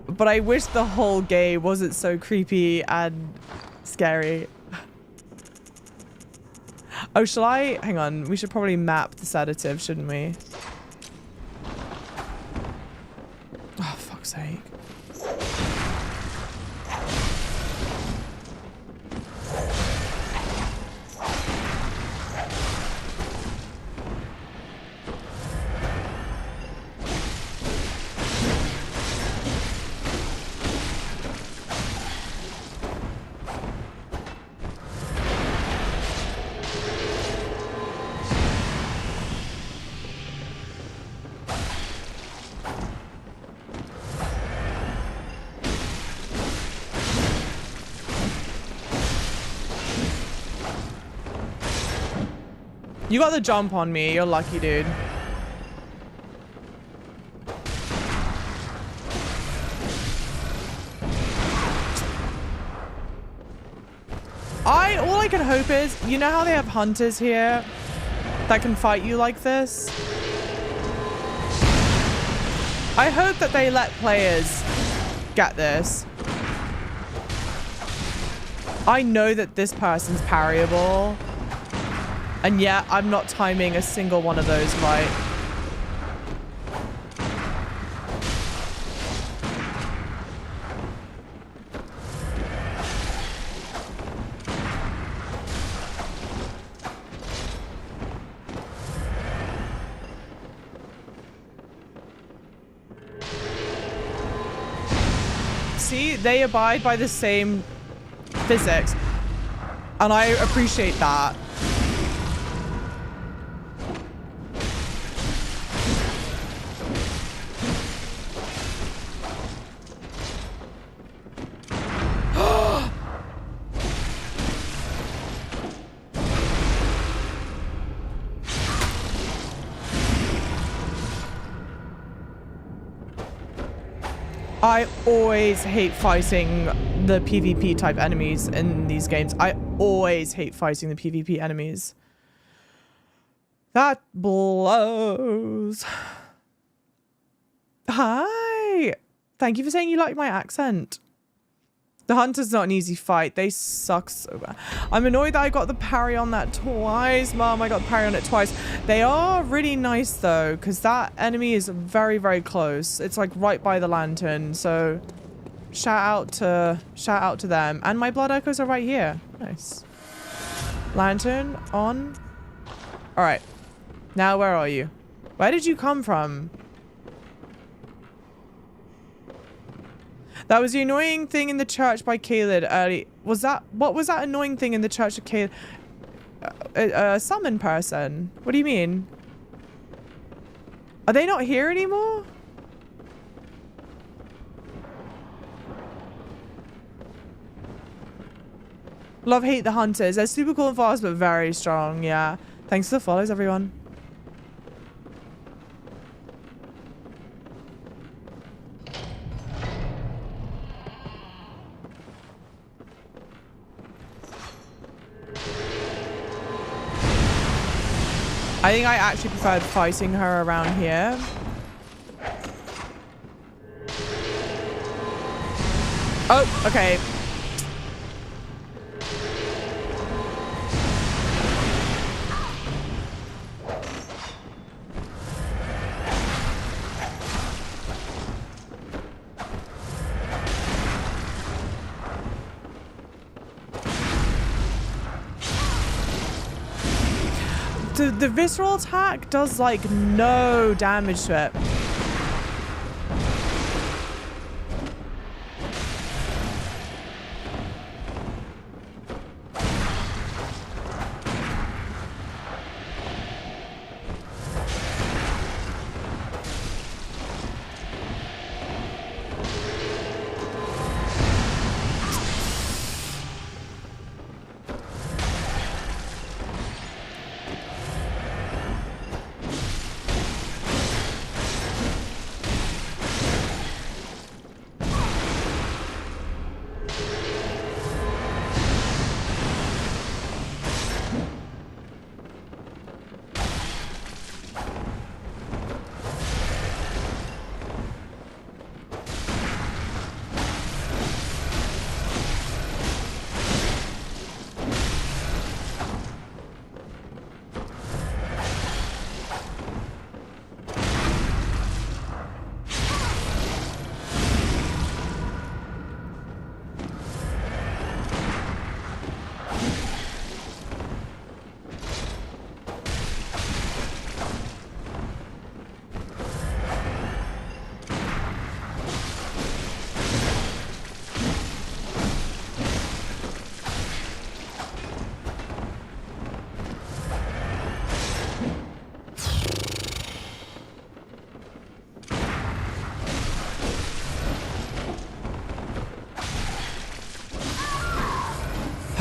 But I wish the whole game wasn't so creepy and scary. Oh, shall I? Hang on. We should probably map the sedative, shouldn't we? Oh, fuck's sake. You got the jump on me. You're lucky, dude. All I can hope is, you know how they have hunters here? that can fight you like this. I hope that they let players get this. I know that this person's parryable, and yet I'm not timing a single one of those right. See, they abide by the same physics, and I appreciate that. I always hate fighting the PvP type enemies in these games. I always hate fighting the PvP enemies. That blows. Hi. Thank you for saying you like my accent. The hunter's not an easy fight. They suck so bad. I'm annoyed that I got the parry on that twice. Mom, I got the parry on it twice. They are really nice though, because that enemy is very, very close. It's like right by the lantern. So shout out to them. And my blood echoes are right here. Nice. Lantern on. All right. Now where are you? Where did you come from? That was the annoying thing in the church by Caled early. Was that, what was that annoying thing in the church of Caled? A summon person? What do you mean? Are they not here anymore? Love, hate the hunters. They're super cool and fast, but very strong. Yeah. Thanks for the follows, everyone. I think I actually preferred fighting her around here. Oh, okay. The visceral attack does like no damage to it.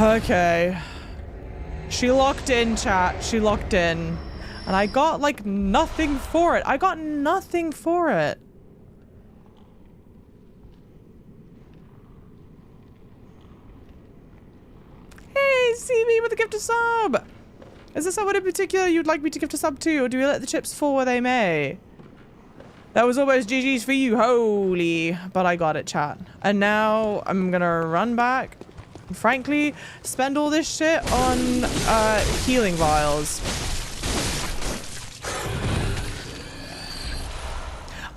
Okay. She locked in, chat. She locked in. And I got, like, nothing for it. I got nothing for it. Hey, CB with a gift of sub. Is there someone in particular you'd like me to give to sub to, or do we let the chips fall where they may? That was almost GG's for you, holy. But I got it, chat. And now I'm gonna run back. Frankly, spend all this shit on healing vials.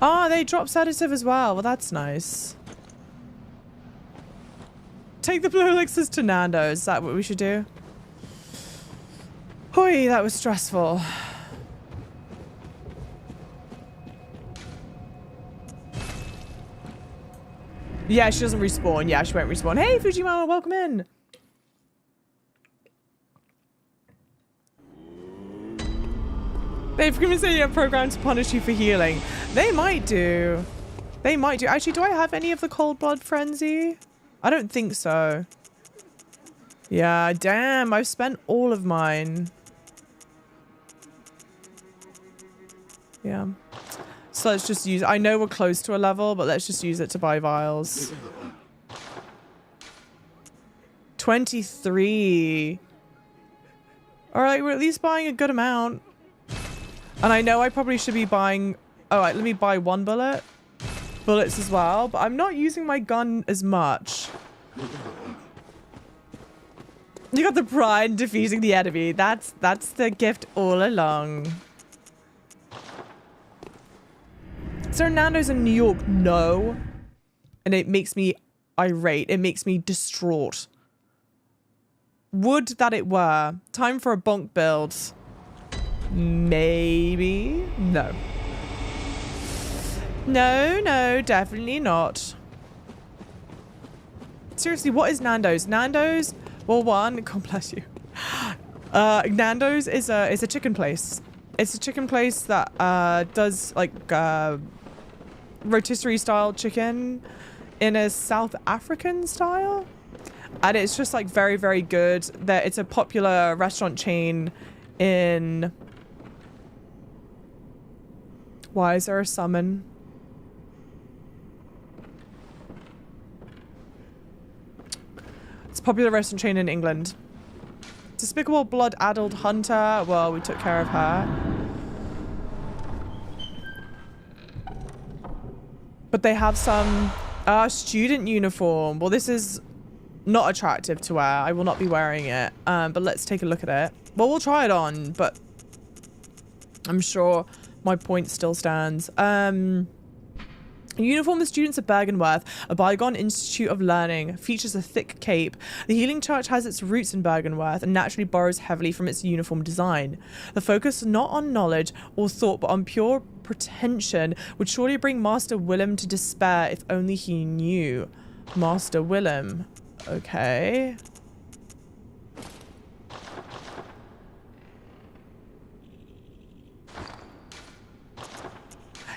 Ah, they drop sedative as well. Well, that's nice. Take the blue elixirs to Nando's. Is that what we should do? Hoi, that was stressful. Yeah, she doesn't respawn. Yeah, she won't respawn. Hey, Fujimama, welcome in. They've given me a program to punish you for healing. They might do. They might do. Actually, do I have any of the cold blood frenzy? I don't think so. Yeah, damn. I've spent all of mine. Yeah. So let's just use, I know we're close to a level, but let's just use it to buy vials. 23. Alright, we're at least buying a good amount. And I know I probably should be buying, alright, let me buy one bullets as well, but I'm not using my gun as much. You got the pride in defeating the enemy. That's the gift all along. Is there Nando's in New York? No. And it makes me irate. It makes me distraught. Would that it were. Time for a bonk build. Maybe. No. No, no, definitely not. Seriously, what is Nando's? Nando's, well, one, God bless you. Nando's is a chicken place. It's a chicken place that does like rotisserie style chicken in a South African style, and it's just like very, very good. That it's a popular restaurant chain in. Why is there a summon? It's a popular restaurant chain in England. Despicable blood-addled hunter. Well, we took care of her. But they have some student uniform. Well, this is not attractive to wear. I will not be wearing it. But let's take a look at it. Well, we'll try it on, but I'm sure my point still stands. A uniform of students of Byrgenwerth, a bygone institute of learning, features a thick cape. The Healing Church has its roots in Byrgenwerth and naturally borrows heavily from its uniform design. The focus not on knowledge or thought, but on pure pretension, would surely bring Master Willem to despair if only he knew. Master Willem. Okay.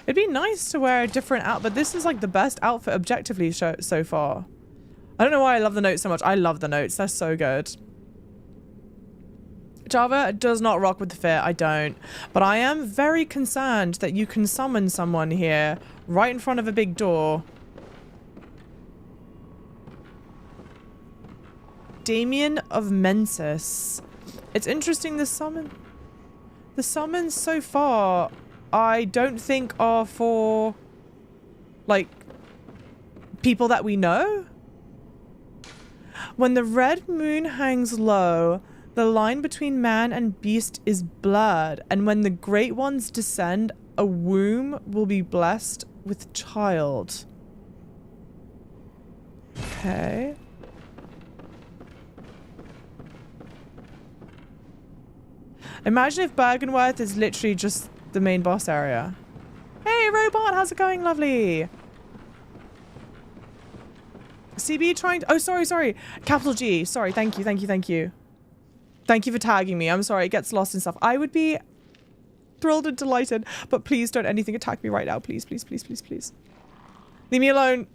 It'd be nice to wear a different outfit. This is like the best outfit objectively so far. I don't know why I love the notes so much. I love the notes. They're so good. Java does not rock with the fit. I don't. But I am very concerned that you can summon someone here right in front of a big door. Damien of Mensis. It's interesting the summons so far I don't think are for like people that we know. When the red moon hangs low, the line between man and beast is blurred, and when the great ones descend, a womb will be blessed with child. Okay. Imagine if Byrgenwerth is literally just the main boss area. Hey, robot, how's it going? Lovely. CB trying to... Oh, sorry. Capital G. Sorry, thank you. Thank you for tagging me. I'm sorry, it gets lost and stuff. I would be thrilled and delighted, but please don't anything attack me right now. Please. Leave me alone.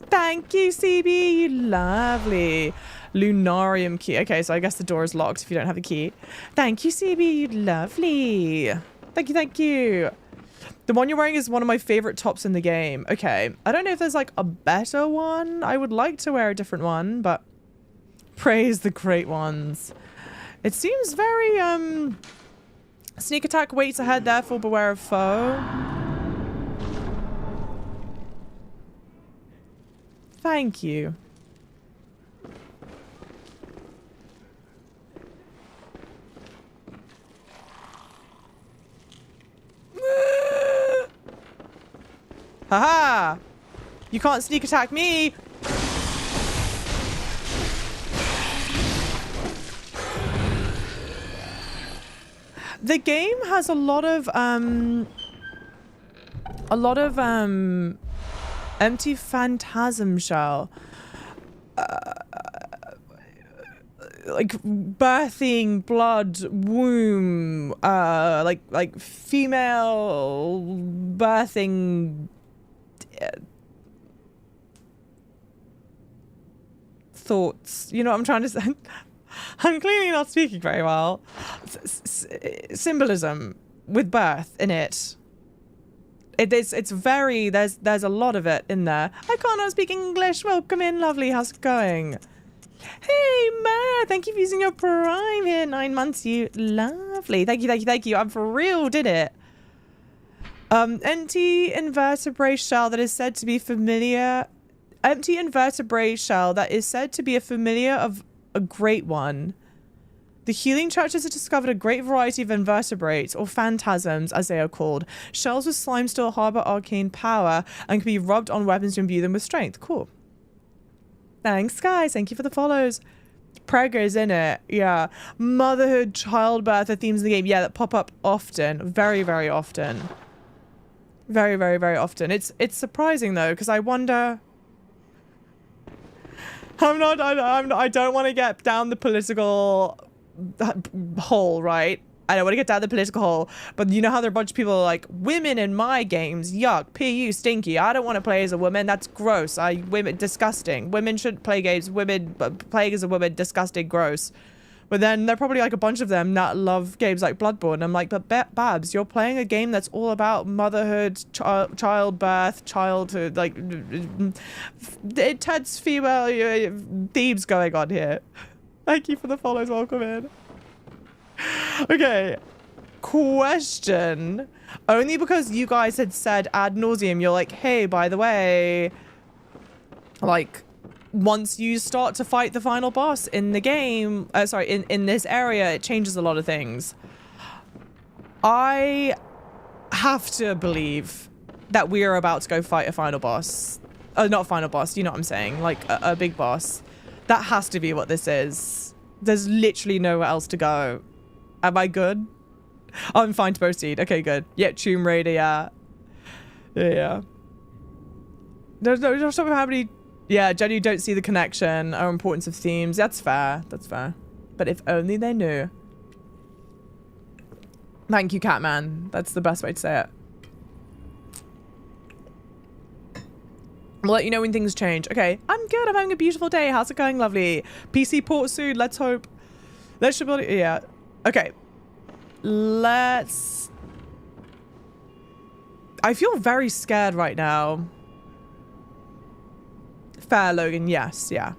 Thank you, CB. You lovely. Lunarium key. Okay, so I guess the door is locked if you don't have a key. Thank you, CB. You lovely. Thank you. The one you're wearing is one of my favorite tops in the game. Okay. I don't know if there's like a better one. I would like to wear a different one, but praise the great ones. It seems very, sneak attack waits ahead, therefore beware of foe. Thank you. Haha! You can't sneak attack me! The game has a lot of empty phantasm shell. Like birthing, blood, womb, like female birthing thoughts. You know what I'm trying to say? I'm clearly not speaking very well. Symbolism with birth in it. It's very, there's a lot of it in there. I cannot speak English. Welcome in, lovely. How's it going? Hey, Ma, thank you for using your Prime here. 9 months, you lovely. Thank you. I'm for real, did it. Empty invertebrate shell that is said to be familiar. Empty invertebrate shell that is said to be a familiar of a great one. The healing churches have discovered a great variety of invertebrates, or phantasms as they are called. Shells with slime still harbor arcane power and can be rubbed on weapons to imbue them with strength. Cool. Thanks, guys. Thank you for the follows. Preggers, in it. Yeah. Motherhood, childbirth are themes in the game. Yeah, that pop up often. Very, very often. Very, very, very often. It's surprising, though, because I wonder... I don't want to get down the political hole, right? I don't want to get down the political hole, but you know how there are a bunch of people like, women in my games, yuck, pu, stinky, I don't want to play as a woman, that's gross, women, disgusting, women shouldn't play games, women, playing as a woman, disgusting, gross. But then there are probably like a bunch of them that love games like Bloodborne. I'm like, but Babs, you're playing a game that's all about motherhood, childbirth, childhood, like, intense female themes going on here. Thank you for the follows, welcome in. Okay, question. Only because you guys had said ad nauseum, you're like, hey, by the way, like, once you start to fight the final boss in the game, in this area, it changes a lot of things. I have to believe that we are about to go fight a final boss. Not a final boss, you know what I'm saying? Like a big boss. That has to be what this is. There's literally nowhere else to go. Am I good? Oh, I'm fine to proceed. Okay, good. Yeah, Tomb Raider, yeah. Yeah. There's no stop how many... Yeah, Jenny, you don't see the connection or importance of themes. That's fair. That's fair. But if only they knew. Thank you, Catman. That's the best way to say it. We'll let you know when things change. Okay, I'm good. I'm having a beautiful day. How's it going, lovely? PC port soon. Let's hope. Let's should be... Yeah. Okay. Let's... I feel very scared right now. Fair, Logan. Yes, yeah.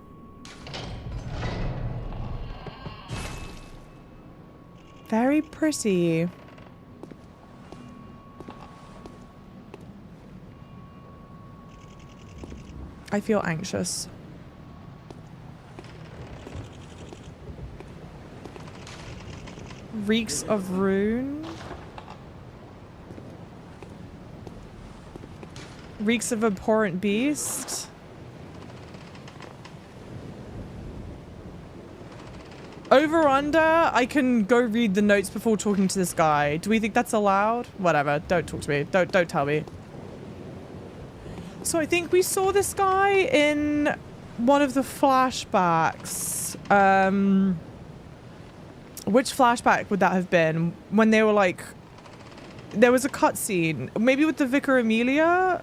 Very pretty. I feel anxious. Reeks of rune. Reeks of abhorrent beast. Over under, I can go read the notes before talking to this guy. Do we think that's allowed? Whatever, don't talk to me. Don't tell me. So I think we saw this guy in one of the flashbacks. Which flashback would that have been? When they were like, there was a cutscene, maybe with the Vicar Amelia?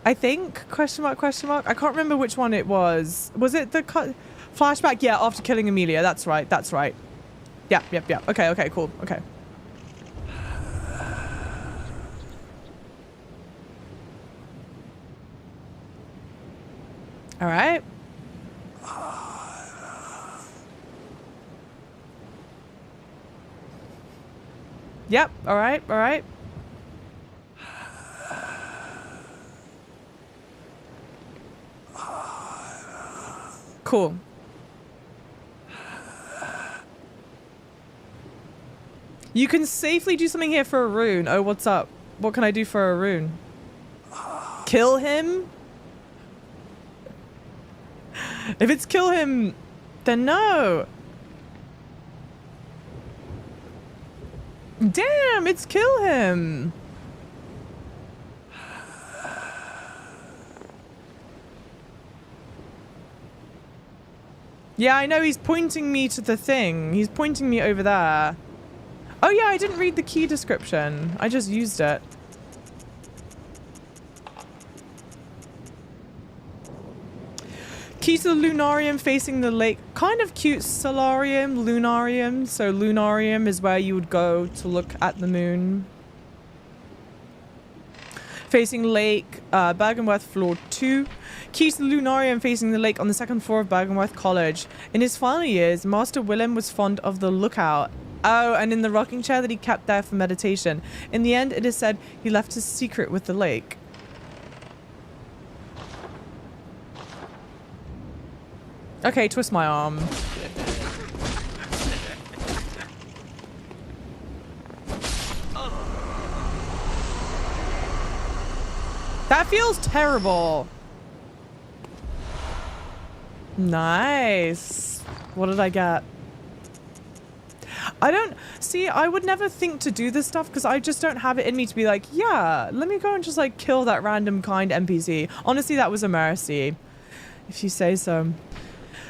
I think, question mark, question mark. I can't remember which one it was. Was it the flashback? Yeah, after killing Amelia. That's right. That's right. Yep. Okay, cool. Okay. All right. Yep. All right. Cool. You can safely do something here for a rune. Oh, what's up? What can I do for a rune? Kill him? If it's kill him, then no. Damn, it's kill him. Yeah, I know he's pointing me to the thing. He's pointing me over there. Oh yeah, I didn't read the key description. I just used it. Key to the lunarium facing the lake. Kind of cute. Solarium, lunarium. So lunarium is where you would go to look at the moon. Facing lake, Byrgenwerth floor 2. Key to the lunarium facing the lake on the 2nd floor of Byrgenwerth College. In his final years, Master Willem was fond of the lookout. Oh, and in the rocking chair that he kept there for meditation. In the end, it is said he left his secret with the lake. Okay, twist my arm. That feels terrible. Nice. What did I get? I don't see. I would never think to do this stuff because I just don't have it in me to be like, yeah, let me go and just like kill that random kind NPC. Honestly, that was a mercy, if you say so.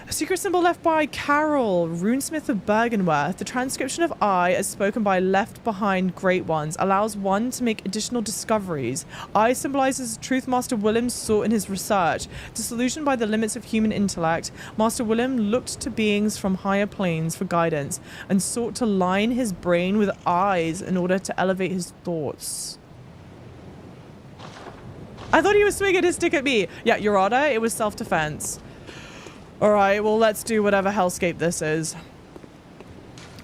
A secret symbol left by Carol, runesmith of Byrgenwerth. The transcription of I, as spoken by left behind great ones, allows one to make additional discoveries. I symbolizes the truth Master Willem sought in his research. Disillusioned by the limits of human intellect, Master Willem looked to beings from higher planes for guidance and sought to line his brain with eyes in order to elevate his thoughts. I thought he was swinging his stick at me. Yeah, Your Honor, it was self-defense. Alright, well, let's do whatever hellscape this is.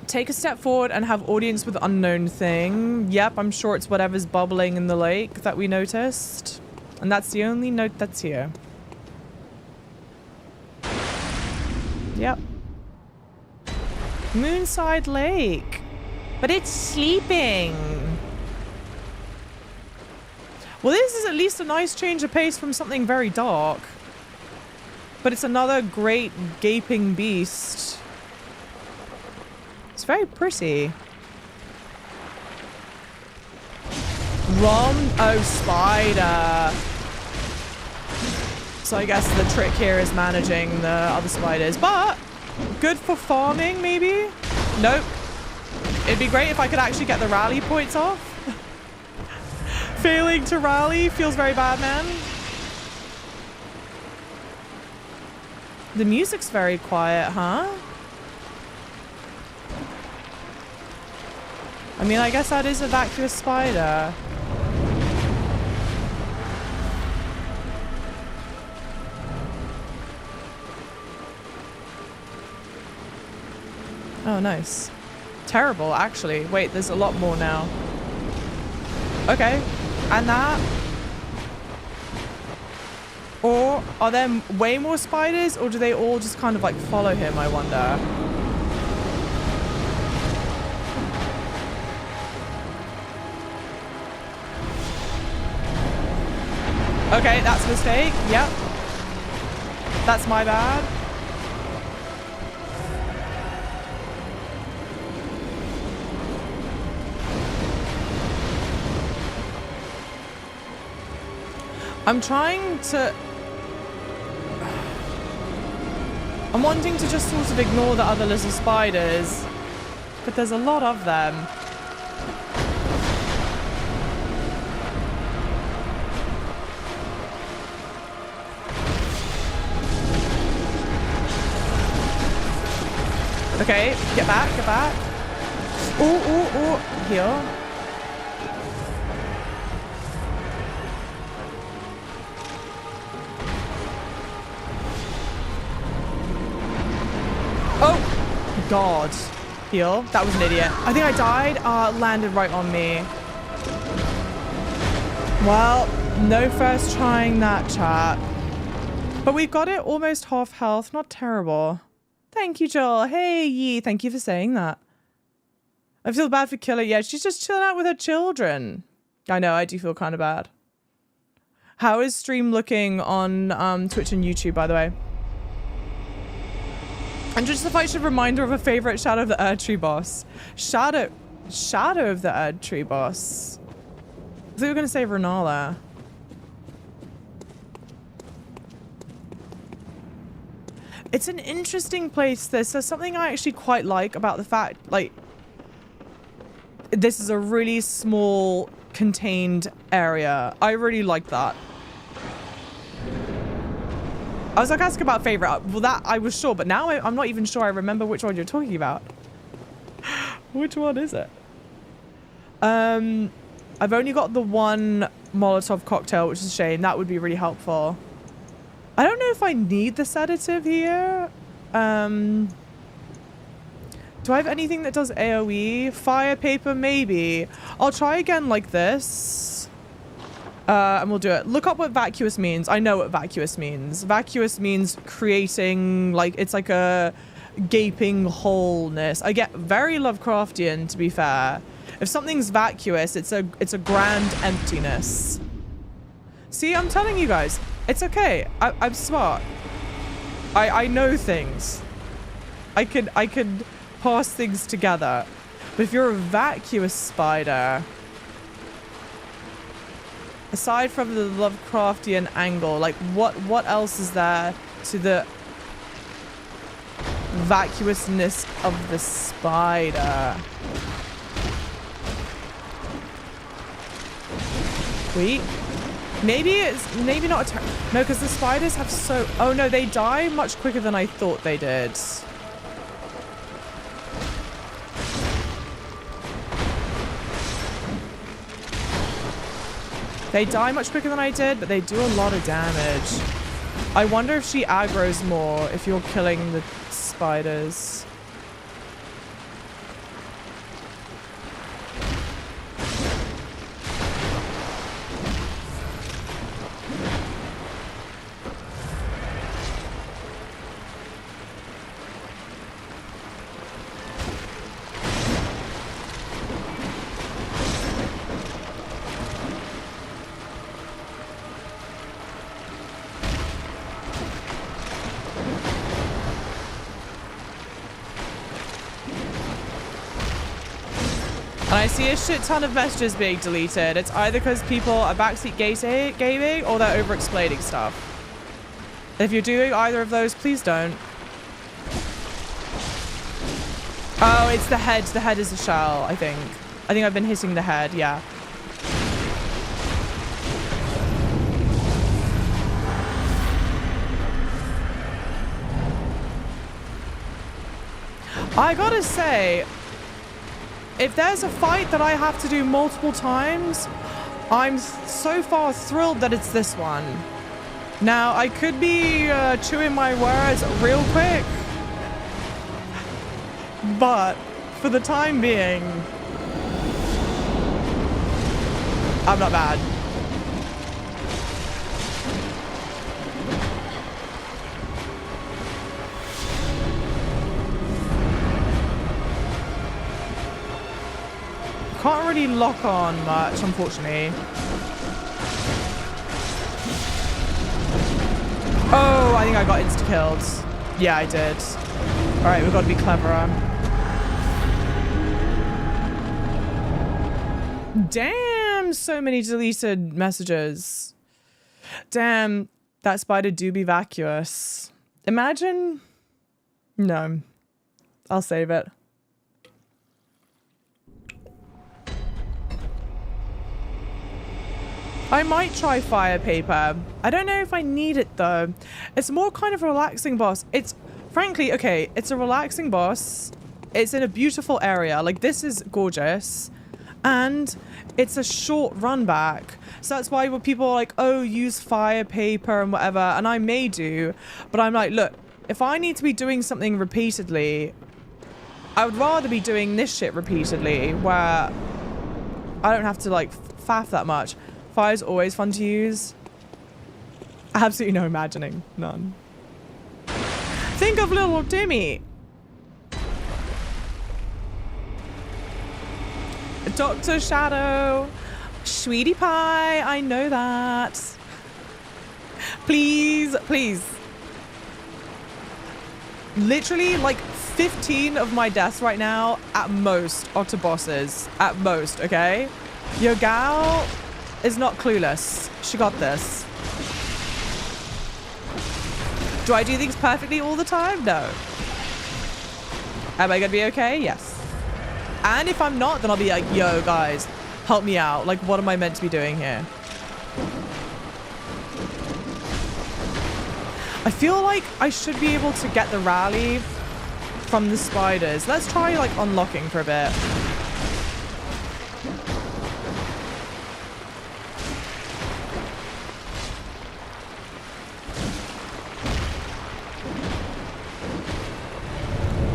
Take a step forward and have audience with unknown thing. Yep, I'm sure it's whatever's bubbling in the lake that we noticed. And that's the only note that's here. Yep. Moonside Lake. But it's sleeping. Well, this is at least a nice change of pace from something very dark. But it's another great gaping beast. It's very pretty. ROM, oh, spider. So I guess the trick here is managing the other spiders. But good for farming, maybe? Nope. It'd be great if I could actually get the rally points off. Failing to rally feels very bad, man. The music's very quiet, huh? I mean, I guess that is a vacuous spider. Oh, nice. Terrible, actually. Wait, there's a lot more now. Okay. And that. Or are there way more spiders, or do they all just kind of like follow him, I wonder? Okay, that's a mistake. Yep. That's my bad. I'm trying to... I'm wanting to just sort of ignore the other little spiders, but there's a lot of them. Okay, get back, get back. Ooh, heal. Oh, God. Heal. That was an idiot. I think I died. Landed right on me. Well, no first trying that, chat. But we got it almost half health. Not terrible. Thank you, Joel. Hey, Yee. Thank you for saying that. I feel bad for Killer. Yeah, she's just chilling out with her children. I know, I do feel kind of bad. How is stream looking on Twitch and YouTube, by the way? And just if I should reminder of a favorite Shadow of the Erdtree boss. Shadow of the Erdtree boss. I thought we were going to say Renala. It's an interesting place. There's something I actually quite like about the fact, like, this is a really small, contained area. I really like that. I was like, ask about favorite. Well, that I was sure, but now I'm not even sure I remember which one you're talking about. Which one is it? I've only got the one Molotov cocktail, which is a shame. That would be really helpful. I don't know if I need the sedative here. Do I have anything that does AoE? Fire paper, maybe. I'll try again like this. And we'll do it. Look up what vacuous means. I know what vacuous means. Vacuous means creating, like, it's like a gaping wholeness. I get very Lovecraftian, to be fair. If something's vacuous, it's a grand emptiness. See, I'm telling you guys, it's okay. I'm smart. I know things. I could pass things together. But if you're a vacuous spider, aside from the Lovecraftian angle, like what else is there to the vacuousness of the spider? Wait, maybe not a no, because the spiders have so, oh no, they die much quicker than I thought they did. They die much quicker than I did, but they do a lot of damage. I wonder if she aggroes more if you're killing the spiders. I see a shit ton of messages being deleted. It's either because people are backseat gaming or they're over-explaining stuff. If you're doing either of those, please don't. Oh, it's the head. The head is the shell, I think. I think I've been hitting the head, yeah. I gotta say, if there's a fight that I have to do multiple times, I'm so far thrilled that it's this one. Now, I could be chewing my words real quick, but for the time being, I'm not bad. Can't really lock on much, unfortunately. Oh, I think I got insta-killed. Yeah, I did. Alright, we've got to be cleverer. Damn, so many deleted messages. Damn, that spider do be vacuous. Imagine... No. I'll save it. I might try fire paper. I don't know if I need it though. It's more kind of relaxing boss. It's frankly, okay, it's a relaxing boss. It's in a beautiful area. Like, this is gorgeous. And it's a short run back. So that's why when people are like, oh, use fire paper and whatever, and I may do, but I'm like, look, if I need to be doing something repeatedly, I would rather be doing this shit repeatedly where I don't have to like faff that much. Fire's always fun to use. Absolutely no imagining. None. Think of little Timmy. Dr. Shadow. Sweetie pie. I know that. Please, please. Literally like 15 of my deaths right now at most are to bosses. At most, okay? Your gal is not clueless. She got this. Do I do things perfectly all the time? No. Am I gonna be okay? Yes. And if I'm not, then I'll be like, yo, guys, help me out. Like, what am I meant to be doing here? I feel like I should be able to get the rally from the spiders. Let's try, like, unlocking for a bit.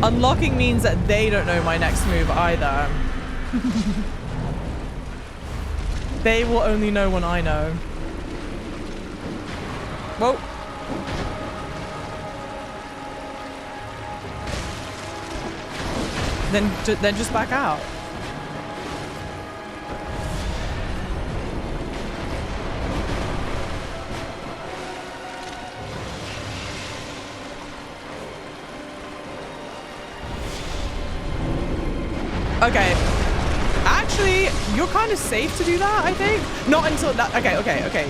Unlocking means that they don't know my next move either. They will only know when I know. Whoa. Then just back out. Okay. Actually, you're kind of safe to do that, I think. Not until that. Okay.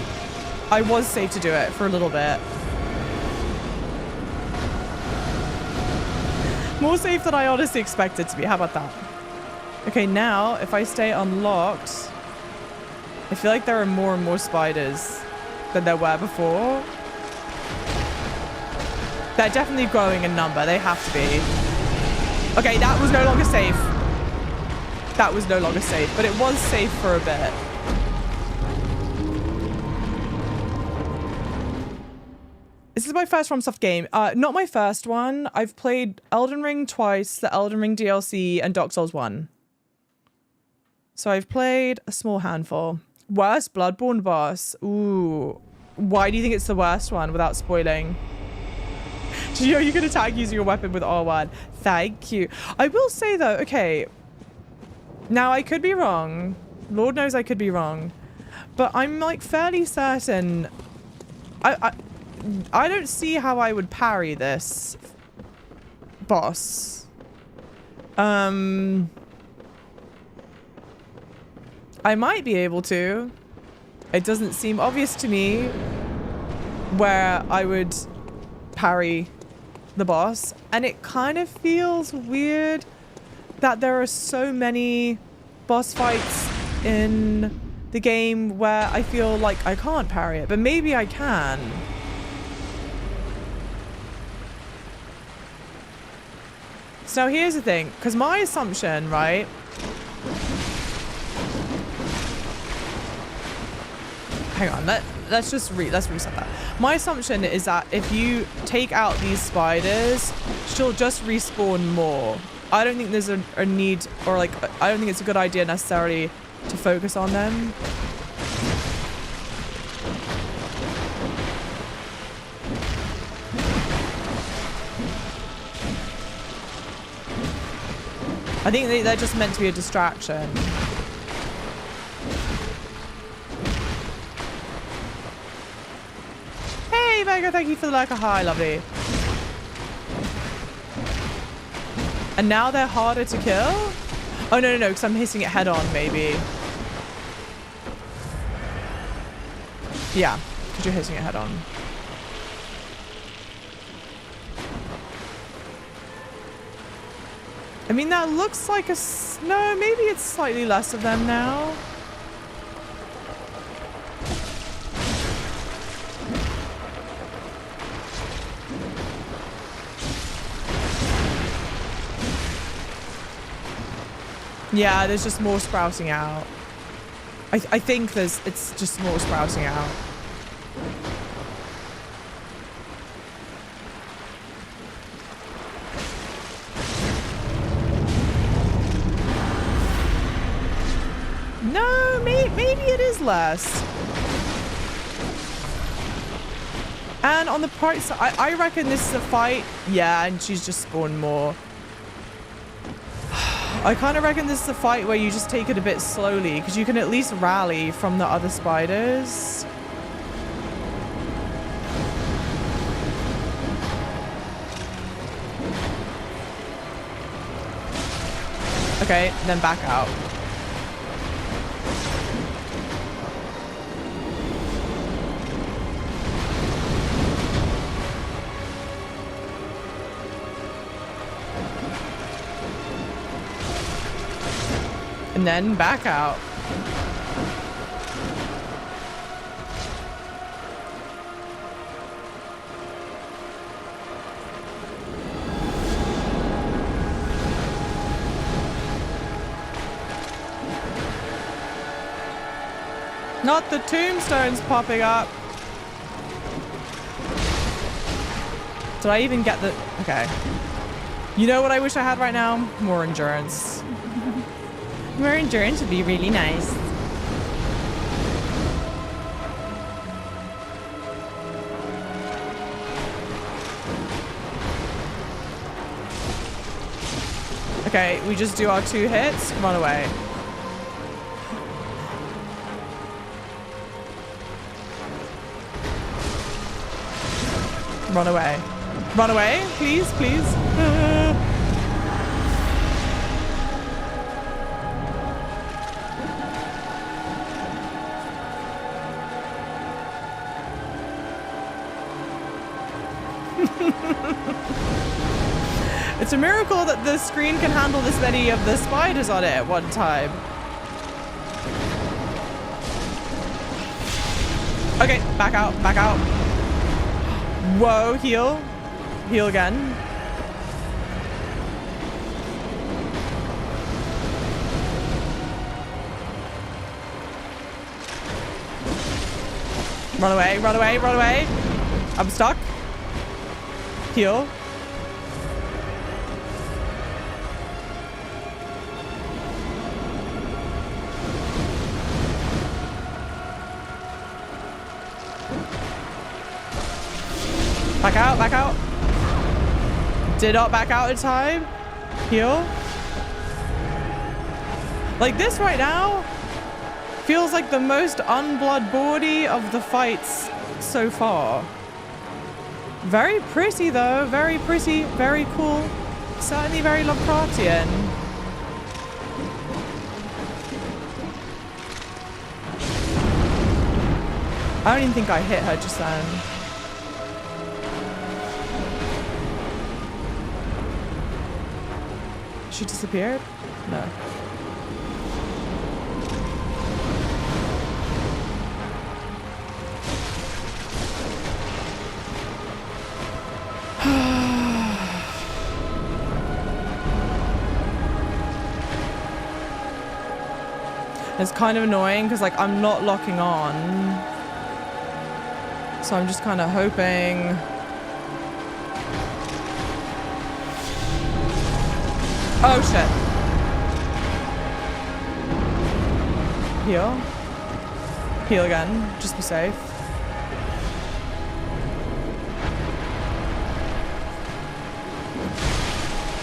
I was safe to do it for a little bit. More safe than I honestly expected to be. How about that? Okay, now, if I stay unlocked, I feel like there are more and more spiders than there were before. They're definitely growing in number. They have to be. Okay, that was no longer safe. That was no longer safe, but it was safe for a bit. This is my first FromSoft game. Not my first one. I've played Elden Ring twice, the Elden Ring DLC, and Dark Souls 1. So I've played a small handful. Worst Bloodborne boss. Ooh. Why do you think it's the worst one without spoiling? You can attack using your weapon with R1. Thank you. I will say though, okay. Now I could be wrong. Lord knows I could be wrong. But I'm like fairly certain. I don't see how I would parry this boss. I might be able to. It doesn't seem obvious to me where I would parry the boss. And it kind of feels weird that there are so many boss fights in the game where I feel like I can't parry it. But maybe I can. So here's the thing, because my assumption, right? Hang on, let's reset that. My assumption is that if you take out these spiders, she'll just respawn more. I don't think there's a need, or like, I don't think it's a good idea necessarily to focus on them. I think they're just meant to be a distraction. Hey, Vega, thank you for the like a hi, lovely. And now they're harder to kill? Oh, no, because I'm hitting it head on, maybe. Yeah, because you're hitting it head on. I mean, that looks like a... No, maybe it's slightly less of them now. Yeah, there's just more sprouting out. I think it's just more sprouting out. No, maybe it is less. And on the part side, I reckon this is a fight. Yeah, and she's just spawned more. I kind of reckon this is a fight where you just take it a bit slowly because you can at least rally from the other spiders. Okay, then back out. And then back out. Not the tombstones popping up. Did I even get the... Okay. You know what I wish I had right now? More endurance. More endurance would be really nice. Okay, we just do our 2 hits, run away. Run away. Run away, please, please. It's a miracle that the screen can handle this many of the spiders on it at one time. Okay, back out, back out. Whoa, heal. Heal again. Run away, run away, run away. I'm stuck. Heal. Back out, back out. Did not back out in time. Heal. Like this right now feels like the most unbloodborne of the fights so far. Very pretty though, very pretty, very cool. Certainly very Lovecraftian. I don't even think I hit her just then. She disappeared? No. It's kind of annoying because like I'm not locking on. So I'm just kind of hoping. Oh shit. Heal. Heal again. Just be safe.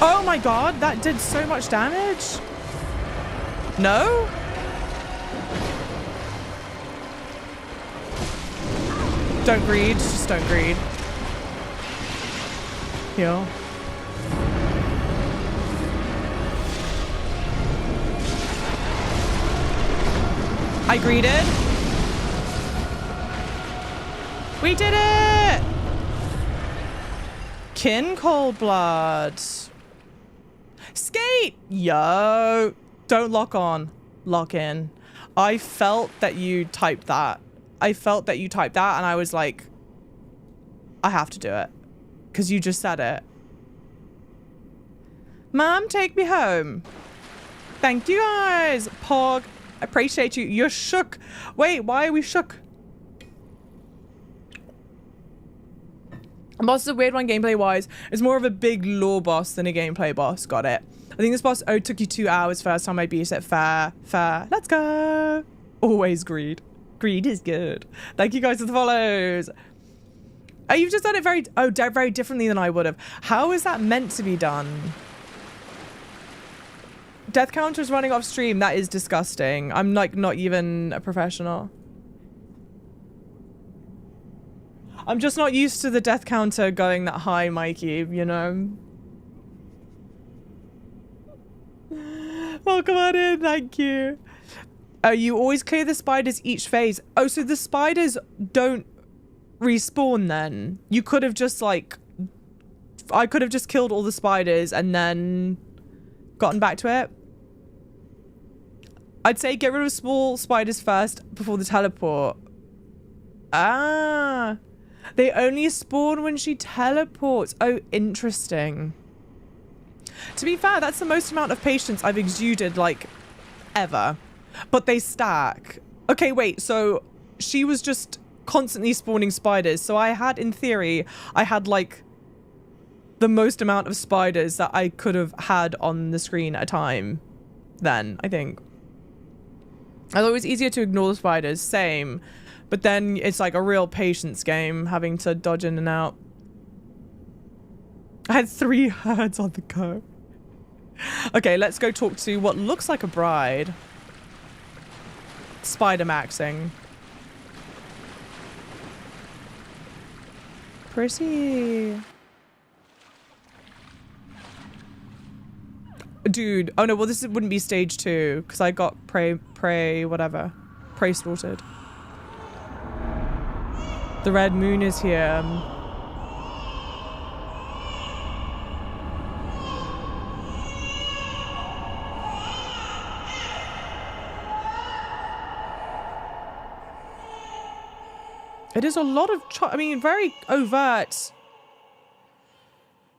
Oh my god, that did so much damage. No? Don't greed, just don't greed. Heal. I greeted. We did it! Kin cold blood. Skate! Yo. Don't lock on. Lock in. I felt that you typed that. I felt that you typed that and I was like, I have to do it. Because you just said it. Mom, take me home. Thank you guys. Pog, I appreciate you. You're shook. Wait, why are we shook? The boss is a weird one gameplay wise. It's more of a big lore boss than a gameplay boss. Got it. I think this boss took you 2 hours first time I beat it. Fair. Let's go. Always greed. Greed is good. Thank you guys for the follows. Oh, you've just done it very differently than I would have. How is that meant to be done? Death counter's running off stream. That is disgusting. I'm like not even a professional. I'm just not used to the death counter going that high, Mikey, you know? Welcome on in, thank you. Oh, you always clear the spiders each phase. Oh, so the spiders don't respawn then? You could have just like... I could have just killed all the spiders and then gotten back to it. I'd say get rid of small spiders first before the teleport. Ah... They only spawn when she teleports. Oh, interesting. To be fair, that's the most amount of patience I've exuded, like, ever. But they stack. Okay, wait, so she was just constantly spawning spiders. So I had, in theory, I had, like, the most amount of spiders that I could have had on the screen at a time. Then, I think. I thought it was easier to ignore the spiders. Same. But then it's like a real patience game, having to dodge in and out. I had 3 herds on the go. Okay, let's go talk to what looks like a bride. Spider maxing. Pretty. Dude. Oh no, well this wouldn't be stage 2 because I got prey whatever. Prey slaughtered. The red moon is here. It is a lot of, I mean, very overt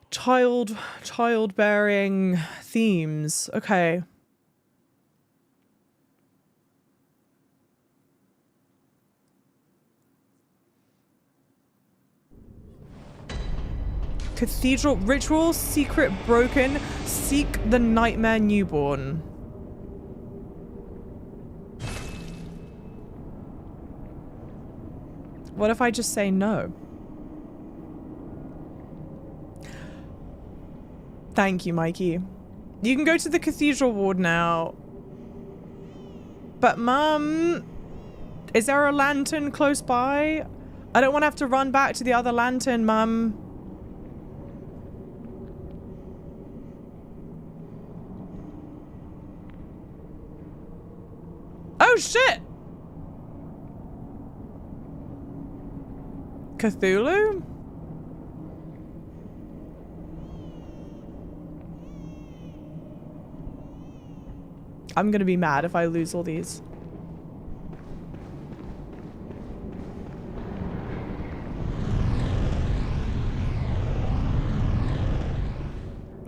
childbearing themes. Okay. Cathedral ritual, secret broken, seek the nightmare newborn. What if I just say no? Thank you, Mikey. You can go to the cathedral ward now. But Mum, is there a lantern close by? I don't want to have to run back to the other lantern, Mum. Oh shit! Cthulhu? I'm gonna be mad if I lose all these.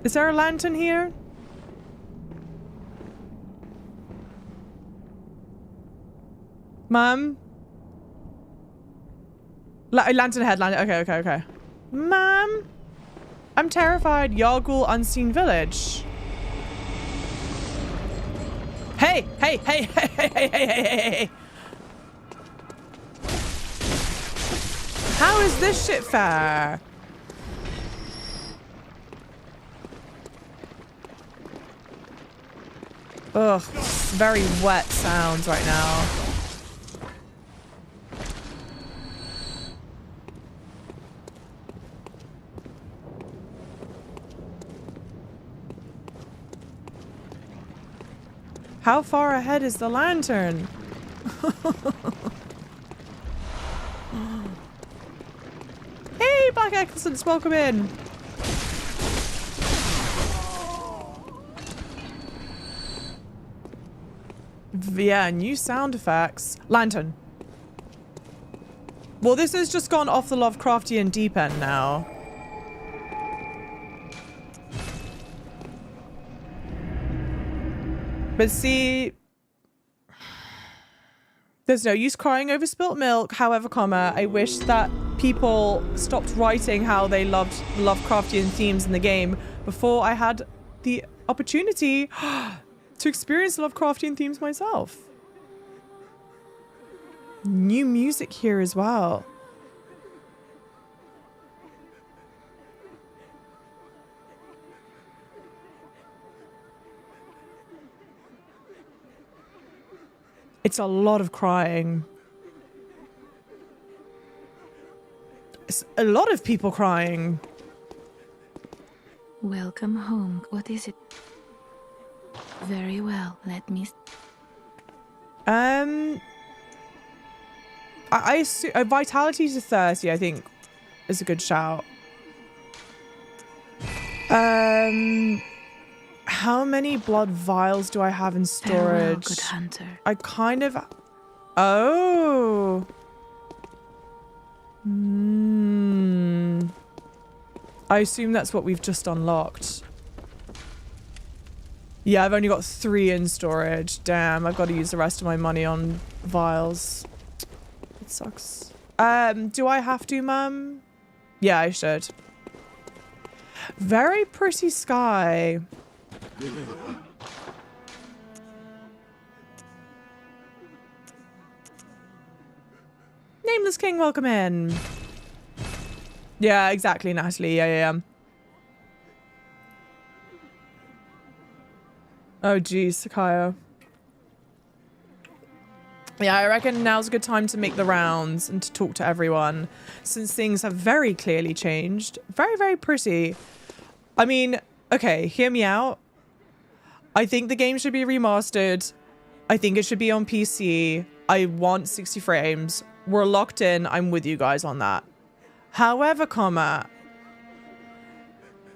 Is there a lantern here? Mum? Lantern ahead, lantern. Okay. Mum? I'm terrified. Yahar'gul unseen village. Hey! How is this shit fair? Ugh, very wet sounds right now. How far ahead is the lantern? Hey, Black Excellence, welcome in. Yeah, new sound effects. Lantern. Well, this has just gone off the Lovecraftian deep end now. But see, there's no use crying over spilt milk. However, I wish that people stopped writing how they loved Lovecraftian themes in the game before I had the opportunity to experience Lovecraftian themes myself. New music here as well. It's a lot of crying. It's a lot of people crying. Welcome home. What is it? Very well. Let me. I assume vitality to 30, I think, is a good shout. How many blood vials do I have in storage? Farewell, good hunter. I kind of... Oh. I assume that's what we've just unlocked. Yeah, I've only got 3 in storage. Damn, I've got to use the rest of my money on vials. It sucks. Do I have to, Mum? Yeah, I should. Very pretty sky. Nameless King, welcome in. Yeah, exactly, Natalie. Yeah. Oh, geez, Sakaya. Yeah, I reckon now's a good time to make the rounds and to talk to everyone, since things have very clearly changed. Very, very pretty. I mean, okay, hear me out. I think the game should be remastered. I think it should be on PC. I want 60 frames. We're locked in. I'm with you guys on that. However,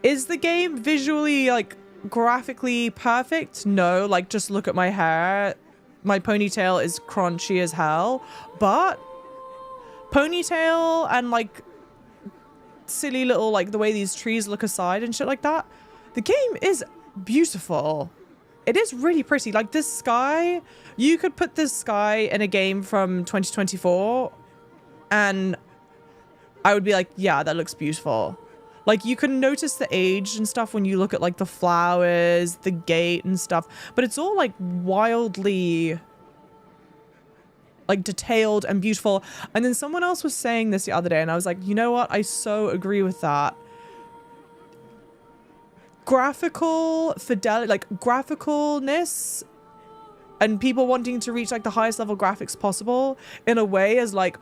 is the game visually, like, graphically perfect? No, like, just look at my hair. My ponytail is crunchy as hell. But ponytail and, like, silly little, like, the way these trees look aside and shit like that, the game is beautiful. It is really pretty. Like, this sky, you could put this sky in a game from 2024 and I would be like, yeah, that looks beautiful. Like, you can notice the age and stuff when you look at, like, the flowers, the gate and stuff, but it's all, like, wildly, like, detailed and beautiful. And then someone else was saying this the other day and I was like, you know what? I so agree with that. Graphical fidelity, like graphicalness and people wanting to reach like the highest level graphics possible in a way is like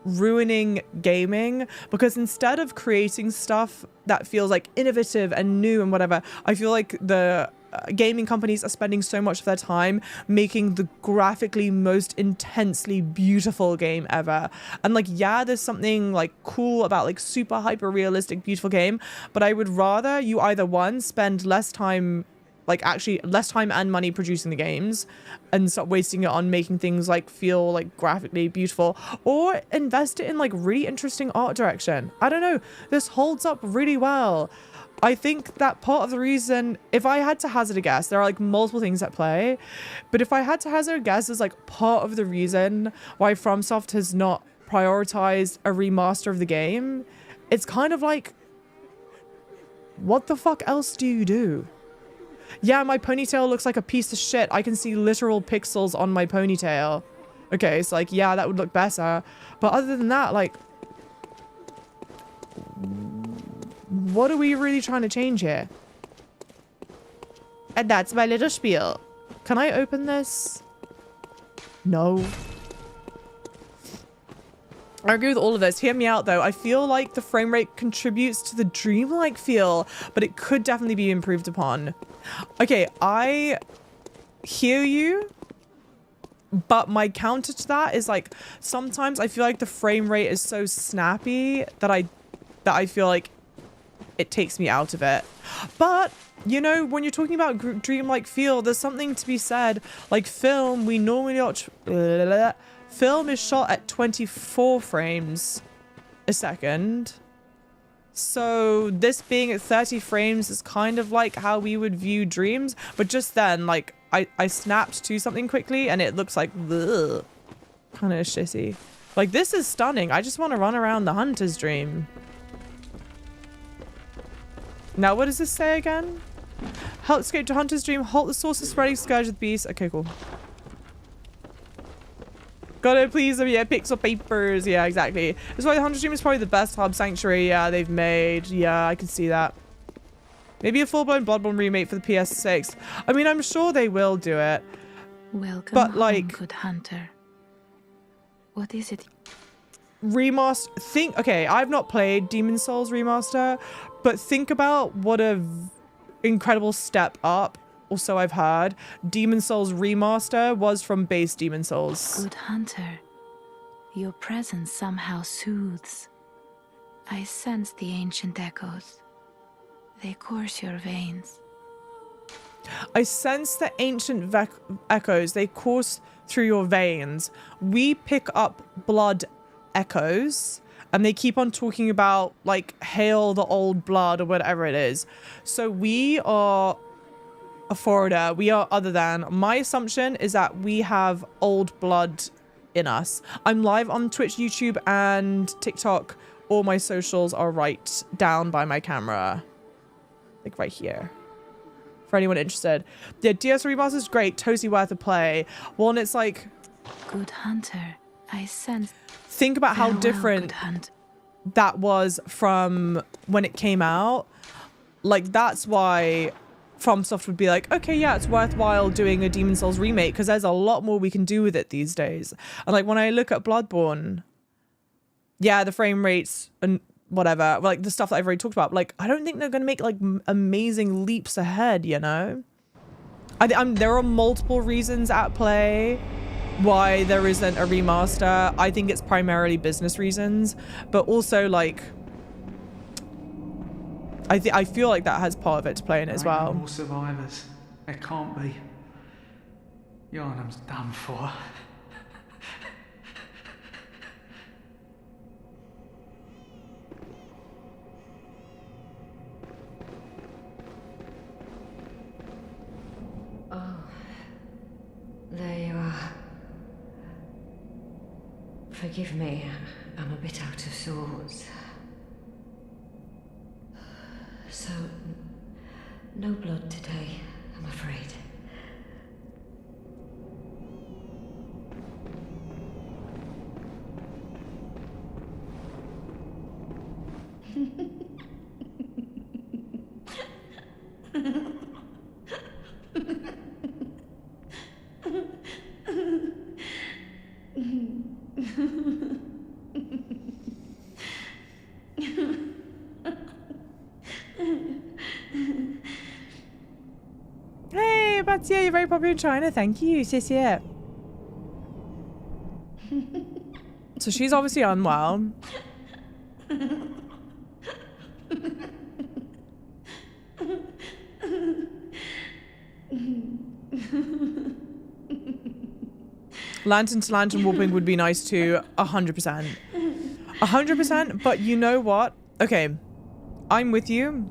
ruining gaming, because instead of creating stuff that feels like innovative and new and whatever, I feel like the gaming companies are spending so much of their time making the graphically most intensely beautiful game ever. And like, yeah, there's something like cool about like super hyper realistic beautiful game, but I would rather you either one, spend less time, like actually less time and money producing the games and stop wasting it on making things like feel like graphically beautiful, or invest it in like really interesting art direction. I don't know, this holds up really well. I think that part of the reason, if I had to hazard a guess, there are like multiple things at play, but if I had to hazard a guess, is like part of the reason why FromSoft has not prioritized a remaster of the game, it's kind of like, what the fuck else do you do? Yeah, my ponytail looks like a piece of shit. I can see literal pixels on my ponytail. Okay, so like, yeah, that would look better. But other than that, like, what are we really trying to change here? And that's my little spiel. Can I open this? No. I agree with all of this. Hear me out though. I feel like the frame rate contributes to the dreamlike feel, but it could definitely be improved upon. Okay, I hear you, but my counter to that is like, sometimes I feel like the frame rate is so snappy that I feel like it takes me out of it. But you know, when you're talking about dreamlike feel, there's something to be said. Like film, we normally watch, film is shot at 24 frames a second. So this being at 30 frames is kind of like how we would view dreams. But just then, like, I snapped to something quickly and it looks like kind of shitty. Like, this is stunning. I just want to run around the Hunter's Dream. Now, what does this say again? Help escape to Hunter's Dream. Halt the source of spreading scourge of the beast. Okay, cool. Gotta please them, yeah, pixel papers. Yeah, exactly. That's why the Hunter's Dream is probably the best hub sanctuary, yeah, they've made. Yeah, I can see that. Maybe a full-blown Bloodborne remake for the PS6. I mean, I'm sure they will do it. Welcome but, home, like, good hunter. What is it? Remaster. Okay, I've not played Demon Souls Remaster, but think about what a incredible step up. Also, I've heard Demon Souls Remaster was from base Demon Souls. Good hunter. Your presence somehow soothes. I sense the ancient echoes. They course your veins. I sense the ancient echoes. They course through your veins. We pick up blood echoes, and they keep on talking about, like, hail the old blood or whatever it is. So we are a foreigner. We are other than. My assumption is that we have old blood in us. I'm live on Twitch, YouTube, and TikTok. All my socials are right down by my camera. Like right here. For anyone interested. Yeah, DS Remaster is great. Totally worth a play. Well, and it's like... Good hunter. I sense... Think about how different that was from when it came out. Like, that's why FromSoft would be like, okay, yeah, it's worthwhile doing a Demon Souls remake because there's a lot more we can do with it these days. And like, when I look at Bloodborne, yeah, the frame rates and whatever, like the stuff that I've already talked about, like, I don't think they're going to make like amazing leaps ahead, you know? There are multiple reasons at play why there isn't a remaster. I think it's primarily business reasons, but also like I feel like that has part of it to play in it as well. More survivors. There can't be. Yharnam's done for. Oh, there you are. Forgive me, I'm a bit out of sorts. So, no blood today, I'm afraid. Hey, Batia, you're very popular in China. Thank you, sis. Yeah. So she's obviously unwell. Lantern to lantern warping would be nice too. 100%. 100%. But you know what? Okay, I'm with you.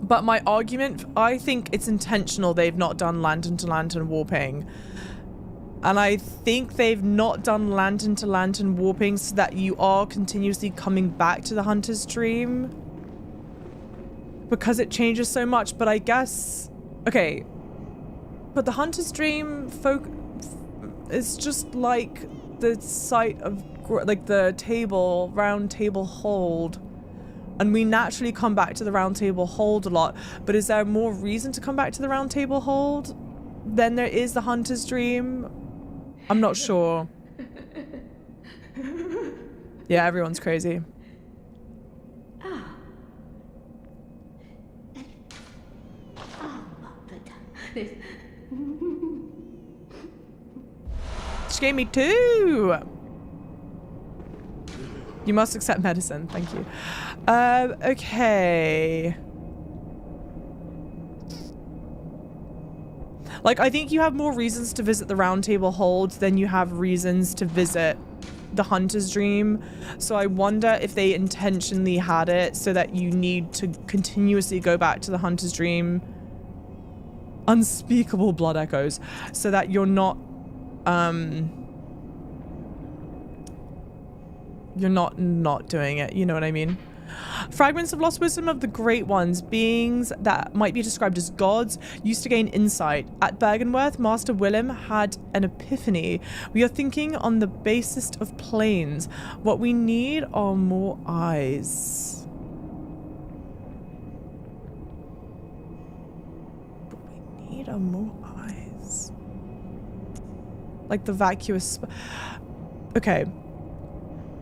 But my argument, I think it's intentional they've not done lantern to lantern warping. And I think they've not done lantern to lantern warping so that you are continuously coming back to the Hunter's Dream. Because it changes so much. But I guess, okay. But the Hunter's Dream is just like the site of, like the table, round table hold. And we naturally come back to the round table hold a lot. But is there more reason to come back to the round table hold than there is the Hunter's Dream? I'm not sure. Yeah, everyone's crazy. Oh. She gave me 2. You must accept medicine. Thank you. Okay. Like, I think you have more reasons to visit the Round Table Hold than you have reasons to visit the Hunter's Dream. So I wonder if they intentionally had it so that you need to continuously go back to the Hunter's Dream. unspeakable blood echoes, so that you're not doing it, you know what I mean? Fragments of lost wisdom of the great ones, beings that might be described as gods, used to gain insight. At Byrgenwerth, Master Willem had an epiphany. We are thinking on the basest of planes. What we need are more eyes. What we need are more eyes. Like the vacuous... Okay.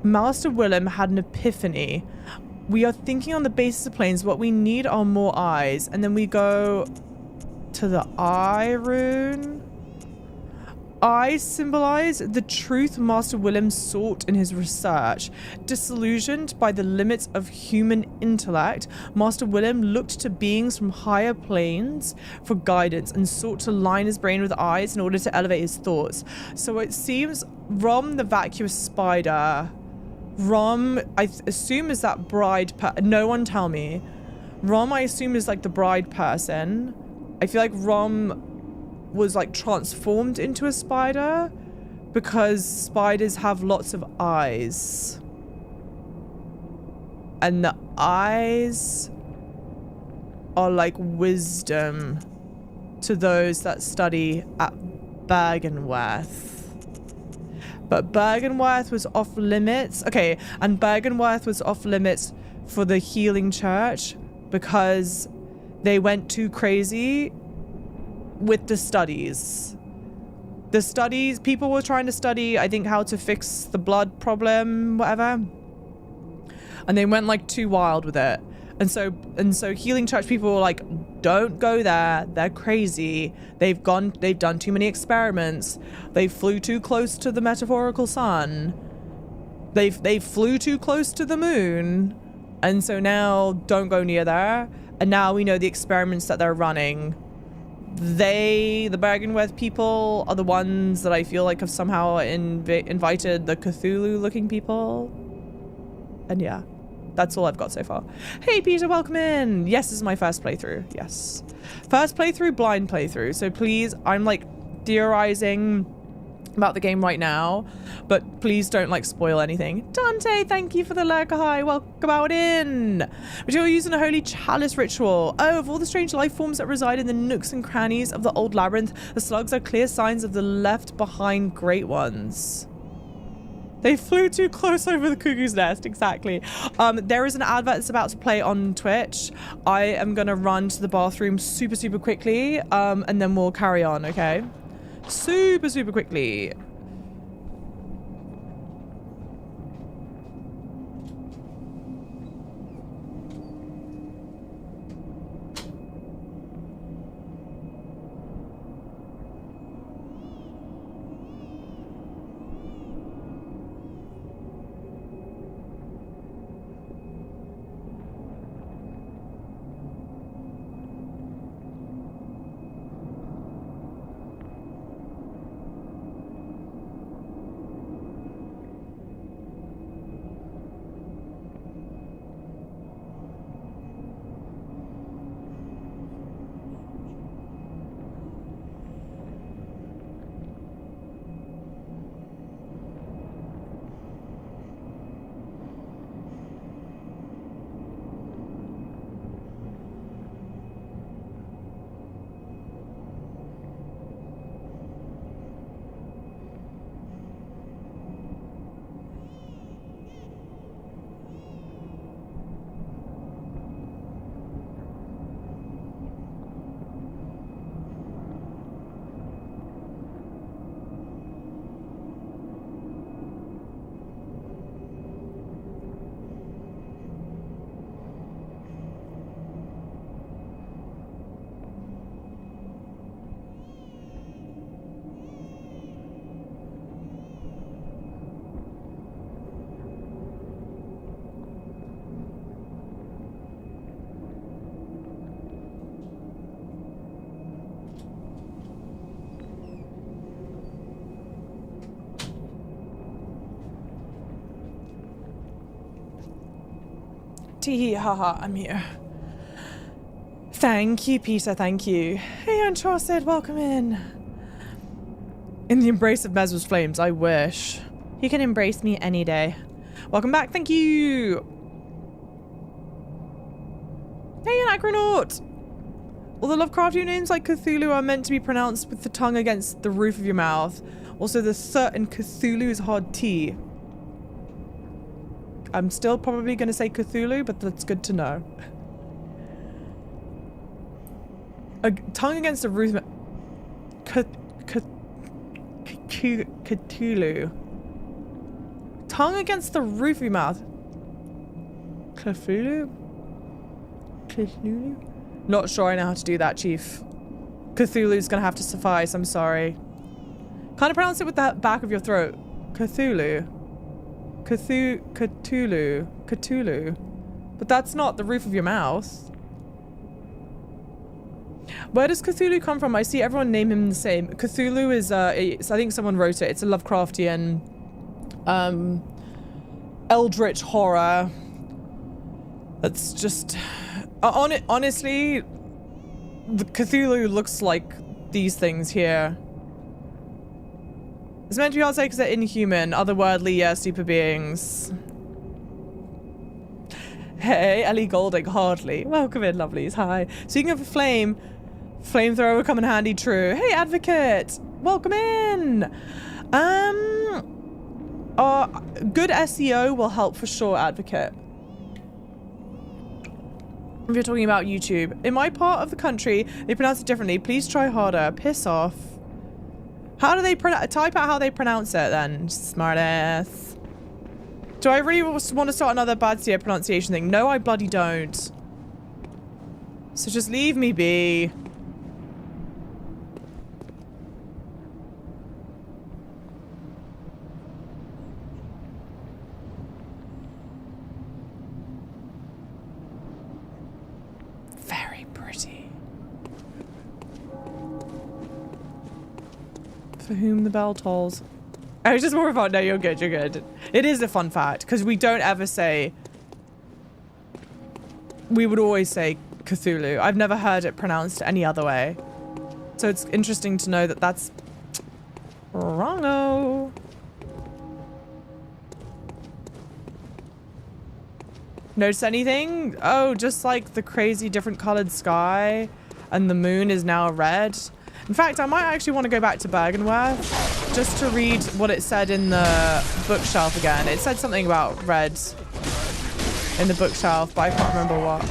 Master Willem had an epiphany. We are thinking on the basis of planes. What we need are more eyes. And then we go to the eye rune. Eyes symbolize the truth Master Willem sought in his research. Disillusioned by the limits of human intellect, Master Willem looked to beings from higher planes for guidance and sought to line his brain with eyes in order to elevate his thoughts. So it seems ROM the Vacuous Spider... ROM, I assume, is that bride no one tell me. ROM, I assume, is like the bride person. I feel like ROM was like transformed into a spider because spiders have lots of eyes. And the eyes are like wisdom to those that study at Byrgenwerth. But Byrgenwerth was off limits. Okay, and Byrgenwerth was off limits for the healing church because they went too crazy with the studies. The studies, people were trying to study, I think, how to fix the blood problem, whatever. And they went like too wild with it. And so healing church people were like, don't go there. They're crazy. They've done too many experiments. They flew too close to the metaphorical sun. They flew too close to the moon. And so now don't go near there. And now we know the experiments that they're running. The Byrgenwerth people, are the ones that I feel like have somehow invited the Cthulhu looking people. And yeah. That's all I've got so far. Hey, Peter, welcome in. Yes, this is my first playthrough. Yes. First playthrough, blind playthrough. So please, I'm like theorizing about the game right now, but please don't like spoil anything. Dante, thank you for the lurker. Hi, welcome out in. But you're using a holy chalice ritual. Oh, of all the strange life forms that reside in the nooks and crannies of the old labyrinth, the slugs are clear signs of the left behind great ones. They flew too close over the cuckoo's nest, exactly. There is an advert that's about to play on Twitch. I am gonna run to the bathroom super, super quickly, and then we'll carry on, okay? Super, super quickly. Tee haha, I'm here. Thank you, Peter. Thank you. Hey, Uncharted, welcome in. In the embrace of Mesmer's flames, I wish. He can embrace me any day. Welcome back. Thank you. Hey, an Acronaut. All the Lovecraftian names like Cthulhu are meant to be pronounced with the tongue against the roof of your mouth. Also, the th in Cthulhu is hard T. I'm still probably going to say Cthulhu, but that's good to know. A tongue against the roof. Cthulhu. Tongue against the roof of your mouth. Cthulhu? Cthulhu? Not sure I know how to do that, Chief. Cthulhu's gonna have to suffice, I'm sorry. Kind of pronounce it with the back of your throat. Cthulhu. Cthulhu. But that's not the roof of your mouth. Where does Cthulhu come from? I see everyone name him the same. Cthulhu is, I think someone wrote it. It's a Lovecraftian, eldritch horror. That's just, honestly, the Cthulhu looks like these things here. It's meant to be hard to say because they're inhuman, otherworldly, yeah, super beings. Hey, Ellie Golding, hardly. Welcome in, lovelies. Hi. Speaking of a flame, flamethrower come in handy, true. Hey, Advocate. Welcome in. Good SEO will help for sure, Advocate. If you're talking about YouTube. In my part of the country, they pronounce it differently. Please try harder. Piss off. How do they type out how they pronounce it then? Smartass. Do I really want to start another Badsia pronunciation thing? No, I bloody don't. So just leave me be. Very pretty. For whom the bell tolls. I was just more about, no, you're good, you're good. It is a fun fact, because we don't ever say... We would always say Cthulhu. I've never heard it pronounced any other way. So it's interesting to know that that's... wrongo. Notice anything? Oh, just like the crazy different colored sky, and the moon is now red. In fact, I might actually want to go back to Byrgenwerth just to read what it said in the bookshelf again. It said something about red in the bookshelf, but I can't remember what.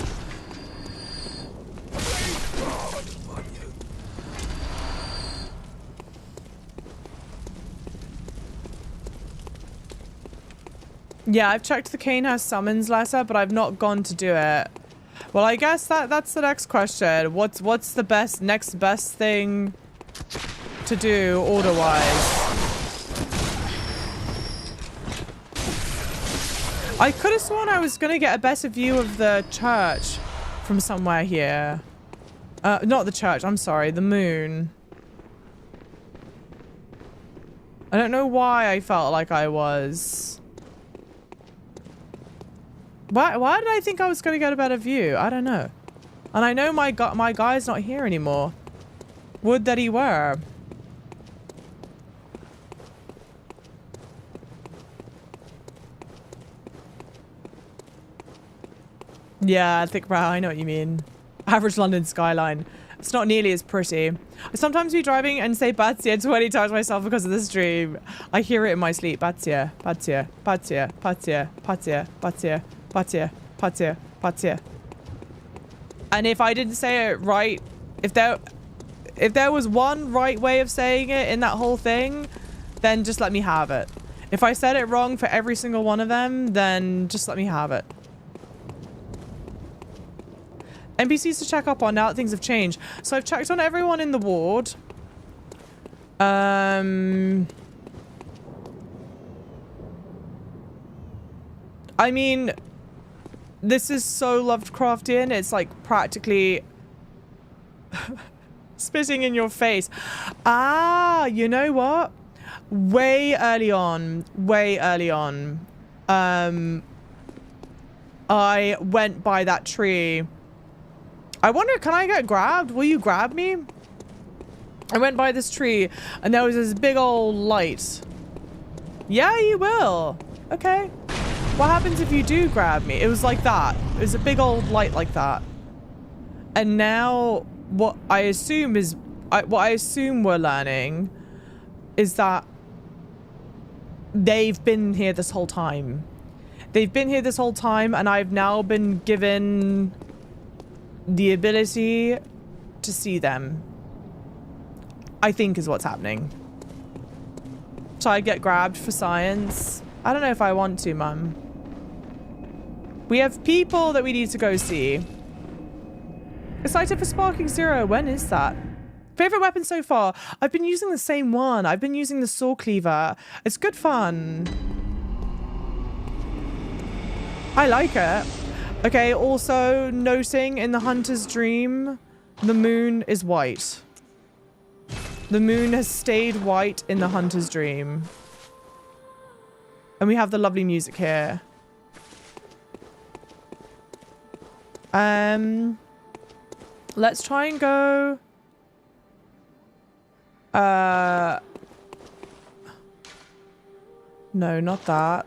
Yeah, I've checked the Cane House summons letter, but I've not gone to do it. Well, I guess that's the next question. What's the next best thing to do order-wise? I could have sworn I was gonna get a better view of the church from somewhere here. Not the church, I'm sorry, the moon. I don't know why I felt like I was. Why did I think I was going to get a better view? I don't know. And I know my guy's not here anymore. Would that he were. Yeah, thick brow, I know what you mean. Average London skyline. It's not nearly as pretty. I sometimes be driving and say Batsia 20 times myself because of the stream. I hear it in my sleep. Batsia, Batsia, Batsia, Batsia, Batsia, Batsia. Patia, Patia, Patia. And if I didn't say it right, if there was one right way of saying it in that whole thing, then just let me have it. If I said it wrong for every single one of them, then just let me have it. NPCs to check up on now that things have changed. So I've checked on everyone in the ward. I mean, this is so Lovecraftian. It's like practically spitting in your face. Ah, you know what? Way early on, I went by that tree I wonder, can I get grabbed? Will you grab me? I went by this tree and there was this big old light. Yeah, you will. Okay. What happens if you do grab me? It was like that. It was a big old light like that. And now what I assume we're learning is that they've been here this whole time. They've been here this whole time, and I've now been given the ability to see them. I think is what's happening. Shall I get grabbed for science? I don't know if I want to, Mum. We have people that we need to go see. Excited for Sparking Zero. When is that? Favorite weapon so far? I've been using the same one. I've been using the saw cleaver. It's good fun. I like it. Okay, also noting in the hunter's dream, the moon is white. The moon has stayed white in the hunter's dream. And we have the lovely music here. Let's try and go... No, not that.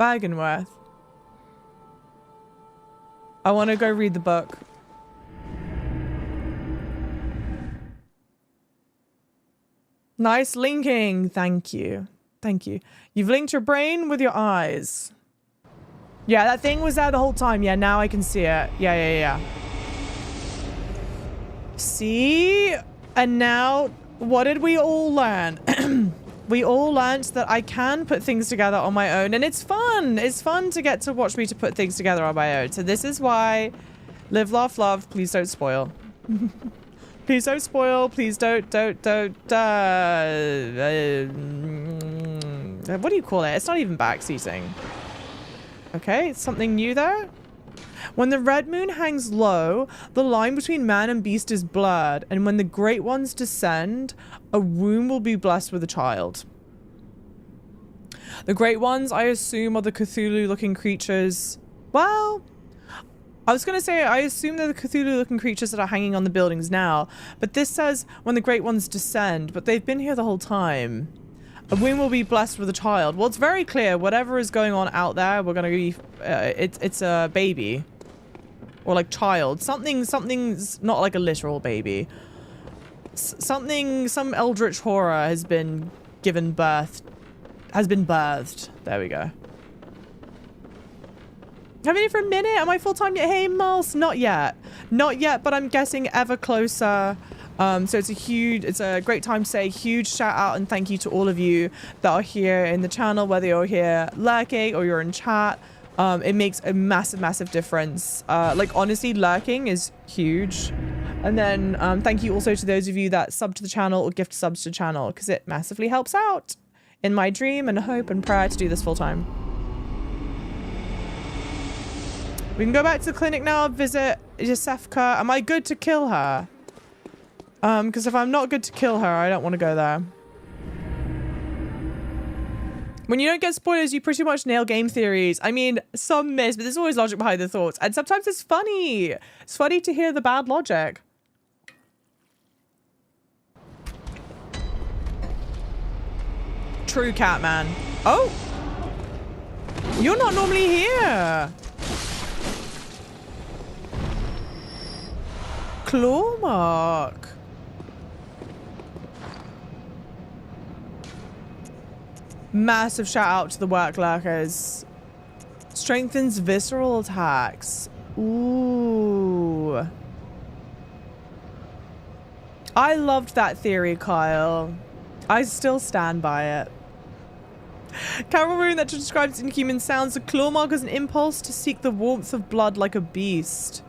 Byrgenwerth. I want to go read the book. Nice linking. Thank you. Thank you. You've linked your brain with your eyes. Yeah, that thing was there the whole time. Yeah, now I can see it. Yeah. See? And now, what did we all learn? We all learned that I can put things together on my own, and it's fun. It's fun to get to watch me to put things together on my own. So this is why live, laugh, love. Please don't spoil. Please don't spoil. Please don't. What do you call it? It's not even backseating. Okay, it's something new there. When the red moon hangs low, the line between man and beast is blurred, and when the great ones descend, a womb will be blessed with a child. The great ones, I assume, are the Cthulhu-looking creatures. Well, I was going to say, I assume they're the Cthulhu-looking creatures that are hanging on the buildings now, but this says when the great ones descend, but they've been here the whole time. A womb will be blessed with a child. Well, it's very clear. Whatever is going on out there, we're going to be... it's a baby. Or like child. Something's not like a literal baby. Some eldritch horror has been given birth. Has been birthed. There we go. I've been here for a minute. Am I full-time yet? Hey, Miles. Not yet. Not yet, but I'm guessing ever closer. So it's a great time to say huge shout out and thank you to all of you that are here in the channel, whether you're here lurking or you're in chat. It makes a massive difference. Like honestly, lurking is huge. And then thank you also to those of you that sub to the channel or gift subs to the channel, because it massively helps out in my dream and hope and prayer to do this full time. We can go back to the clinic now, visit Yosefka. Am I good to kill her? Because if I'm not good to kill her, I don't want to go there. When you don't get spoilers, you pretty much nail game theories. I mean, some miss, but there's always logic behind the thoughts. And sometimes it's funny. It's funny to hear the bad logic. True, Catman. Oh! You're not normally here. Claw mark. Massive shout out to the work lurkers. Strengthens visceral attacks. Ooh. I loved that theory, Kyle. I still stand by it. Carol Rune that describes inhuman sounds. The claw mark is an impulse to seek the warmth of blood like a beast.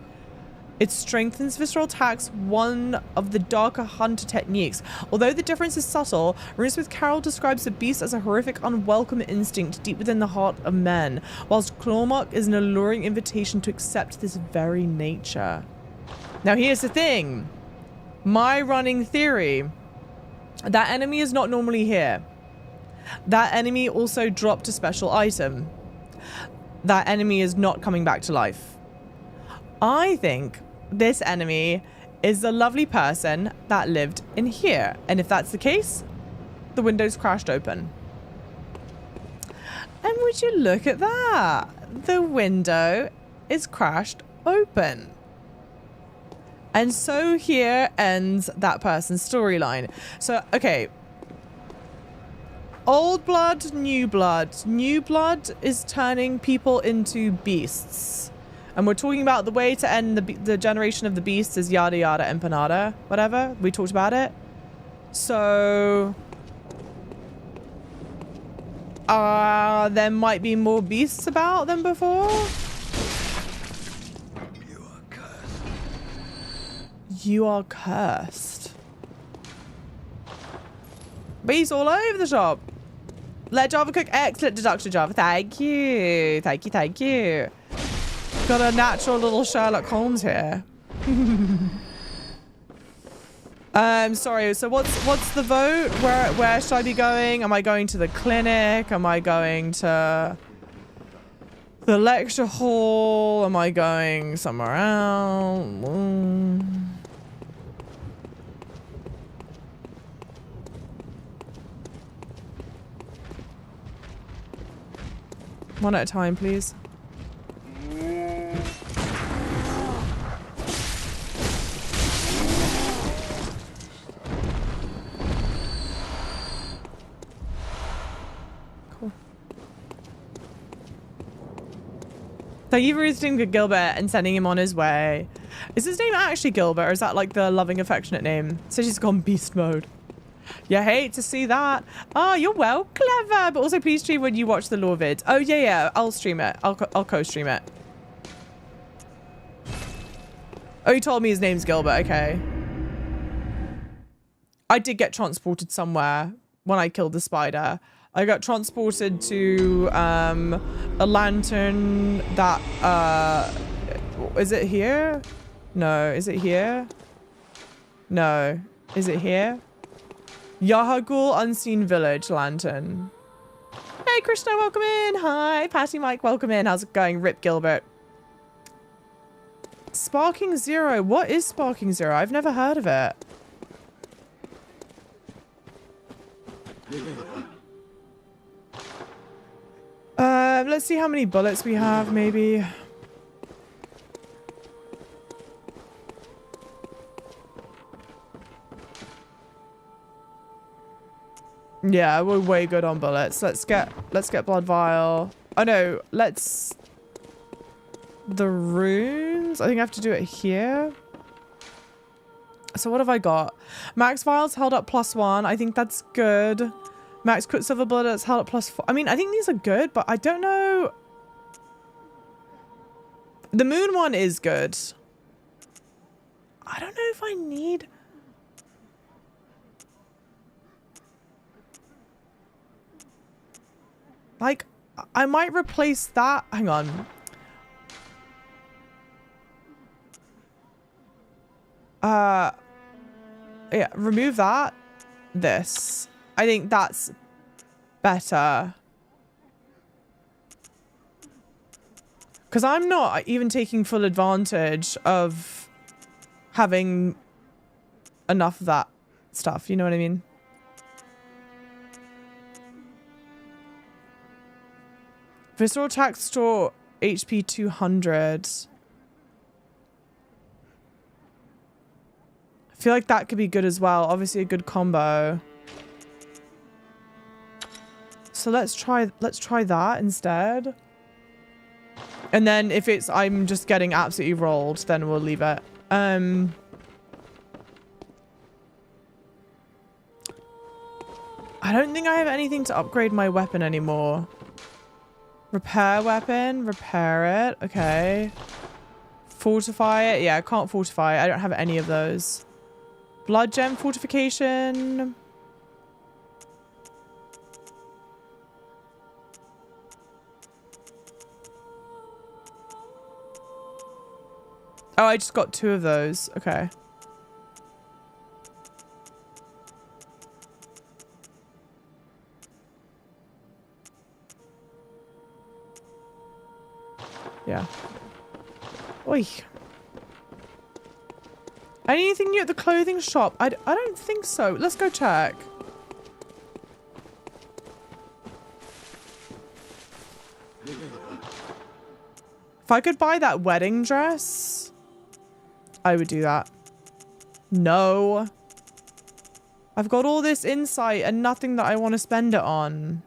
It strengthens visceral attacks, one of the darker hunter techniques. Although the difference is subtle, RuneSmith Carol describes the beast as a horrific, unwelcome instinct deep within the heart of men, whilst Clawmark is an alluring invitation to accept this very nature. Now here's the thing. My running theory, that enemy is not normally here. That enemy also dropped a special item. That enemy is not coming back to life. I think this enemy is the lovely person that lived in here. And if that's the case, the window's crashed open. And would you look at that? The window is crashed open. And so here ends that person's storyline. So, okay. Old blood, new blood. New blood is turning people into beasts. And we're talking about the way to end the generation of the beasts is yada yada empanada. Whatever. We talked about it. So... there might be more beasts about than before. You are cursed. Bees all over the shop. Let Java cook. Excellent deduction, Java. Thank you. Thank you, thank you. Got a natural little Sherlock Holmes here. Sorry, so what's the vote? Where should I be going? Am I going to the clinic? Am I going to the lecture hall? Am I going somewhere else? One at a time, please. Cool. Thank you for visiting Gilbert and sending him on his way. Is his name actually Gilbert, or is that like the loving, affectionate name? So she's gone beast mode. You hate to see that. Oh, you're well clever. But also please stream when you watch the lore vid. Oh, yeah. I'll stream it. I'll co-stream it. Oh, you told me his name's Gilbert. Okay. I did get transported somewhere when I killed the spider. I got transported to a lantern that... is it here? No. Is it here? No. Is it here? Yahar'gul Unseen Village Lantern. Hey, Krishna, welcome in. Hi, Patty Mike, welcome in. How's it going? Rip Gilbert. Sparking Zero. What is Sparking Zero? I've never heard of it. Let's see how many bullets we have, maybe. Yeah, we're way good on bullets. Let's get blood vial. Oh no, the runes. I think I have to do it here. So what have I got? Max vials held up +1. I think that's good. Max quicksilver bullets held up +4. I mean, I think these are good, but I don't know. The moon one is good. I don't know if I need... Like, I might replace that. Hang on. Yeah, remove that. This. I think that's better. Because I'm not even taking full advantage of having enough of that stuff. You know what I mean? Visceral attack store HP 200. I feel like that could be good as well. Obviously a good combo. So let's try that instead. And then if it's I'm just getting absolutely rolled, then we'll leave it. I don't think I have anything to upgrade my weapon anymore. Repair weapon, repair it. Okay. Fortify it. Yeah, I can't fortify it. I don't have any of those. Blood gem fortification. Oh, I just got 2 of those. Okay. Yeah. Oi. Anything new at the clothing shop? I don't think so. Let's go check. If I could buy that wedding dress, I would do that. No. I've got all this insight and nothing that I want to spend it on.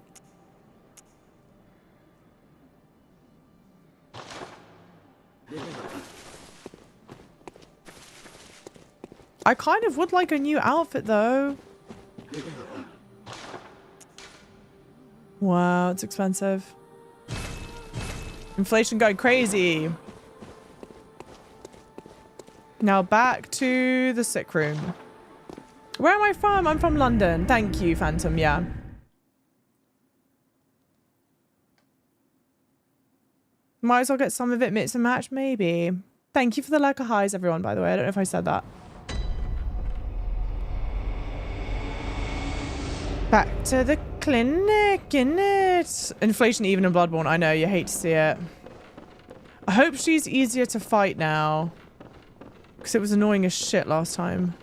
I kind of would like a new outfit though. Wow, it's expensive. Inflation going crazy. Now back to the sick room. Where am I from? I'm from London. Thank you, Phantom. Yeah. Might as well get some of it mix and match, maybe. Thank you for the like highs, everyone, by the way. I don't know if I said that. Back to the clinic, innit? Inflation even in Bloodborne. I know, you hate to see it. I hope she's easier to fight now. Because it was annoying as shit last time.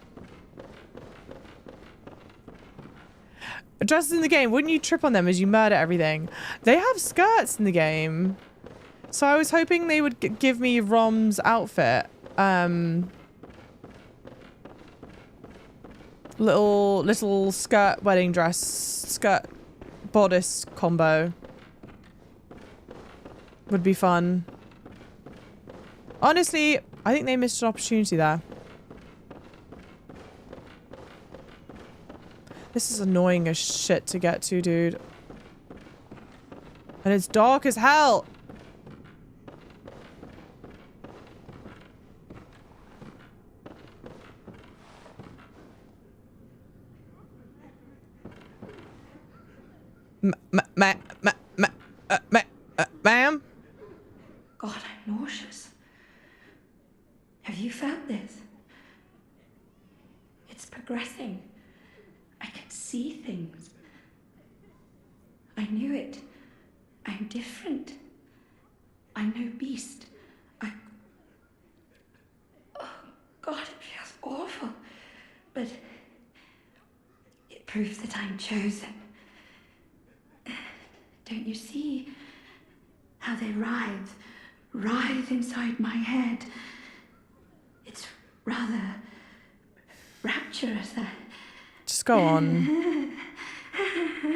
Dresses in the game, wouldn't you trip on them as you murder everything? They have skirts in the game. So I was hoping they would give me Rom's outfit. Little skirt wedding dress, skirt bodice combo. Would be fun. Honestly, I think they missed an opportunity there. This is annoying as shit to get to, dude. And it's dark as hell. Ma'am? God, I'm nauseous. Have you felt this? It's progressing. I can see things. I knew it. I'm different. I'm no beast. Oh, God, it feels awful. But it proves that I'm chosen. Don't you see how they writhe inside my head? It's rather rapturous. Just go on.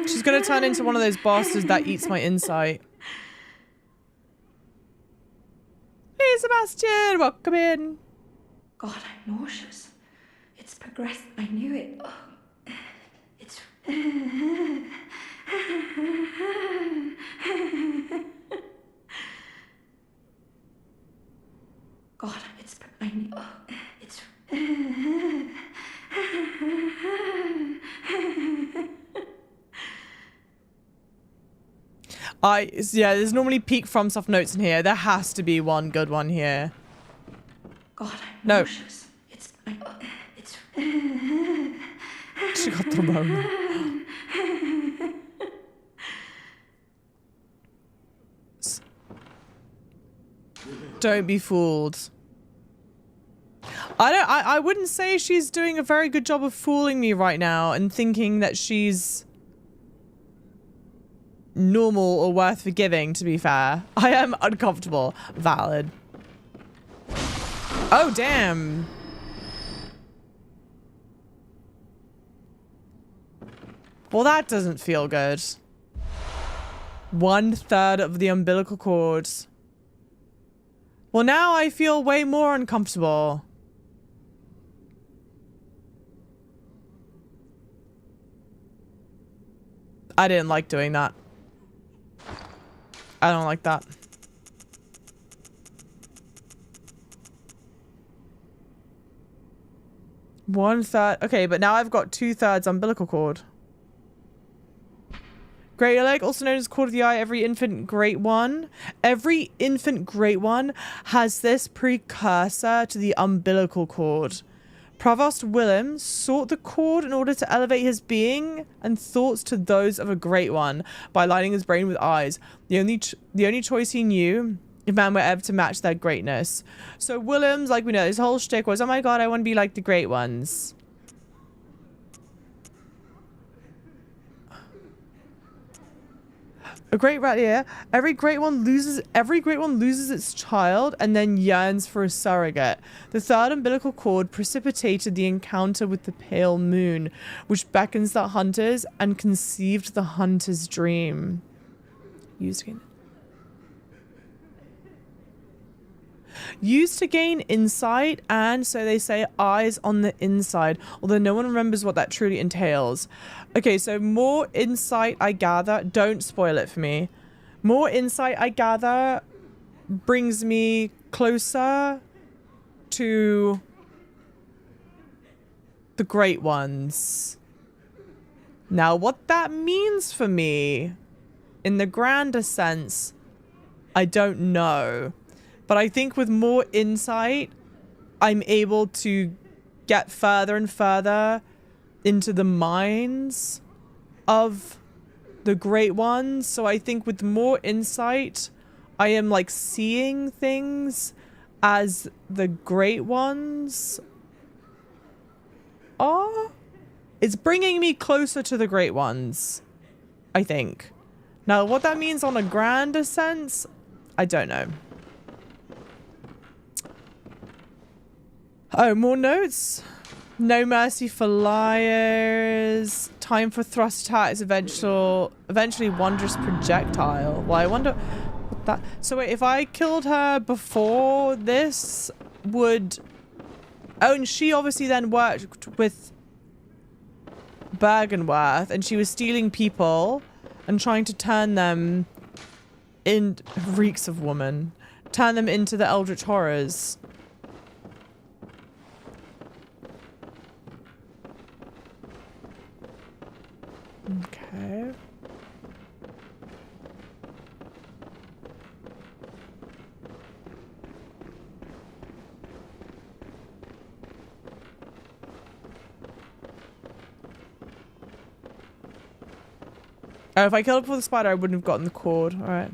She's gonna turn into one of those bastards that eats my insight. Hey, Sebastian, welcome in. God, I'm nauseous. It's progressed. I knew it. Oh, it's. God, it's. I knew. Oh, it's. Yeah, there's normally peak FromSoft notes in here. There has to be one good one here. God, I'm nauseous. It's. It's. She got the Rona. Don't be fooled. I wouldn't say she's doing a very good job of fooling me right now and thinking that she's normal or worth forgiving, to be fair. I am uncomfortable. Valid. Oh, damn. Well, that doesn't feel good. 1/3 of the umbilical cord. Well, now I feel way more uncomfortable. I didn't like doing that. I don't like that. One-third. Okay, but now I've got 2/3 umbilical cord. Great leg, also known as cord of the eye. Every infant great one has this precursor to the umbilical cord. Provost Willem sought the cord in order to elevate his being and thoughts to those of a great one by lighting his brain with eyes. The only choice he knew if man were ever to match their greatness. So Willem's, like we know, his whole shtick was, oh my god, I want to be like the great ones. A great rat, yeah. Every great one loses its child and then yearns for a surrogate. The third umbilical cord precipitated the encounter with the pale moon, which beckons the hunters and conceived the hunter's dream. Used to gain insight and, so they say, eyes on the inside, although no one remembers what that truly entails. Okay, so more insight, I gather. Don't spoil it for me. More insight, I gather, brings me closer to the great ones. Now, what that means for me, in the grander sense, I don't know. But I think with more insight, I'm able to get further and further into the minds of the great ones. So I think with more insight, I am like seeing things as the great ones are. It's bringing me closer to the great ones, I think. Now, what that means on a grander sense, I don't know. Oh, more notes. No mercy for liars. Time for thrust attacks. Eventually wondrous projectile. Well, I wonder what that. So wait, if I killed her before this, would? Oh, and she obviously then worked with Byrgenwerth, and she was stealing people and trying to turn them in reeks of woman. Turn them into the eldritch horrors. Okay. Oh, if I killed her before the spider, I wouldn't have gotten the cord. All right.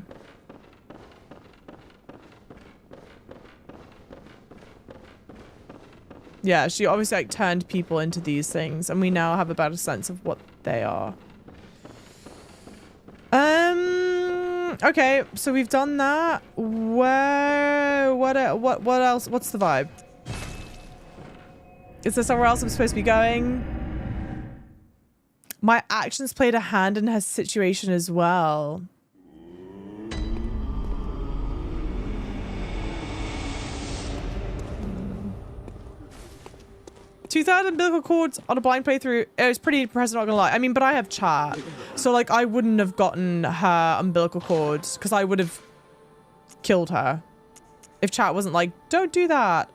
Yeah, she obviously like turned people into these things, and we now have a better sense of what they are. Okay, so we've done that. What else? What's the vibe? Is there somewhere else I'm supposed to be going? My actions played a hand in her situation as well. Two-thirds umbilical cords on a blind playthrough. It was pretty impressive, not gonna lie. I mean, but I have chat. So, like, I wouldn't have gotten her umbilical cords because I would have killed her. If chat wasn't like, don't do that.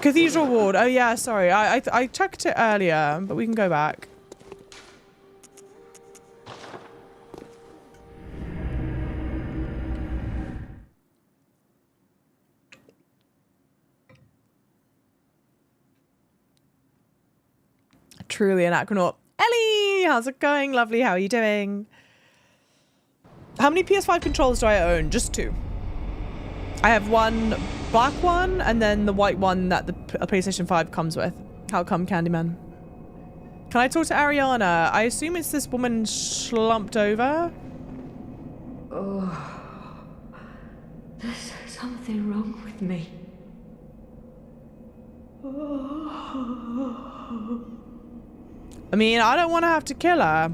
Cathedral Ward. Oh, yeah, sorry. I checked it earlier, but we can go back. Truly an Aquanaut. Ellie, how's it going? Lovely. How are you doing? How many PS5 controllers do I own? Just 2. I have one black one and then the white one that the PlayStation 5 comes with. How come, Candyman? Can I talk to Ariana? I assume it's this woman slumped over. Oh, there's something wrong with me. Oh. I mean, I don't want to have to kill her.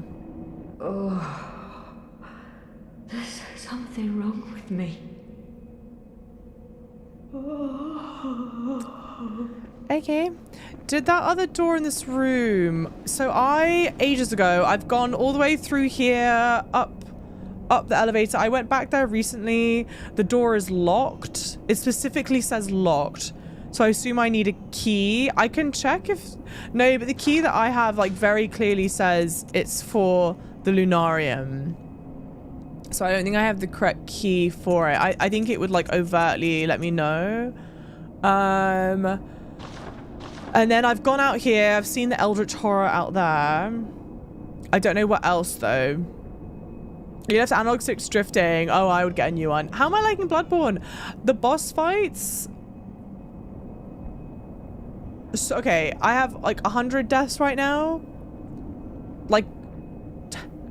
Oh, there's something wrong with me. Oh. Okay. Did that other door in this room? So ages ago, I've gone all the way through here, up the elevator. I went back there recently. The door is locked. It specifically says locked. So I assume I need a key. I can check if... No, but the key that I have, like, very clearly says it's for the Lunarium. So I don't think I have the correct key for it. I think it would, like, overtly let me know. And then I've gone out here. I've seen the Eldritch Horror out there. I don't know what else, though. You left analog sticks drifting. Oh, I would get a new one. How am I liking Bloodborne? The boss fights. So, okay, I have like 100 deaths right now. Like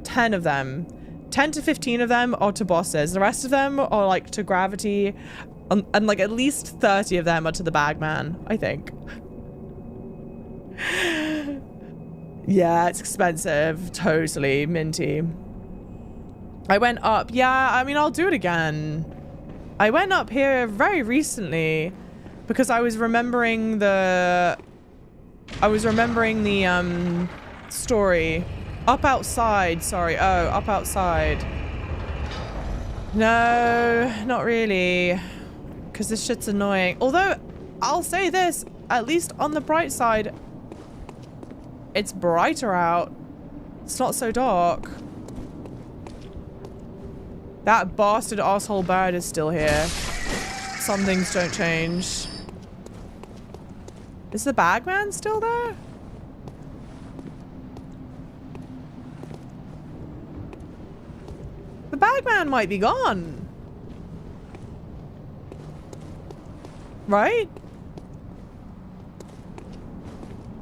10 of them. 10 to 15 of them are to bosses. The rest of them are like to gravity. And like at least 30 of them are to the bagman, I think. Yeah, it's expensive. Totally. Minty. I went up. Yeah, I mean, I'll do it again. I went up here very recently because I was remembering the story. Up outside, sorry. Oh, up outside. No, not really. Because this shit's annoying. Although, I'll say this, at least on the bright side, it's brighter out. It's not so dark. That bastard asshole bird is still here. Some things don't change. Is the bagman still there? The bagman might be gone. Right?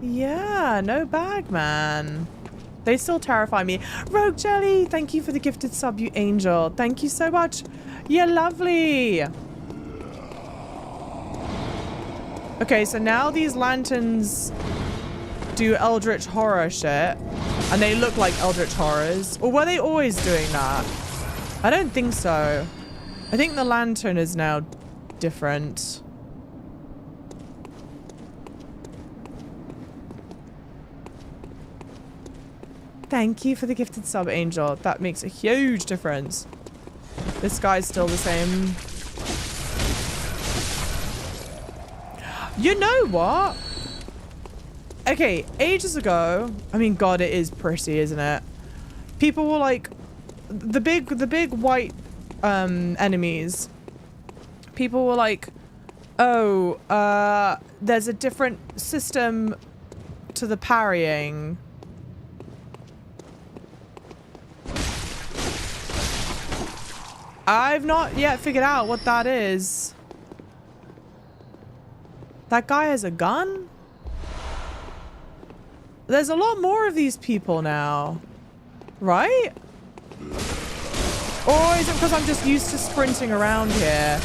Yeah, no bagman. They still terrify me. Rogue Jelly, thank you for the gifted sub, you angel. Thank you so much. You're lovely. Okay, so now these lanterns do eldritch horror shit. And they look like eldritch horrors. Or were they always doing that? I don't think so. I think the lantern is now different. Thank you for the gifted sub, Angel. That makes a huge difference. This guy's still the same. You know what? Okay, ages ago, I mean, God, it is pretty, isn't it? People were like, the big white enemies. People were like, oh, there's a different system to the parrying. I've not yet figured out what that is. That guy has a gun? There's a lot more of these people now. Right? Or is it because I'm just used to sprinting around here?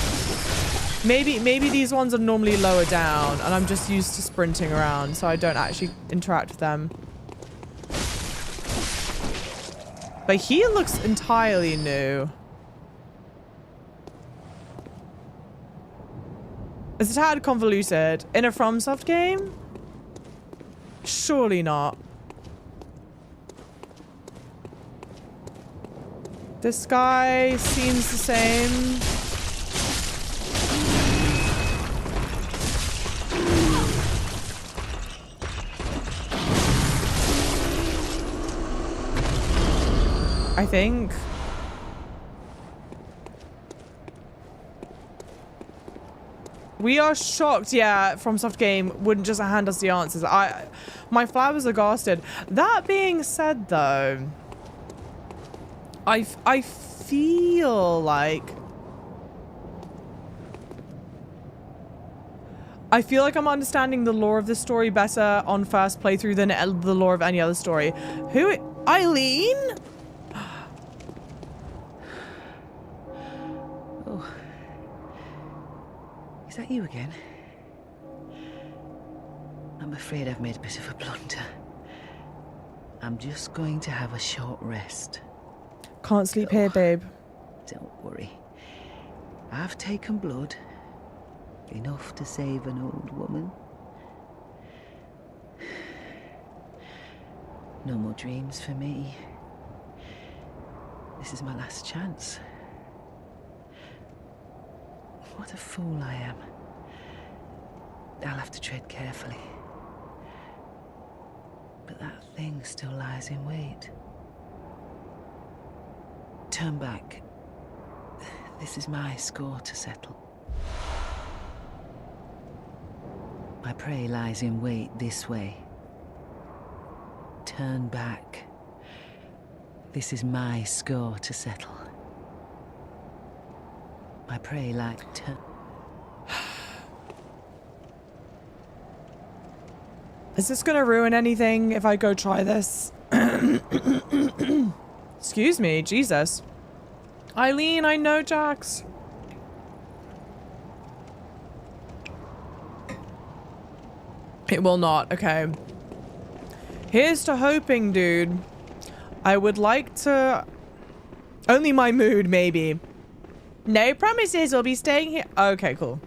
Maybe these ones are normally lower down and I'm just used to sprinting around so I don't actually interact with them. But he looks entirely new. It's a tad convoluted. In a FromSoft game? Surely not. This guy seems the same. I think. We are shocked, yeah, FromSoft game wouldn't just hand us the answers. My flowers are ghasted. That being said, though, I feel like I'm understanding the lore of this story better on first playthrough than the lore of any other story. Who? Eileen? Oh. Is that you again? I'm afraid I've made a bit of a blunder. I'm just going to have a short rest. Can't sleep here, babe. Don't worry. I've taken blood. Enough to save an old woman. No more dreams for me. This is my last chance. What a fool I am. I'll have to tread carefully. But that thing still lies in wait. Turn back. This is my score to settle. My prey lies in wait this way. Turn back. This is my score to settle. My prey lacked her. Is this gonna ruin anything if I go try this? Excuse me, Jesus. Eileen, I know Jax. It will not, okay. Here's to hoping, dude. I would like to... Only my mood, maybe. No promises, we'll be staying here. Okay, cool.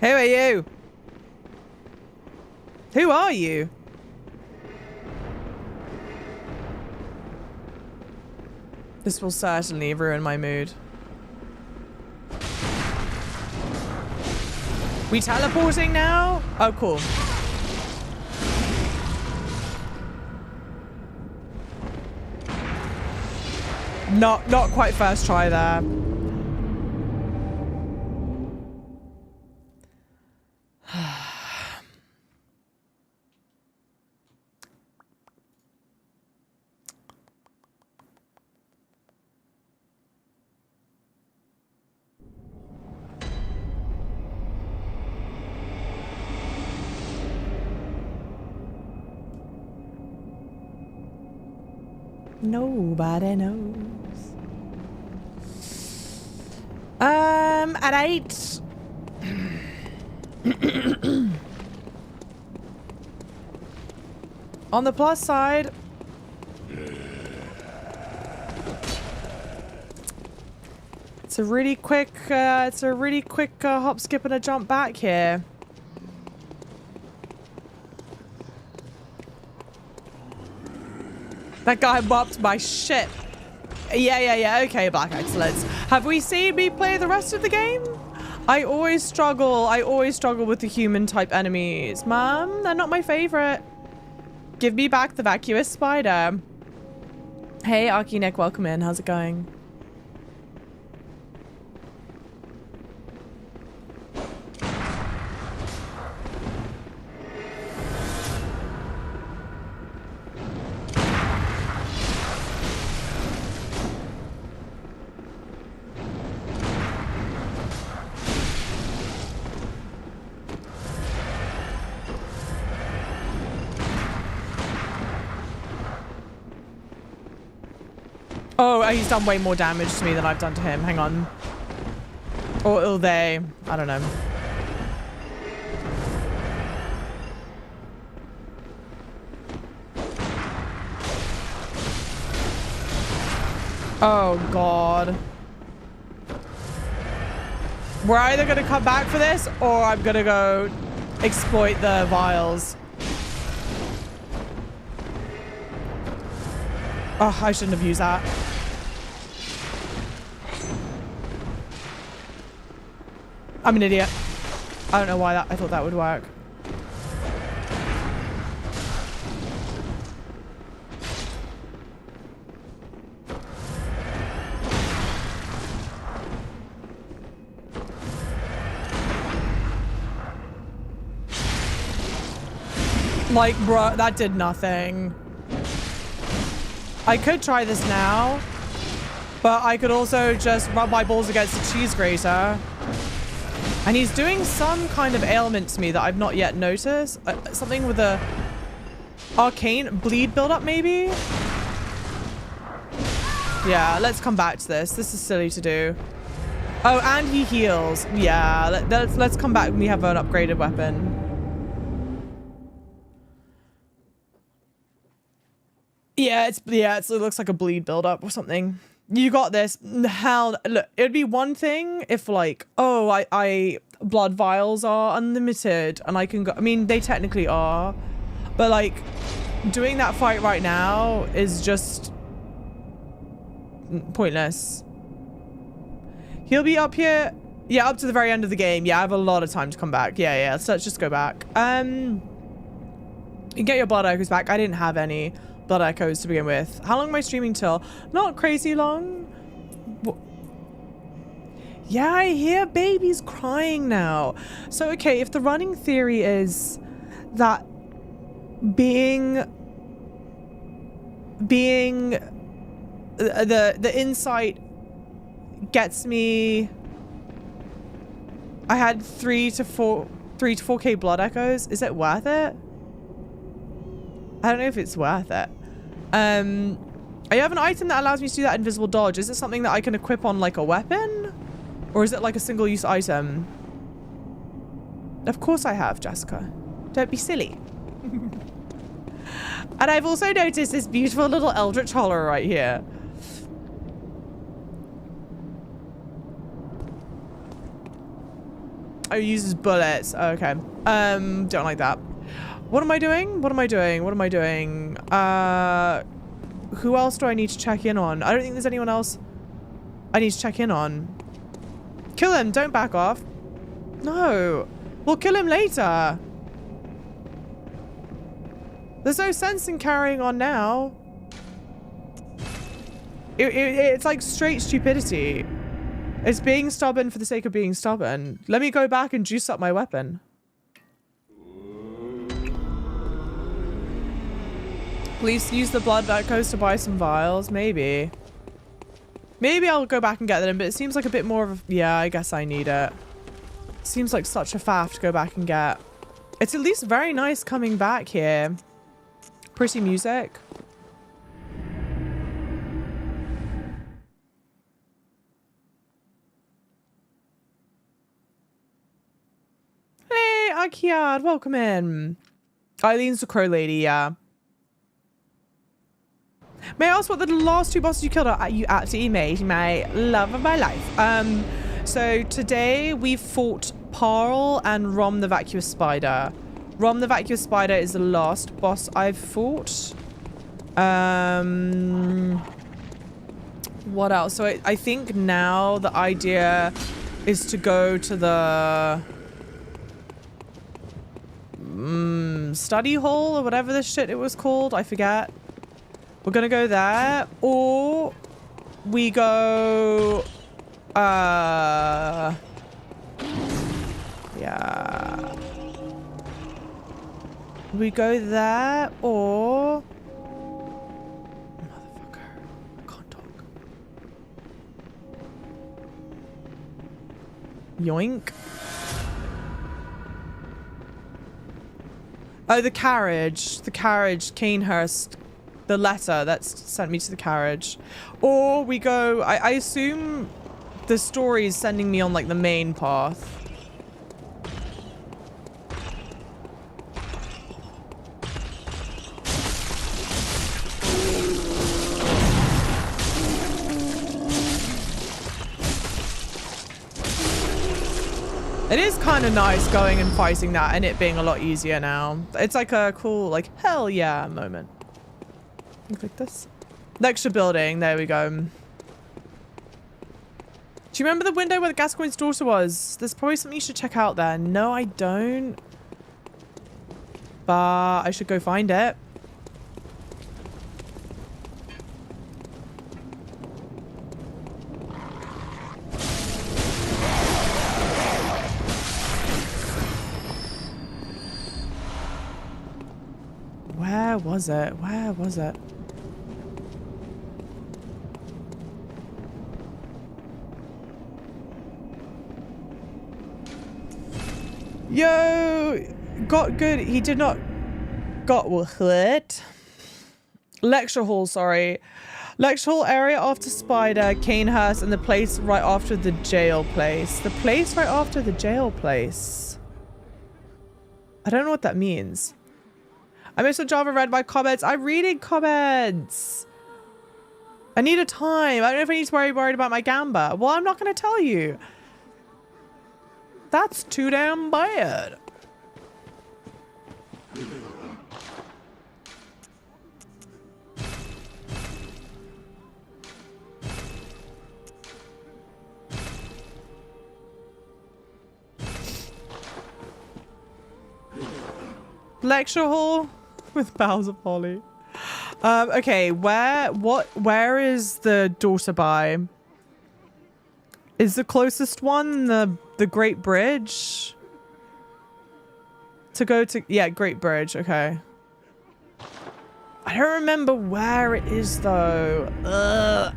Who are you? Who are you? This will certainly ruin my mood. We teleporting now? Oh, cool. Not quite first try there. Nobody knows. At 8. On the plus side, it's a really quick hop, skip, and a jump back here. That guy bopped my shit. Yeah. Okay, Black Excellence. Have we seen me play the rest of the game? I always struggle with the human type enemies. Mom, they're not my favorite. Give me back the Vacuous Spider. Hey, Arkinek, welcome in. How's it going? Oh, he's done way more damage to me than I've done to him. Hang on. Or they. I don't know. Oh, God. We're either going to come back for this, or I'm going to go exploit the vials. Oh, I shouldn't have used that. I'm an idiot. I don't know why I thought that would work. Like, bruh, that did nothing. I could try this now, but I could also just rub my balls against the cheese grater. And he's doing some kind of ailment to me that I've not yet noticed. Something with a arcane bleed buildup, maybe? Yeah, let's come back to this. This is silly to do. Oh, and he heals. Yeah, let's come back when we have an upgraded weapon. Yeah, it looks like a bleed buildup or something. You got this. Hell, look, it'd be one thing if like, oh, I blood vials are unlimited and I can go. I mean, they technically are, but like, doing that fight right now is just pointless. He'll be up here. Yeah, up to the very end of the game. Yeah, I have a lot of time to come back. Yeah. So let's just go back. You get your blood echoes back. I didn't have any blood echoes to begin with. How long am I streaming till? Not crazy long. Yeah, I hear babies crying now. So, okay, if the running theory is that being being the insight gets me. I had 3 to 4k blood echoes. Is it worth it? I don't know if it's worth it. I have an item that allows me to do that invisible dodge. Is it something that I can equip on like a weapon? Or is it like a single use item? Of course I have, Jessica. Don't be silly. And I've also noticed this beautiful little eldritch hollow right here. Oh, it uses bullets. Okay. Don't like that. What am I doing? What am I doing? What am I doing? Who else do I need to check in on? I don't think there's anyone else I need to check in on. Kill him. Don't back off. No. We'll kill him later. There's no sense in carrying on now. It's like straight stupidity. It's being stubborn for the sake of being stubborn. Let me go back and juice up my weapon. Please use the blood echoes to buy some vials. Maybe. Maybe I'll go back and get them, but it seems like a bit more of a... Yeah, I guess I need it. Seems like such a faff to go back and get. It's at least very nice coming back here. Pretty music. Hey, Akiad, welcome in. Eileen's the crow lady, yeah. May I ask what the last 2 bosses you killed are? You absolutely made my love of my life. So today we fought Paarl and ROM the Vacuous Spider. ROM the Vacuous Spider is the last boss I've fought. What else? So I think now the idea is to go to the study hall or whatever this shit it was called. I forget. We're gonna go there, or we go yeah. We go there, or motherfucker, I can't talk. Yoink. Oh, the carriage, Canehurst. The letter that's sent me to the carriage. Or we go... I assume the story is sending me on, like, the main path. It is kind of nice going and fighting that and it being a lot easier now. It's like a cool, like, hell yeah moment. Click this. Lecture building. There we go. Do you remember the window where the Gascoigne's daughter was? There's probably something you should check out there. No, I don't. But I should go find it. Where was it? Where was it? Yo, got good. He did not got what? Lecture hall, sorry. Lecture hall area after Spider, Canehurst, and the place right after the jail place. The place right after the jail place. I don't know what that means. I missed a Java read my comments. I'm reading comments. I need a time. I don't know if I need to worried about my gamba. Well, I'm not going to tell you. That's too damn bad. Lecture hall with boughs of holly. Okay, where is the daughter by? Is the closest one the Great Bridge? To go to, yeah, Great Bridge, okay. I don't remember where it is though. Ugh.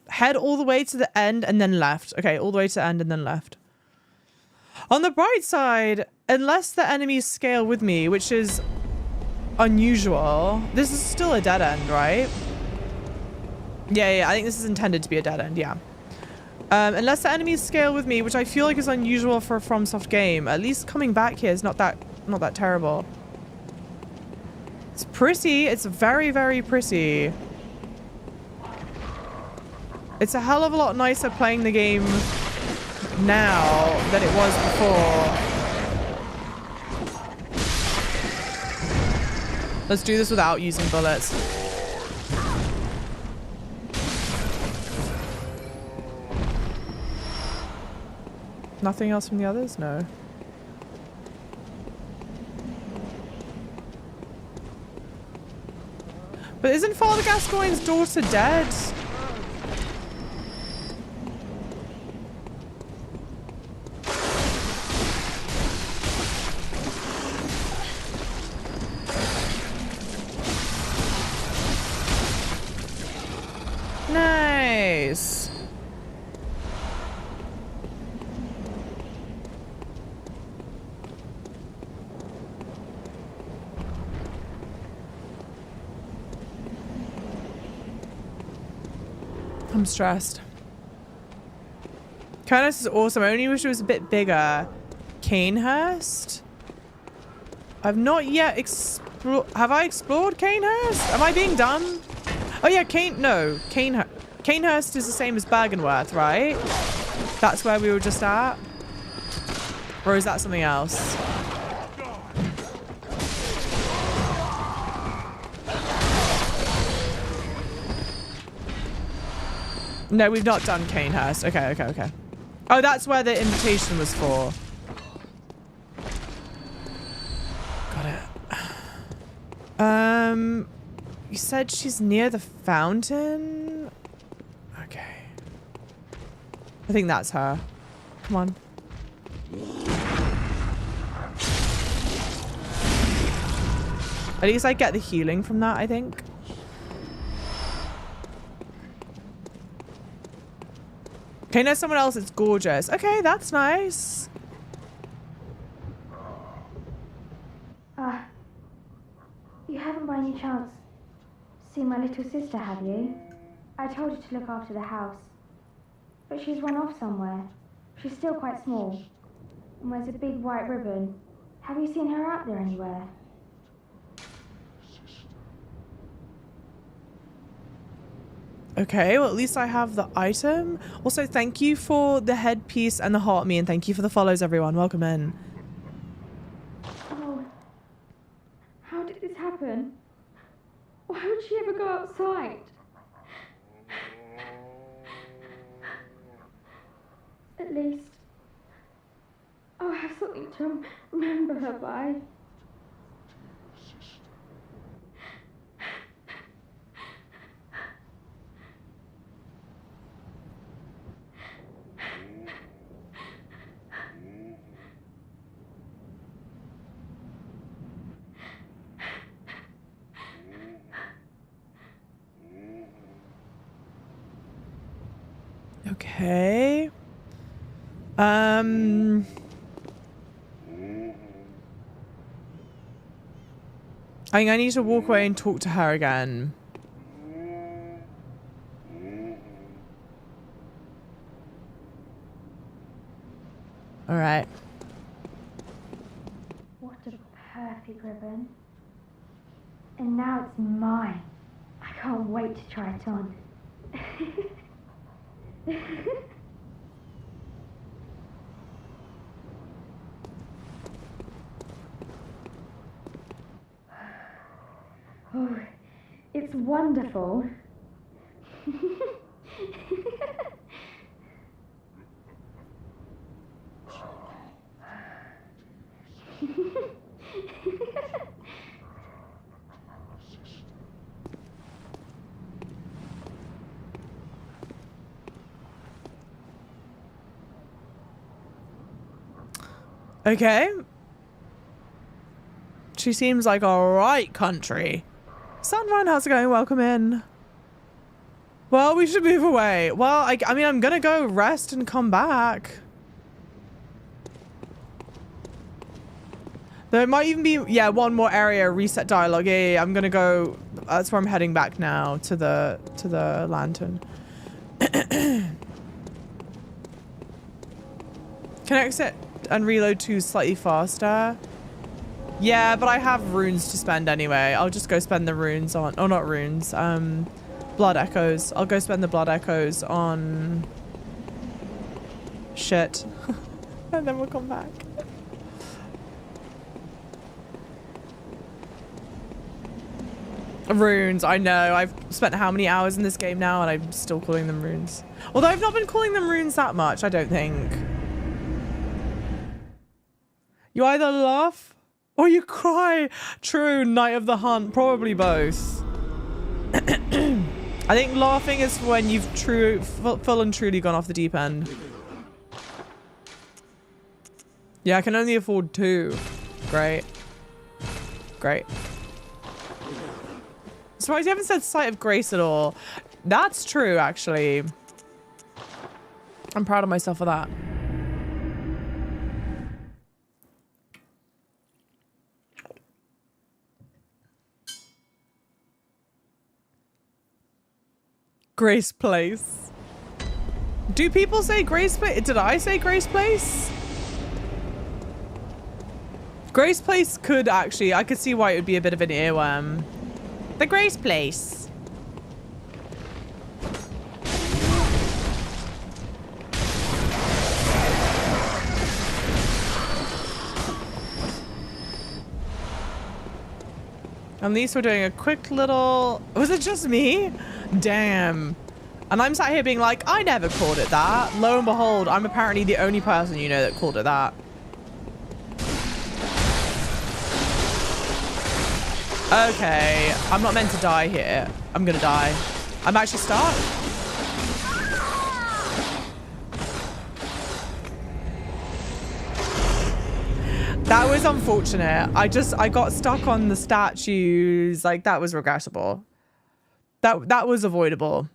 Head all the way to the end and then left. Okay, all the way to the end and then left. On the bright side, unless the enemies scale with me, which is unusual, this is still a dead end, right? Yeah, I think this is intended to be a dead end, yeah. Unless the enemies scale with me, which I feel like is unusual for a FromSoft game, at least coming back here is not that terrible. It's pretty. It's very, very pretty. It's a hell of a lot nicer playing the game now than it was before. Let's do this without using bullets. Nothing else from the others? No. But isn't Father Gascoigne's daughter dead? Nice. I'm stressed. Canis is awesome. I only wish it was a bit bigger. Canehurst? I've not yet explored. Have I explored Canehurst? Am I being dumb? Oh yeah, Canehurst is the same as Byrgenwerth, right? That's where we were just at? Or is that something else? No, we've not done Canehurst. Okay. Oh, that's where the invitation was for. Got it. You said she's near the fountain? Okay. I think that's her. Come on. At least I get the healing from that, I think. Okay, no, someone else. It's gorgeous. Okay, that's nice. You haven't by any chance seen my little sister, have you? I told her to look after the house, but she's run off somewhere. She's still quite small and wears a big white ribbon. Have you seen her out there anywhere? Okay, well, at least I have the item. Also, thank you for the headpiece and the heart me, and thank you for the follows, everyone. Welcome in. Oh, how did this happen? Why would she ever go outside? At least I'll have something to remember her by. Okay. I think I need to walk away and talk to her again. All right. What a perfect ribbon. And now it's mine. I can't wait to try it on. Oh, it's wonderful. Okay. She seems like a right country. Sunrun, how's it going? Welcome in. Well, we should move away. Well, I mean, I'm gonna go rest and come back. There might even be, yeah, one more area, reset dialogue. Yeah, I'm gonna go, that's where I'm heading back now, to the lantern. Can I exit and reload to slightly faster? Yeah, but I have runes to spend anyway. I'll just go spend the runes on, oh, not runes, blood echoes. I'll go spend the blood echoes on shit. And then we'll come back. Runes, I know. I've spent how many hours in this game now and I'm still calling them runes. Although I've not been calling them runes that much, I don't think. You either laugh or you cry. True, Night of the Hunt, probably both. I think laughing is when you've full and truly gone off the deep end. Yeah, I can only afford 2. Great. Great. Surprised you haven't said Sight of Grace at all. That's true, actually. I'm proud of myself for that. Grace Place. Do people say Grace Place? Did I say Grace Place? Grace Place could actually, I could see why it would be a bit of an earworm. The Grace Place. At least we're doing a quick little... Was it just me? Damn. And I'm sat here being like, I never called it that. Lo and behold, I'm apparently the only person you know that called it that. Okay, I'm not meant to die here. I'm gonna die. I'm actually stuck. That was unfortunate. I got stuck on the statues. Like, that was regrettable. That was avoidable.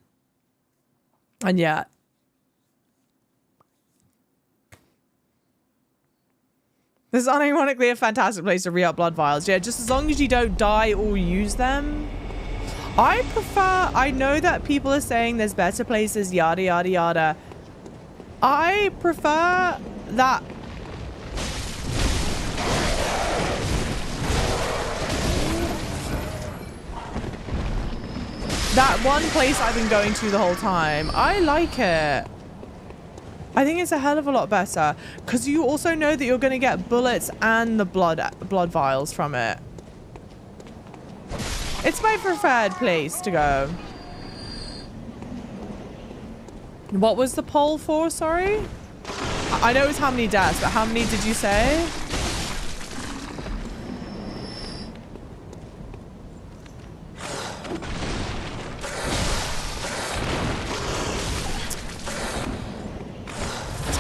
And yet. This is unironically a fantastic place to re-up blood vials. Yeah, just as long as you don't die or use them. I prefer... I know that people are saying there's better places, yada, yada, yada. I prefer that... That one place I've been going to the whole time. I like it. I think it's a hell of a lot better because you also know that you're going to get bullets and the blood vials from it. It's my preferred place to go. What was the poll for? Sorry? I know it's how many deaths, but how many did you say?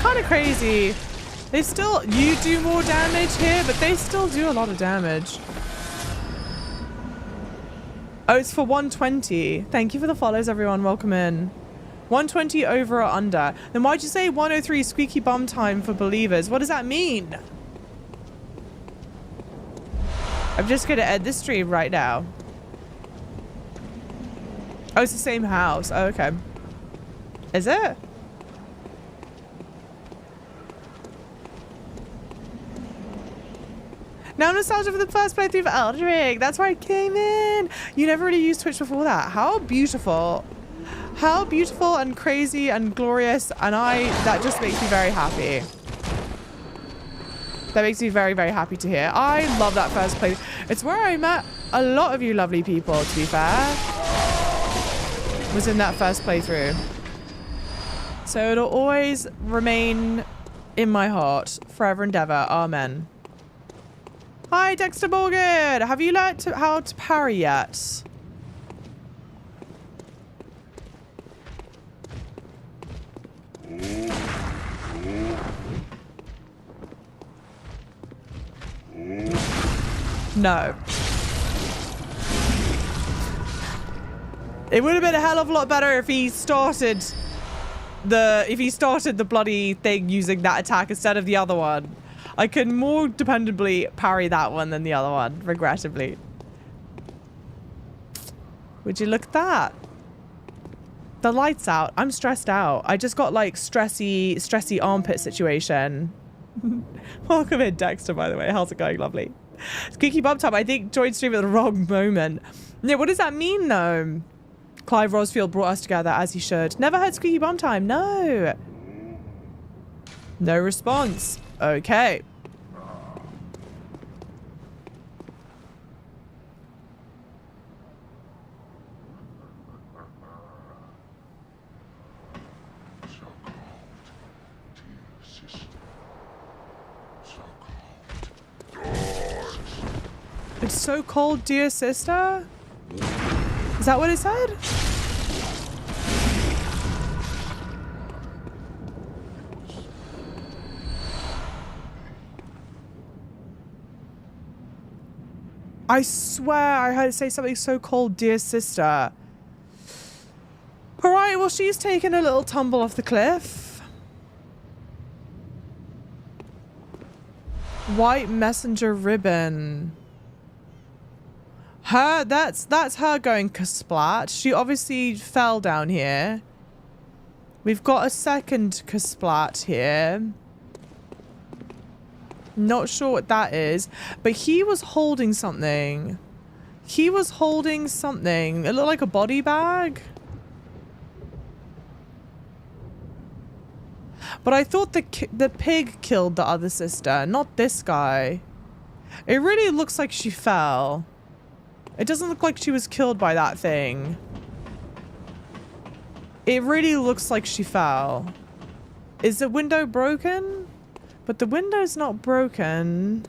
Kind of crazy. They still, you do more damage here, but they still do a lot of damage. Oh, it's for 120. Thank you for the follows, everyone. Welcome in. 120 over or under. Then why'd you say 103 squeaky bum time for believers? What does that mean? I'm just gonna end this stream right now. Oh, it's the same house. Oh, okay. Is it? Now nostalgia for the first playthrough of Elden Ring. That's why I came in. You never really used Twitch before that. How beautiful. How beautiful and crazy and glorious. And that just makes me very happy. That makes me very, very happy to hear. I love that first playthrough. It's where I met a lot of you lovely people, to be fair. Was in that first playthrough. So it'll always remain in my heart forever and ever. Amen. Hi, Dexter Morgan. Have you learnt how to parry yet? No. It would have been a hell of a lot better if he started the bloody thing using that attack instead of the other one. I can more dependably parry that one than the other one, regrettably. Would you look at that? The light's out. I'm stressed out. I just got like stressy armpit situation. Welcome in, Dexter, by the way. How's it going? Lovely. Squeaky bum time. I think joined stream at the wrong moment. Yeah, what does that mean though? Clive Rosfield brought us together as he should. Never heard squeaky bum time. No. No response. Okay. It's so cold, dear sister? Is that what it said? I swear I heard it say something so cold, dear sister. Alright, well she's taken a little tumble off the cliff. White messenger ribbon. That's her going kasplat. She obviously fell down here. We've got a second kasplat here. Not sure what that is, but he was holding something. He was holding something. It looked like a body bag. But I thought the pig killed the other sister, not this guy. It really looks like she fell. It doesn't look like she was killed by that thing. It really looks like she fell. Is the window broken? But the window's not broken.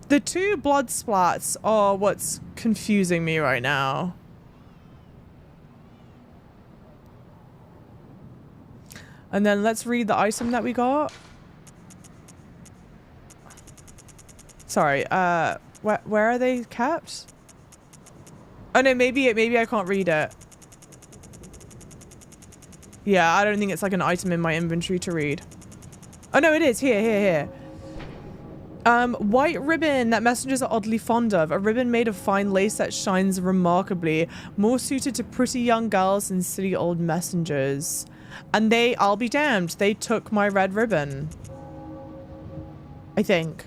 The two blood splats are what's confusing me right now. And then let's read the item that we got. Sorry, where are they kept? Oh no, maybe I can't read it. Yeah, I don't think it's like an item in my inventory to read. Oh no, it is. Here. White ribbon that messengers are oddly fond of. A ribbon made of fine lace that shines remarkably. More suited to pretty young girls than silly old messengers. And I'll be damned, they took my red ribbon. I think.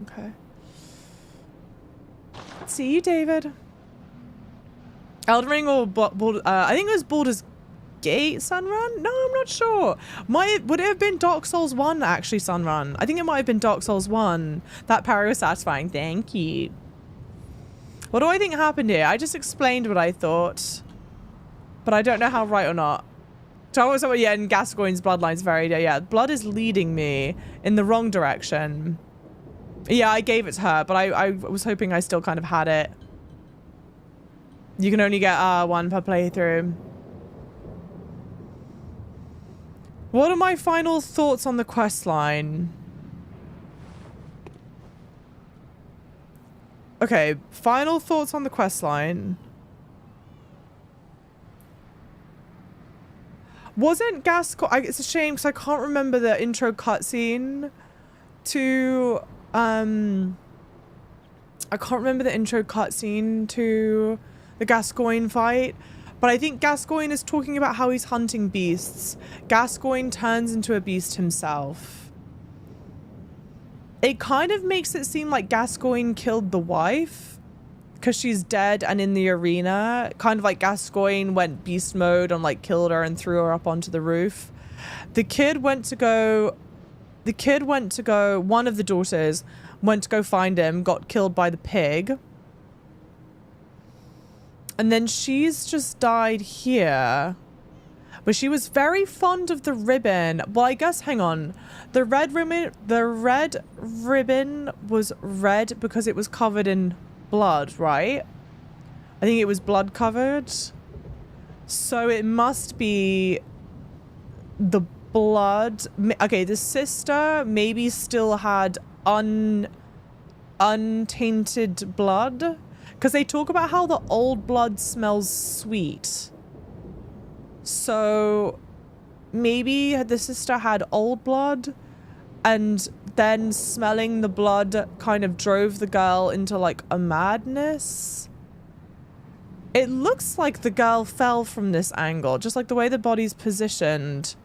Okay. See you, David. Elden Ring or I think it was Baldur's Gate Sunrun? No, I'm not sure. Would it have been Dark Souls 1 actually Sunrun? I think it might have been Dark Souls 1. That parry was satisfying. Thank you. What do I think happened here? I just explained what I thought. But I don't know how right or not. So yeah, in Gascoigne's bloodline's very, yeah, blood is leading me in the wrong direction. Yeah, I gave it to her, but I was hoping I still kind of had it. You can only get one per playthrough. What are my final thoughts on the quest line? Okay, final thoughts on the quest line. Wasn't Gascoigne... It's a shame because I can't remember the intro cutscene to... I can't remember the intro cutscene to the Gascoigne fight, but I think Gascoigne is talking about how he's hunting beasts. Gascoigne turns into a beast himself. It kind of makes it seem like Gascoigne killed the wife because she's dead and in the arena. Kind of like Gascoigne went beast mode and like killed her and threw her up onto the roof. The kid went to go, one of the daughters went to go find him, got killed by the pig. And then she's just died here. But she was very fond of the ribbon. Well, I guess, hang on. The red ribbon was red because it was covered in blood, right? I think it was blood covered. So it must be the blood. Okay, the sister maybe still had untainted blood. Because they talk about how the old blood smells sweet. So maybe the sister had old blood, and then smelling the blood kind of drove the girl into like a madness. It looks like the girl fell from this angle, just like the way the body's positioned.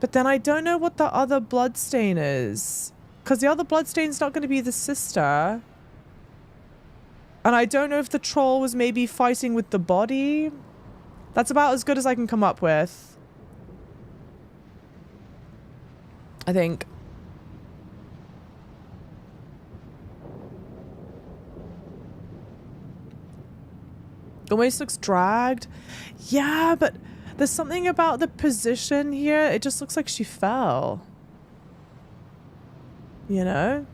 But then I don't know what the other blood stain is, because the other blood stain's not going to be the sister. And I don't know if the troll was maybe fighting with the body. That's about as good as I can come up with, I think. Almost looks dragged. Yeah, but there's something about the position here. It just looks like she fell. You know?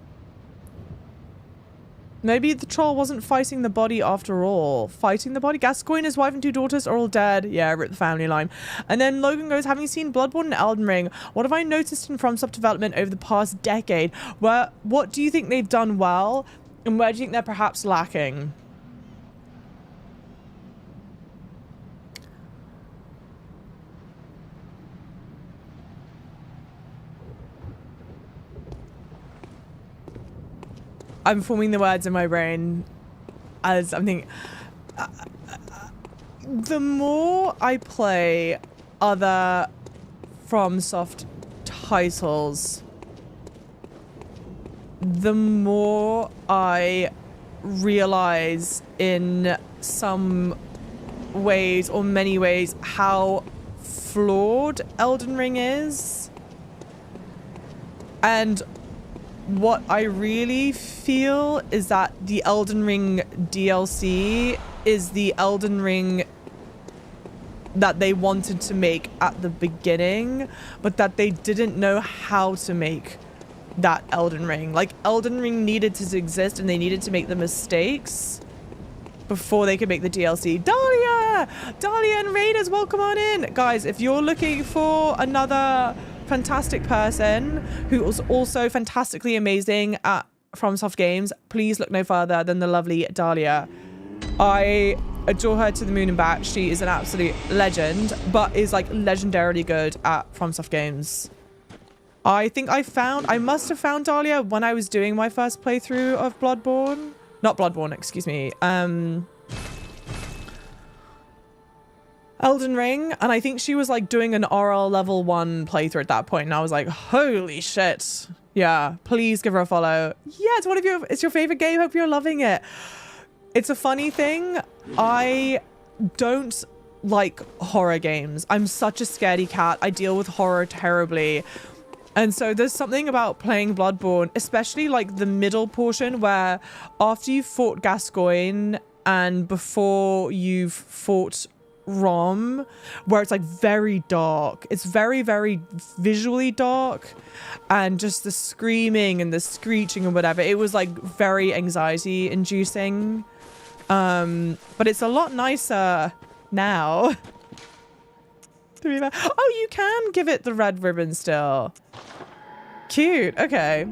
Maybe the troll wasn't fighting the body after all. Fighting the body? Gascoigne, his wife and 2 daughters are all dead. Yeah, rip the family line. And then Logan goes, having seen Bloodborne and Elden Ring, what have I noticed in FromSoft development over the past decade? What do you think they've done well? And where do you think they're perhaps lacking? I'm forming the words in my brain as I'm thinking. The more I play other FromSoft titles, the more I realize in some ways or many ways how flawed Elden Ring is. And what I really feel is that the Elden Ring DLC is the Elden Ring that they wanted to make at the beginning, but that they didn't know how to make that Elden Ring. Like, Elden Ring needed to exist and they needed to make the mistakes before they could make the DLC. Dahlia and Raiders, welcome on in. Guys, if you're looking for another fantastic person who was also fantastically amazing at FromSoft games, please look no further than the lovely Dahlia. I adore her to the moon and back. She is an absolute legend, but is like legendarily good at FromSoft games. I think I must have found Dahlia when I was doing my first playthrough of Bloodborne. Not Bloodborne, excuse me. Elden Ring, and I think she was like doing an RL level 1 playthrough at that point, and I was like, holy shit. Yeah, please give her a follow. Yeah, it's your favorite game. Hope you're loving it. It's a funny thing. I don't like horror games. I'm such a scaredy cat. I deal with horror terribly. And so there's something about playing Bloodborne, especially like the middle portion where after you've fought Gascoigne and before you've fought ROM, where it's like very dark. It's very, very visually dark, and just the screaming and the screeching and whatever. It was like very anxiety inducing. But it's a lot nicer now. To be fair. Oh, you can give it the red ribbon still. Cute. Okay.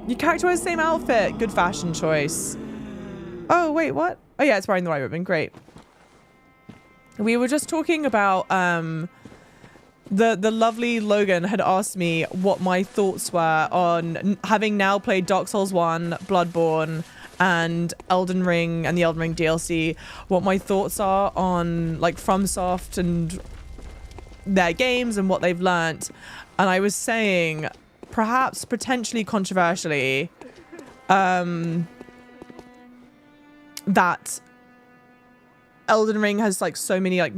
Your character wears the same outfit. Good fashion choice. Oh, wait, what? Oh yeah, it's wearing the white ribbon. Great. We were just talking about the lovely Logan had asked me what my thoughts were on having now played Dark Souls 1, Bloodborne, and Elden Ring and the Elden Ring DLC, what my thoughts are on like FromSoft and their games and what they've learnt. And I was saying, perhaps potentially controversially, that Elden Ring has like so many like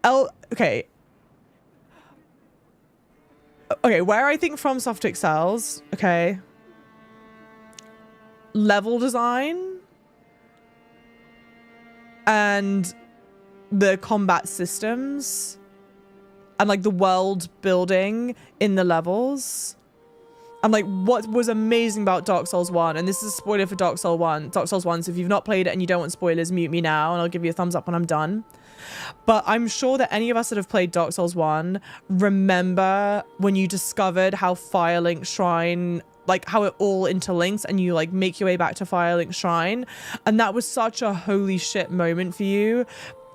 okay, where I think FromSoft excels, okay, level design and the combat systems and like the world building in the levels. And like what was amazing about Dark Souls 1, and this is a spoiler for Dark Souls 1, so if you've not played it and you don't want spoilers, mute me now and I'll give you a thumbs up when I'm done. But I'm sure that any of us that have played Dark Souls 1 remember when you discovered how Firelink Shrine, like how it all interlinks and you like make your way back to Firelink Shrine. And that was such a holy shit moment for you.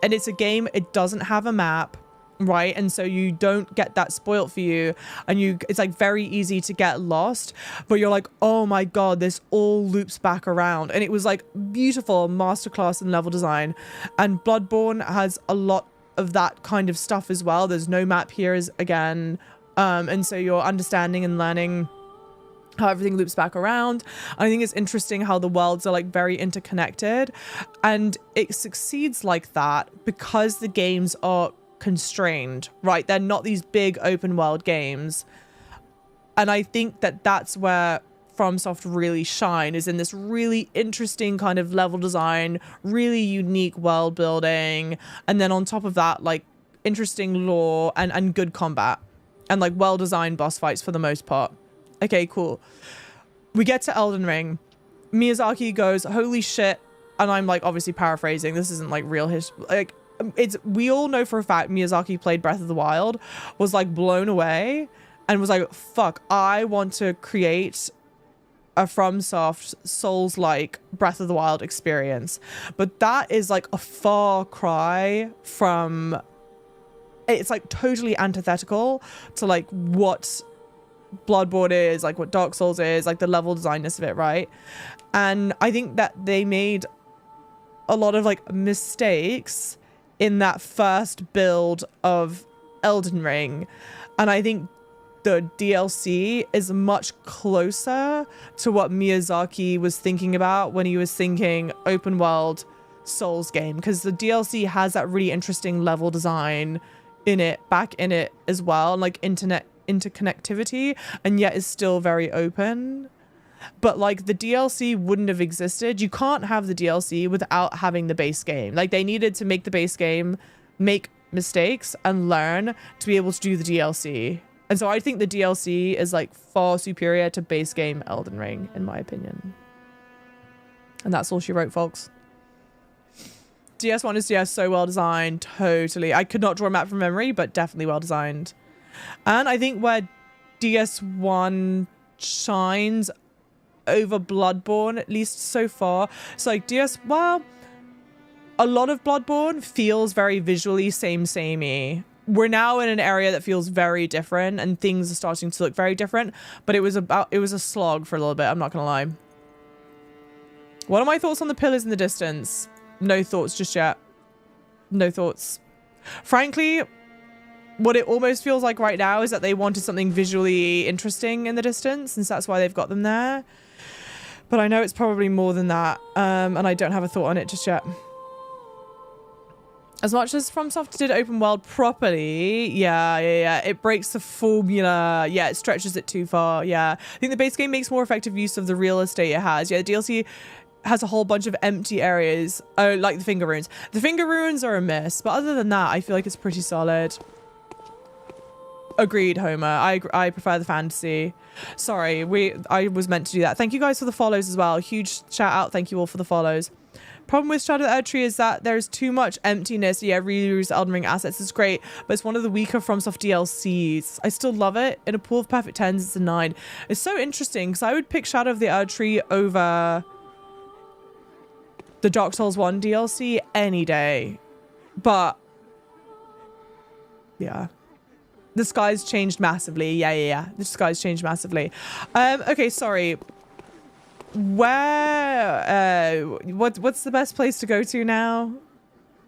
And it's a game, it doesn't have a map, right? And so you don't get that spoilt for you, and it's like very easy to get lost, but you're like, oh my god, this all loops back around. And it was like beautiful masterclass in level design. And Bloodborne has a lot of that kind of stuff as well. There's no map here again, and so you're understanding and learning how everything loops back around. I think it's interesting how the worlds are like very interconnected, and it succeeds like that because the games are constrained, right? They're not these big open world games. And I think that that's where FromSoft really shine, is in this really interesting kind of level design, really unique world building, and then on top of that, like interesting lore and good combat and like well-designed boss fights for the most part. Okay, cool. We get to Elden Ring. Miyazaki goes, holy shit. And I'm like, obviously paraphrasing. This isn't like real history. Like, we all know for a fact Miyazaki played Breath of the Wild, was like blown away and was like, fuck, I want to create a FromSoft Souls-like Breath of the Wild experience. But that is like a far cry from, it's like totally antithetical to like what Bloodborne is, like what Dark Souls is, like the level designness of it, right? And I think that they made a lot of like mistakes in that first build of Elden Ring, and I think the DLC is much closer to what Miyazaki was thinking about when he was thinking open world Souls game, because the DLC has that really interesting level design in it, back in it as well, and like interconnectivity, and yet is still very open. But like the DLC wouldn't have existed. You can't have the DLC without having the base game. Like they needed to make the base game, make mistakes and learn to be able to do the DLC. And so I think the DLC is like far superior to base game Elden Ring, in my opinion. And that's all she wrote, folks. DS1 is so well designed. Totally. I could not draw a map from memory, but definitely well designed. And I think where DS1 shines over Bloodborne, at least so far, so like well, a lot of Bloodborne feels very visually samey. We're now in an area that feels very different and things are starting to look very different, but it was a slog for a little bit, I'm not gonna lie. What are my thoughts on the pillars in the distance? No thoughts just yet. No thoughts. Frankly, what it almost feels like right now is that they wanted something visually interesting in the distance, and so that's why they've got them there. But I know it's probably more than that, and I don't have a thought on it just yet. As much as FromSoft did open world properly, yeah, it breaks the formula. Yeah, it stretches it too far. Yeah, I think the base game makes more effective use of the real estate it has. Yeah, the DLC has a whole bunch of empty areas. Oh, like the finger runes. The finger runes are a miss, but other than that, I feel like it's pretty solid. Agreed, Homer. I prefer the fantasy. Sorry, I was meant to do that. Thank you guys for the follows as well. Huge shout out. Thank you all for the follows. Problem with Shadow of the Erdtree is that there's too much emptiness. Yeah, reuse Elden Ring assets is great, but it's one of the weaker FromSoft DLCs. I still love it. In a pool of perfect 10s, it's a 9. It's so interesting because I would pick Shadow of the Erdtree over the Dark Souls 1 DLC any day. But yeah. The sky's changed massively. Yeah. The sky's changed massively. Okay, sorry. Where, what's the best place to go to now?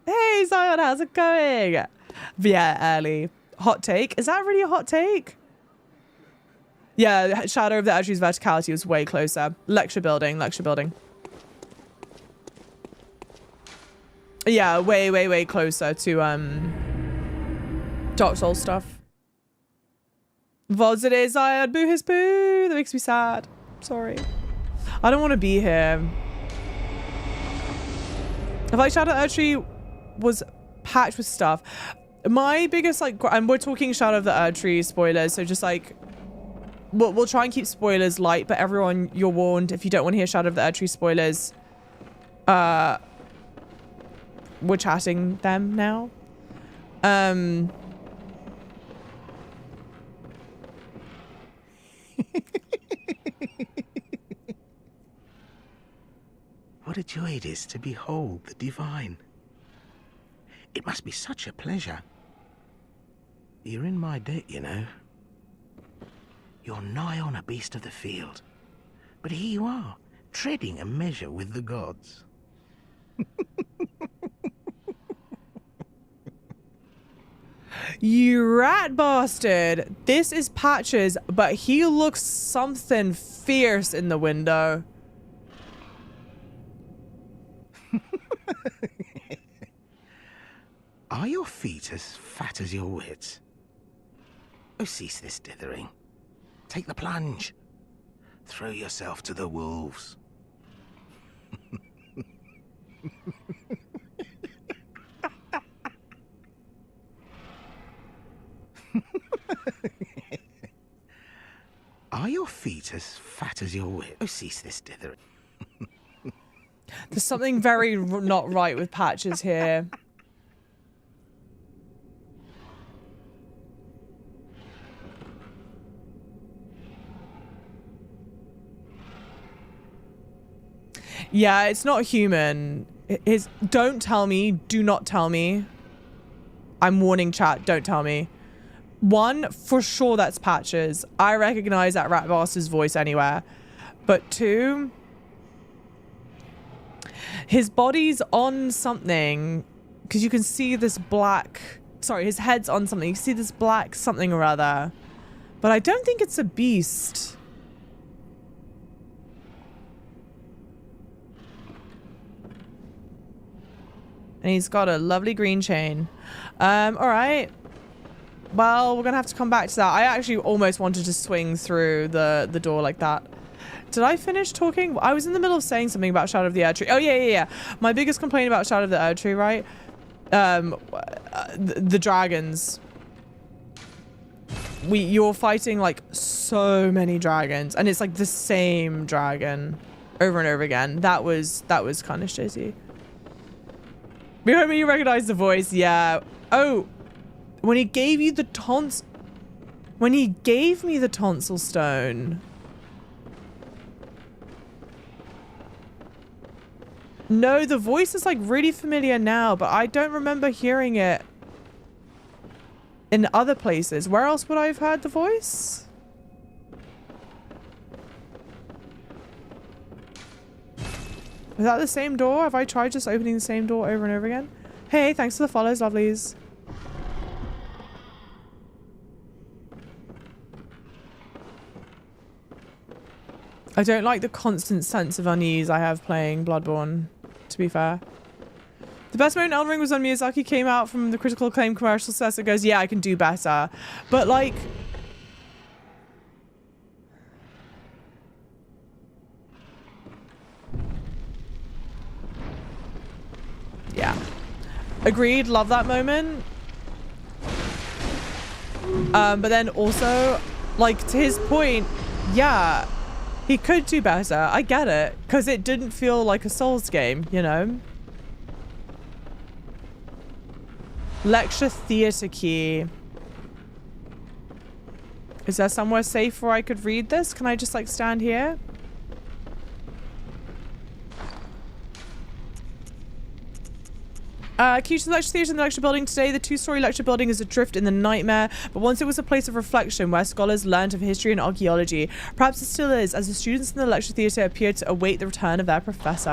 Hey, Zion, how's it going? Yeah, early. Hot take. Is that really a hot take? Yeah, Shadow of the Erdtree's verticality was way closer. Lecture building. Yeah, way closer to, Dark Souls stuff. Vods it is, Zion. Boo his boo. That makes me sad. Sorry. I don't want to be here. I feel like Shadow of the Erdtree was patched with stuff. My biggest, like, and we're talking Shadow of the Erdtree spoilers, so just like, we'll try and keep spoilers light, but everyone, you're warned if you don't want to hear Shadow of the Erdtree spoilers. We're chatting them now. What a joy it is to behold the divine. It must be such a pleasure. You're in my debt, you know. You're nigh on a beast of the field. But here you are, treading a measure with the gods. You rat bastard. This is Patches, but he looks something fierce in the window. Are your feet as fat as your wits? Oh, cease this dithering. Take the plunge. Throw yourself to the wolves. Are your feet as fat as your wits? Oh, cease this dithering. There's something very not right with Patches here. Yeah, it's not human. Don't tell me. Do not tell me. I'm warning chat. Don't tell me. One, for sure that's Patches. I recognize that rat bastard's voice anywhere. But two, his body's on something, because you can see this black, sorry, his head's on something. You see this black something or other. But I don't think it's a beast. And he's got a lovely green chain. All right. Well, we're going to have to come back to that. I actually almost wanted to swing through the door like that. Did I finish talking? I was in the middle of saying something about Shadow of the Erdtree. Oh, yeah. My biggest complaint about Shadow of the Erdtree, right? The dragons. You're fighting, like, so many dragons. And it's, like, the same dragon over and over again. That was kind of shitty. Behind me, you recognize the voice. Yeah. Oh, when he gave you the when he gave me the tonsil stone. No, the voice is like really familiar now, but I don't remember hearing it in other places. Where else would I have heard the voice? Is that the same door? Have I tried just opening the same door over and over again? Hey, thanks for the follows, lovelies. I don't like the constant sense of unease I have playing Bloodborne, to be fair. The best moment in Elden Ring was when Miyazaki came out from the critical acclaim commercial success. It goes, yeah, I can do better. But like... yeah. Agreed, love that moment. But then also, like, to his point, yeah, he could do better. I get it. Because it didn't feel like a Souls game, you know? Lecture theater key. Is there somewhere safe where I could read this? Can I just, like, stand here? Key to the lecture theatre in the lecture building today. The two-story lecture building is adrift in the nightmare, but once it was a place of reflection where scholars learned of history and archaeology. Perhaps it still is, as the students in the lecture theatre appear to await the return of their professor.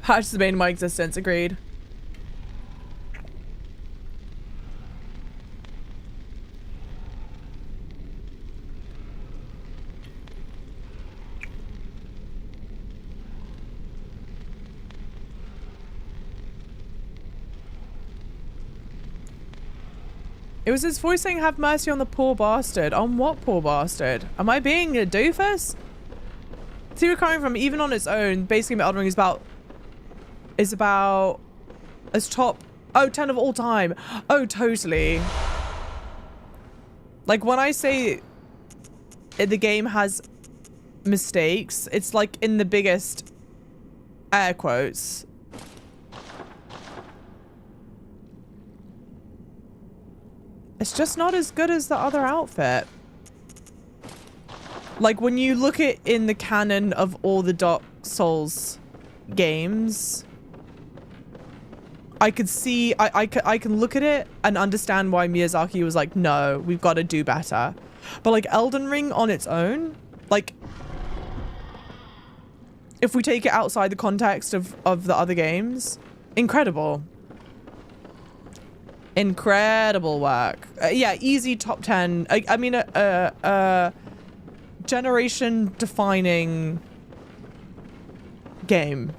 Hatch is the bane of my existence, agreed. It was his voice saying, have mercy on the poor bastard. On what poor bastard? Am I being a doofus? See where we're coming from, even on its own, basically Elden Ring is about as top, 10 of all time. Oh, totally. Like when I say the game has mistakes, it's like in the biggest air quotes. It's just not as good as the other outfit. Like when you look at in the canon of all the Dark Souls games, I could see, I can look at it and understand why Miyazaki was like, no, we've got to do better. But like Elden Ring on its own, like if we take it outside the context of the other games, incredible. Incredible work. Yeah, easy top 10. I mean, generation defining game.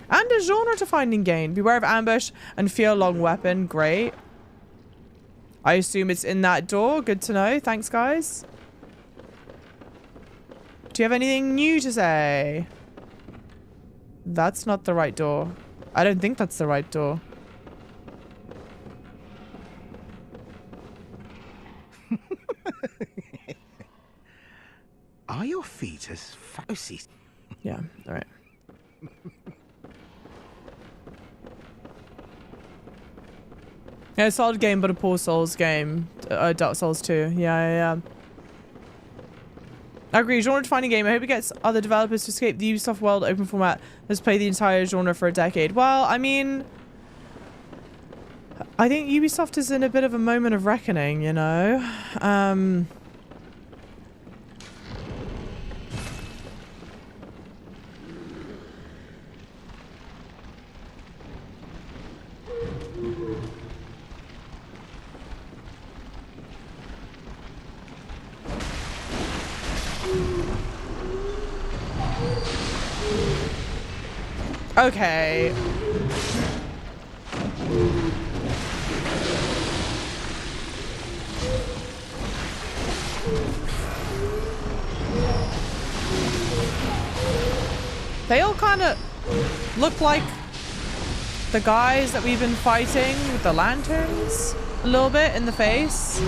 And a genre defining game. Beware of ambush and fear long weapon. Great. I assume it's in that door. Good to know. Thanks, guys. Do you have anything new to say? That's not the right door. I don't think that's the right door. Are your feet as fausty? Yeah, all right. Yeah, a solid game, but a poor Souls game. Dark Souls 2. Yeah. I agree. Genre defining game. I hope it gets other developers to escape the Ubisoft world open format. Let's play the entire genre for a decade. Well, I mean, I think Ubisoft is in a bit of a moment of reckoning, you know? Okay. They all kind of look like the guys that we've been fighting with the lanterns a little bit in the face.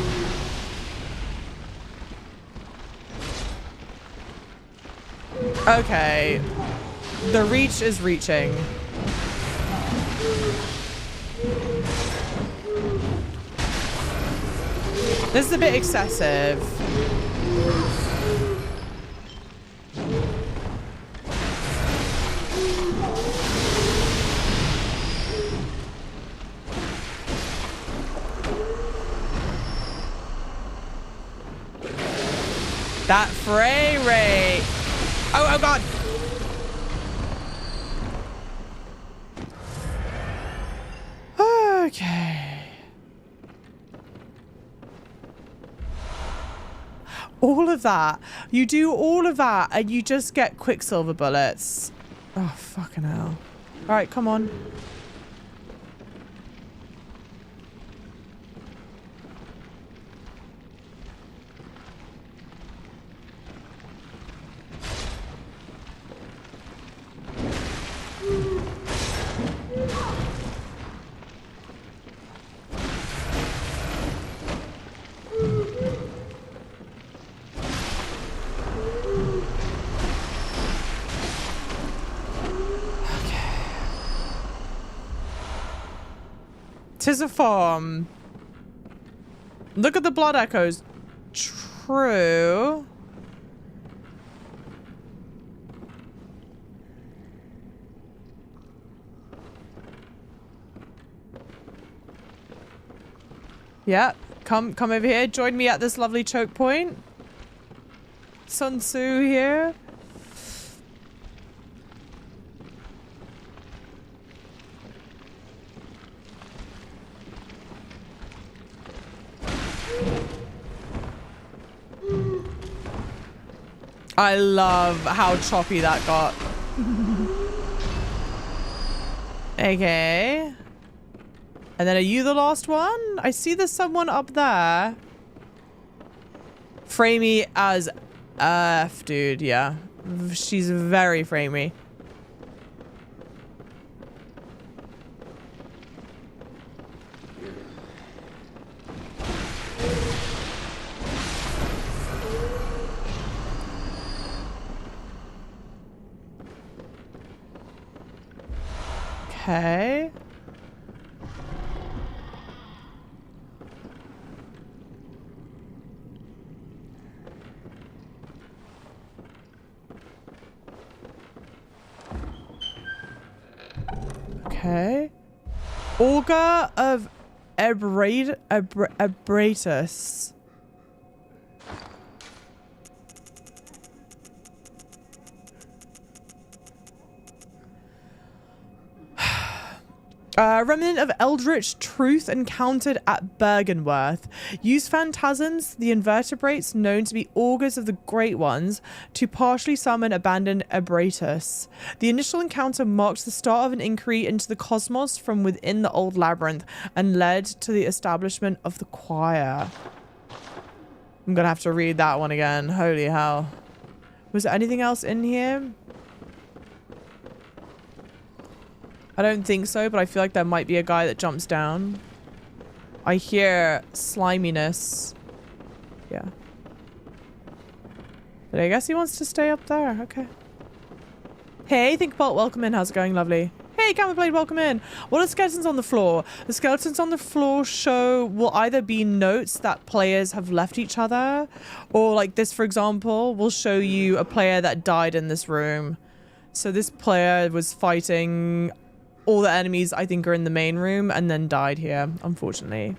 Okay. The reach is reaching. This is a bit excessive. That fray rate. Oh god. Okay. All of that. You do all of that and you just get quicksilver bullets. Oh, fucking hell. All right, come on. Tis a form. Look at the blood echoes. True. Yeah, come over here. Join me at this lovely choke point. Sun Tzu here. I love how choppy that got. Okay. And then are you the last one? I see there's someone up there. Framey as F, dude. Yeah. She's very framey. Okay. Okay. Augur of Ebratus. Remnant of Eldritch Truth encountered at Byrgenwerth. Use phantasms, the invertebrates known to be augurs of the Great Ones, to partially summon abandoned Ebratus. The initial encounter marked the start of an inquiry into the cosmos from within the old labyrinth and led to the establishment of the choir. I'm gonna have to read that one again. Holy hell. Was there anything else in here? I don't think so, but I feel like there might be a guy that jumps down. I hear sliminess. Yeah. But I guess he wants to stay up there. Okay. Hey, Thinkbot, welcome in. How's it going? Lovely. Hey, Camouflade, welcome in. What are skeletons on the floor? The skeletons on the floor will either be notes that players have left each other, or like this, for example, will show you a player that died in this room. So this player was fighting all the enemies, I think, are in the main room and then died here, unfortunately.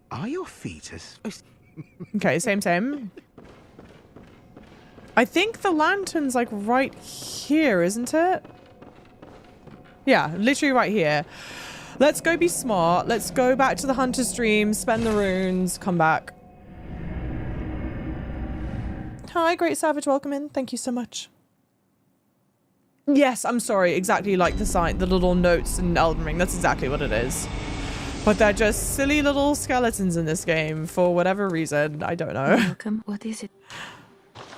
Are your feet as... Okay, same. I think the lantern's like right here, isn't it? Yeah, literally right here. Let's go be smart. Let's go back to the Hunter's Dream, spend the runes, come back. Hi, Great Savage, welcome in. Thank you so much. Yes, I'm sorry. Exactly like the sign, the little notes in Elden Ring. That's exactly what it is. But they're just silly little skeletons in this game for whatever reason. I don't know. Welcome. What is it?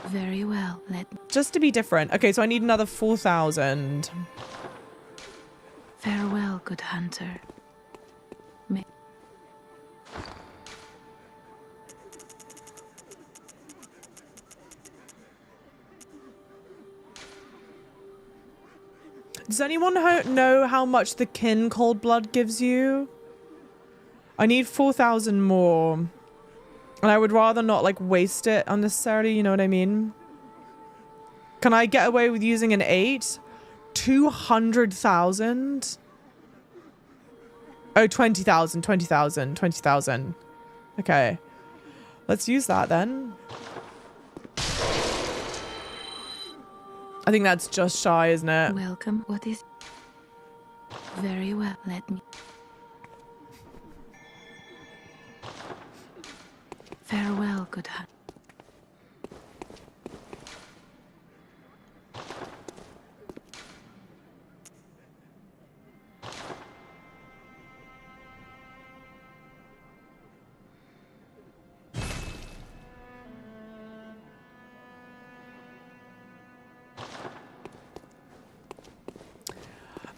Very well. Just to be different. Okay, so I need another 4,000. Farewell, good hunter. Does anyone know how much the kin cold blood gives you? I need 4,000 more. And I would rather not like waste it unnecessarily, you know what I mean? Can I get away with using an 8? 200,000? Oh, 20,000, 20,000, 20,000. Okay. Let's use that then. I think that's just shy, isn't it? Welcome. What is... Very well. Let me... Farewell, good hunter.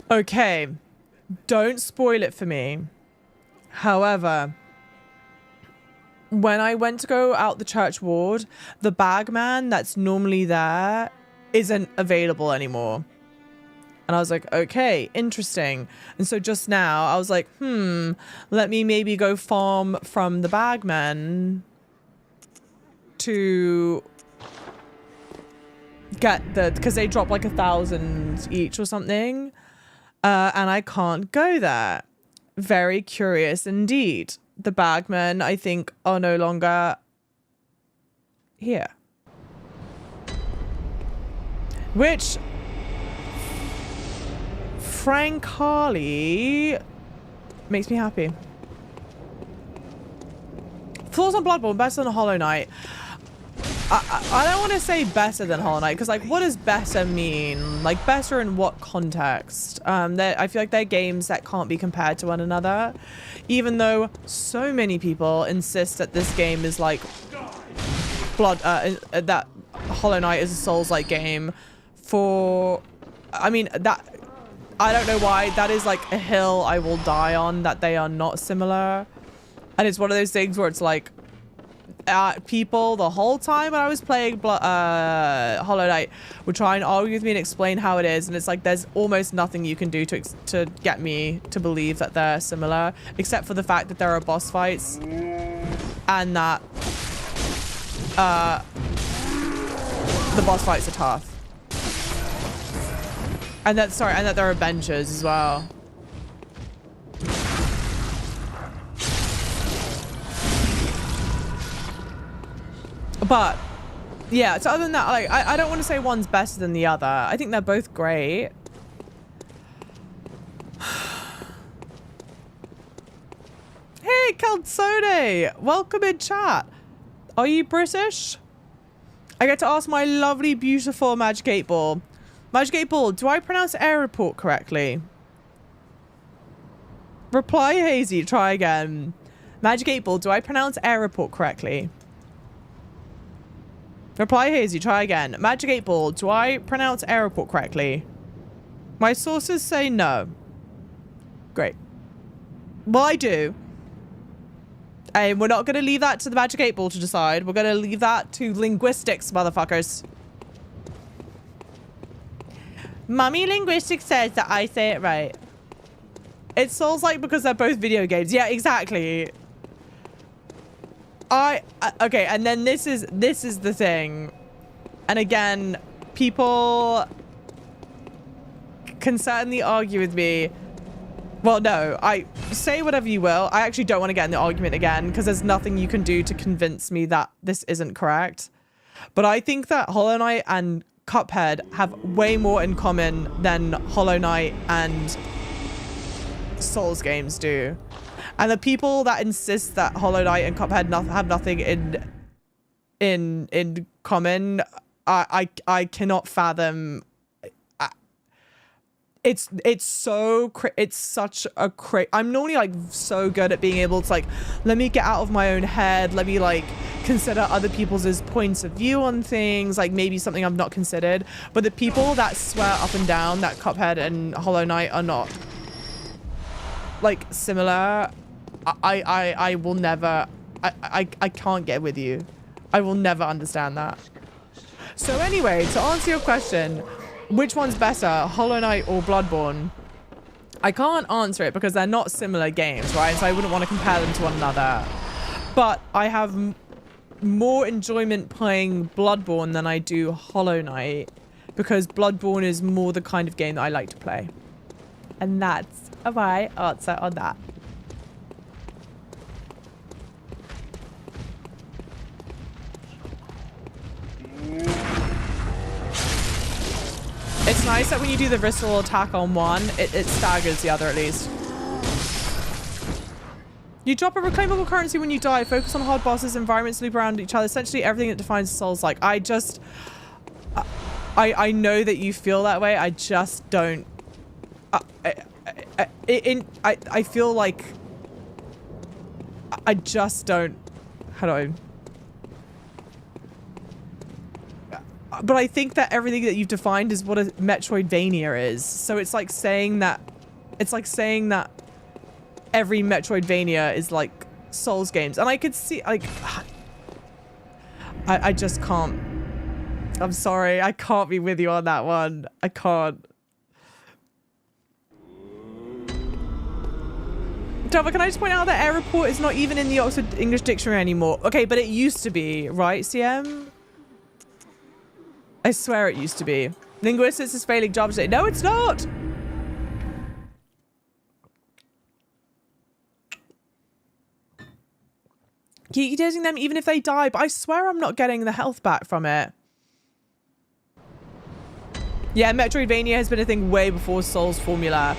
Okay, don't spoil it for me. However, when I went to go out the church ward, the bagman that's normally there isn't available anymore. And I was like, okay, interesting. And so just now I was like, let me maybe go farm from the bagman to get the, because they drop like 1,000 each or something. And I can't go there. Very curious indeed. The bagmen, I think, are no longer here. Which frankly makes me happy. Thoughts on Bloodborne, better than Hollow Knight. I don't want to say better than Hollow Knight, because like, what does better mean? Like, better in what context? I feel like they're games that can't be compared to one another, even though so many people insist that this game is like that Hollow Knight is a Souls-like game. I mean, that I don't know why that is like a hill I will die on, that they are not similar. And it's one of those things where it's like, people the whole time when I was playing Hollow Knight would try and argue with me and explain how it is, and it's like there's almost nothing you can do to get me to believe that they're similar, except for the fact that there are boss fights and that the boss fights are tough, and that there are benches as well. But yeah, so other than that, like, I don't want to say one's better than the other. I think they're both great. Hey, Calzone! Welcome in chat. Are you British? I get to ask my lovely, beautiful Magic 8 Ball. Magic 8 Ball, do I pronounce airport correctly? Reply Hazy, try again. Magic 8 Ball, do I pronounce airport correctly? Reply Hazy, try again. Magic 8 Ball, do I pronounce airport correctly? My sources say no. Great. Well, I do. And we're not going to leave that to the Magic 8 Ball to decide. We're going to leave that to linguistics, motherfuckers. Mummy Linguistics says that I say it right. It sounds like because they're both video games. Yeah, exactly. Okay, and then this is the thing, and again, people can certainly argue with me. Well, no, I say whatever you will. I actually don't want to get in the argument again, because there's nothing you can do to convince me that this isn't correct. But I think that Hollow Knight and Cuphead have way more in common than Hollow Knight and Souls games do. And the people that insist that Hollow Knight and Cuphead have nothing in common, I cannot fathom. It's such a I'm normally like so good at being able to like, let me get out of my own head, let me like consider other people's points of view on things, like maybe something I've not considered. But the people that swear up and down that Cuphead and Hollow Knight are not like similar, I will never, I can't get with you. I will never understand that. So anyway, to answer your question, which one's better, Hollow Knight or Bloodborne? I can't answer it because they're not similar games, right? So I wouldn't want to compare them to one another. But I have more enjoyment playing Bloodborne than I do Hollow Knight, because Bloodborne is more the kind of game that I like to play. And that's my answer on that. It's nice that when you do the visceral attack on one, it staggers the other at least. You drop a reclaimable currency when you die. Focus on hard bosses, environments loop around each other. Essentially everything that defines Souls-like. I know that you feel that way. I just don't. I feel like I just don't. How do I? But I think that everything that you've defined is what a Metroidvania is. So it's like saying that, every Metroidvania is like Souls games. And I could see, like, I just can't. I'm sorry, I can't be with you on that one. I can't. Java, can I just point out that airport is not even in the Oxford English Dictionary anymore? Okay, but it used to be, right, CM? I swear it used to be. Linguistics is failing jobs today. No, it's not! Keep using them even if they die, but I swear I'm not getting the health back from it. Yeah, Metroidvania has been a thing way before Souls formula.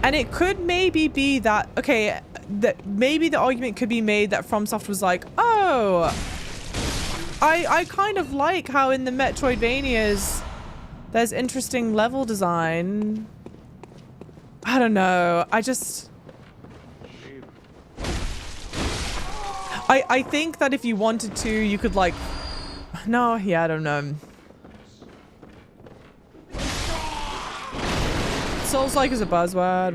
And it could maybe be that, okay, that maybe the argument could be made that FromSoft was like, oh, I kind of like how in the Metroidvanias there's interesting level design. I don't know. I think that if you wanted to, you could like, no, yeah, I don't know. Souls-like is a buzzword.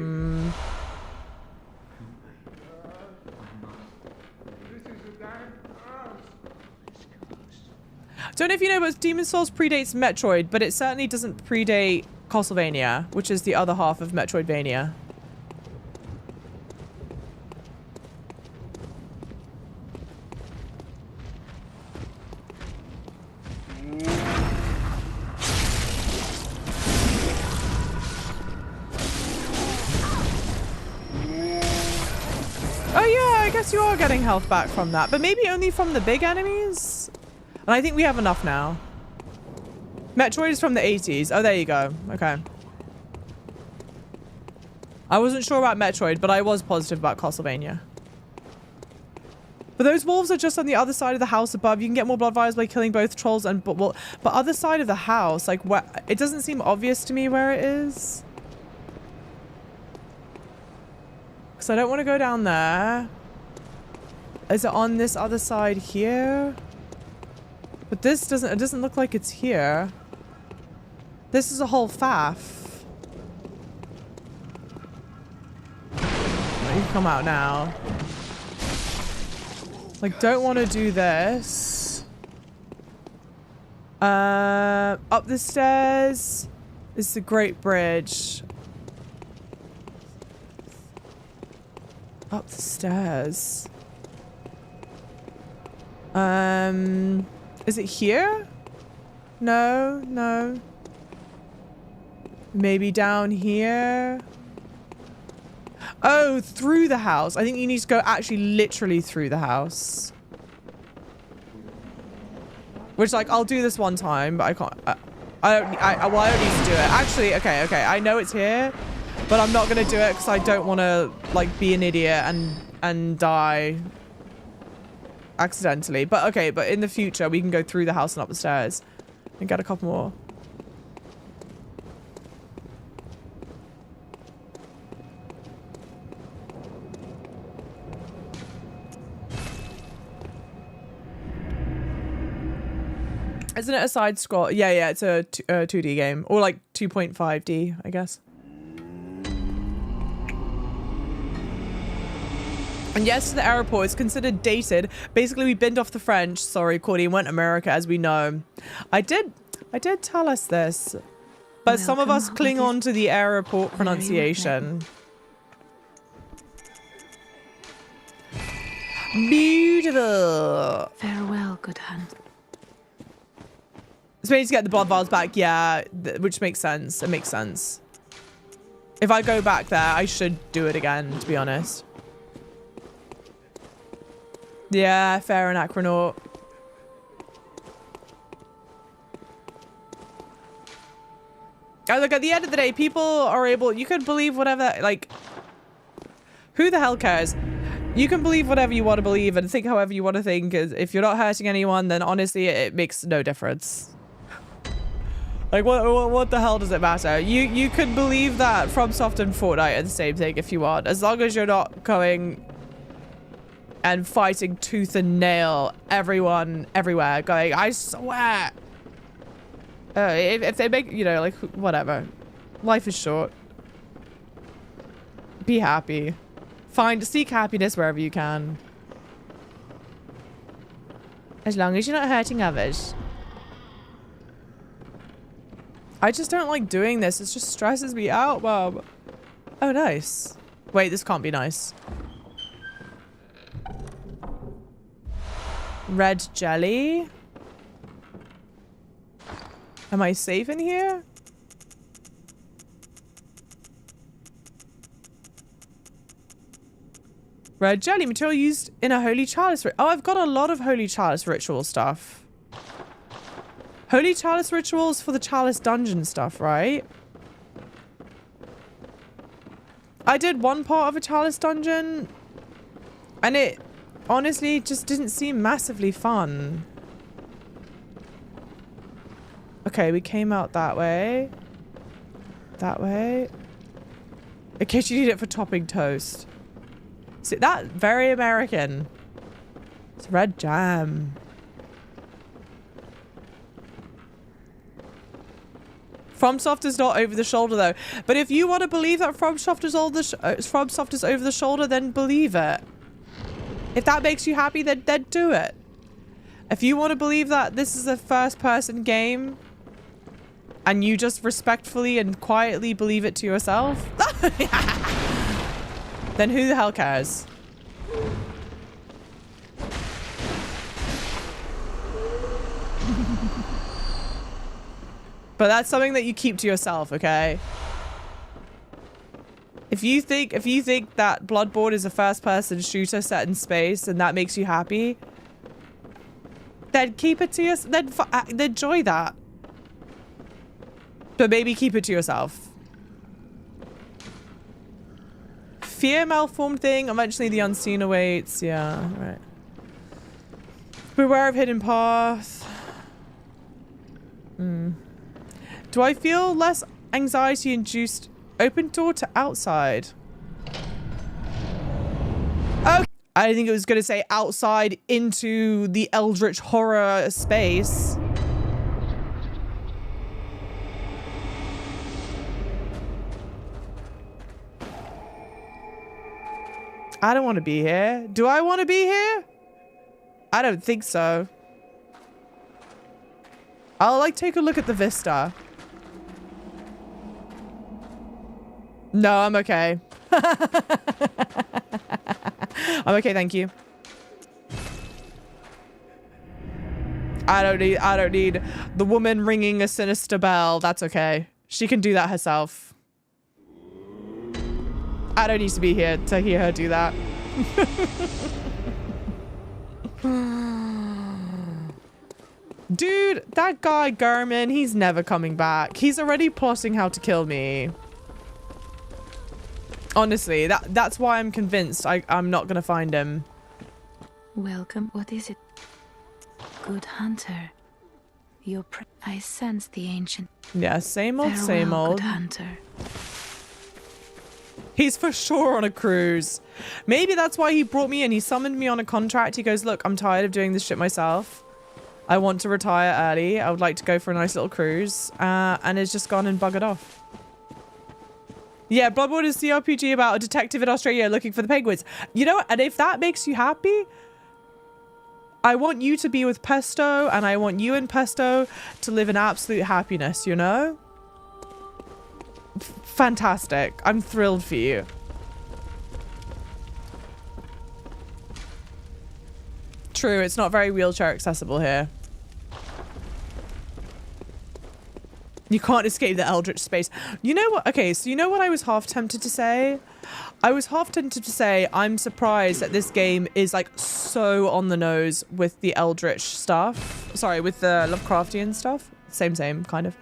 Don't know if you know, but Demon Souls predates Metroid, but it certainly doesn't predate Castlevania, which is the other half of Metroidvania. Oh yeah, I guess you are getting health back from that, but maybe only from the big enemies? And I think we have enough now. Metroid is from the 80s. Oh, there you go. Okay. I wasn't sure about Metroid, but I was positive about Castlevania. But those wolves are just on the other side of the house above. You can get more blood vials by killing both trolls and... But other side of the house, like, where, it doesn't seem obvious to me where it is. Because I don't want to go down there. Is it on this other side here? But this doesn't... It doesn't look like it's here. This is a whole faff. Oh, you can come out now. Like, don't want to do this. Up the stairs is the Great Bridge. Up the stairs. Is it here? No, no. Maybe down here. Oh, through the house. I think you need to go actually literally through the house. Which, like, I'll do this one time, but I can't. I don't need to do it. Actually, okay. I know it's here, but I'm not going to do it because I don't want to, like, be an idiot and die accidentally. But, okay, but in the future, we can go through the house and up the stairs and get a couple more. Isn't it a side scroll? Yeah, it's a 2D game. Or like 2.5D, I guess. And yes, the airport is considered dated. Basically, we binned off the French. Sorry, Cordy, went America, as we know. I did tell us this. But some of us cling on to the airport pronunciation. Beautiful. Farewell, good hunt. So we need to get the blood vials back, yeah, which makes sense. It makes sense. If I go back there, I should do it again, to be honest. Yeah, fair anachronaut. Look, at the end of the day, people are able... You can believe whatever, like... Who the hell cares? You can believe whatever you want to believe and think however you want to think. If you're not hurting anyone, then honestly, it makes no difference. Like, what the hell does it matter? You could believe that FromSoft and Fortnite are the same thing if you want. As long as you're not going and fighting tooth and nail everyone, everywhere, going, I swear. If they make, you know, like, whatever. Life is short. Be happy. Seek happiness wherever you can. As long as you're not hurting others. I just don't like doing this. It just stresses me out, Bob. Oh, nice. Wait, this can't be nice. Red jelly. Am I safe in here? Red jelly, material used in a holy chalice. Oh, I've got a lot of holy chalice ritual stuff. Holy Chalice rituals for the Chalice dungeon stuff, right? I did one part of a Chalice dungeon, and it honestly just didn't seem massively fun. Okay, we came out that way. That way. In case you need it for topping toast. See, that very American. It's red jam. FromSoft is not over the shoulder though. But if you want to believe that FromSoft is over the shoulder, then believe it. If that makes you happy, then do it. If you want to believe that this is a first-person game, and you just respectfully and quietly believe it to yourself, then who the hell cares? But that's something that you keep to yourself, okay? If you think that Bloodborne is a first-person shooter set in space and that makes you happy, then keep it to yourself. Then enjoy that. But maybe keep it to yourself. Fear malformed thing. Eventually the unseen awaits. Yeah, right. Beware of hidden path. Do I feel less anxiety induced? Open door to outside. Okay. I didn't think it was going to say outside into the eldritch horror space. I don't want to be here. Do I want to be here? I don't think so. I'll like take a look at the vista. No, I'm okay. I'm okay, thank you. I don't need the woman ringing a sinister bell. That's okay. She can do that herself. I don't need to be here to hear her do that. Dude, that guy Garmin, he's never coming back. He's already plotting how to kill me. Honestly, that's why I'm convinced I'm not gonna find him. Welcome. What is it? Good hunter. I sense the ancient. Yeah, same old, Farewell, same old. Good hunter. He's for sure on a cruise. Maybe that's why he brought me in. He summoned me on a contract. He goes, look, I'm tired of doing this shit myself. I want to retire early. I would like to go for a nice little cruise. And has just gone and buggered off. Yeah, Bloodborne is the RPG about a detective in Australia looking for the penguins. You know what? And if that makes you happy, I want you to be with Pesto, and I want you and Pesto to live in absolute happiness, you know? Fantastic. I'm thrilled for you. True, it's not very wheelchair accessible here. You can't escape the eldritch space. You know what? Okay, so you know what I was half tempted to say? I was half tempted to say I'm surprised that this game is like so on the nose with the eldritch stuff. Sorry, with the Lovecraftian stuff. Same, kind of.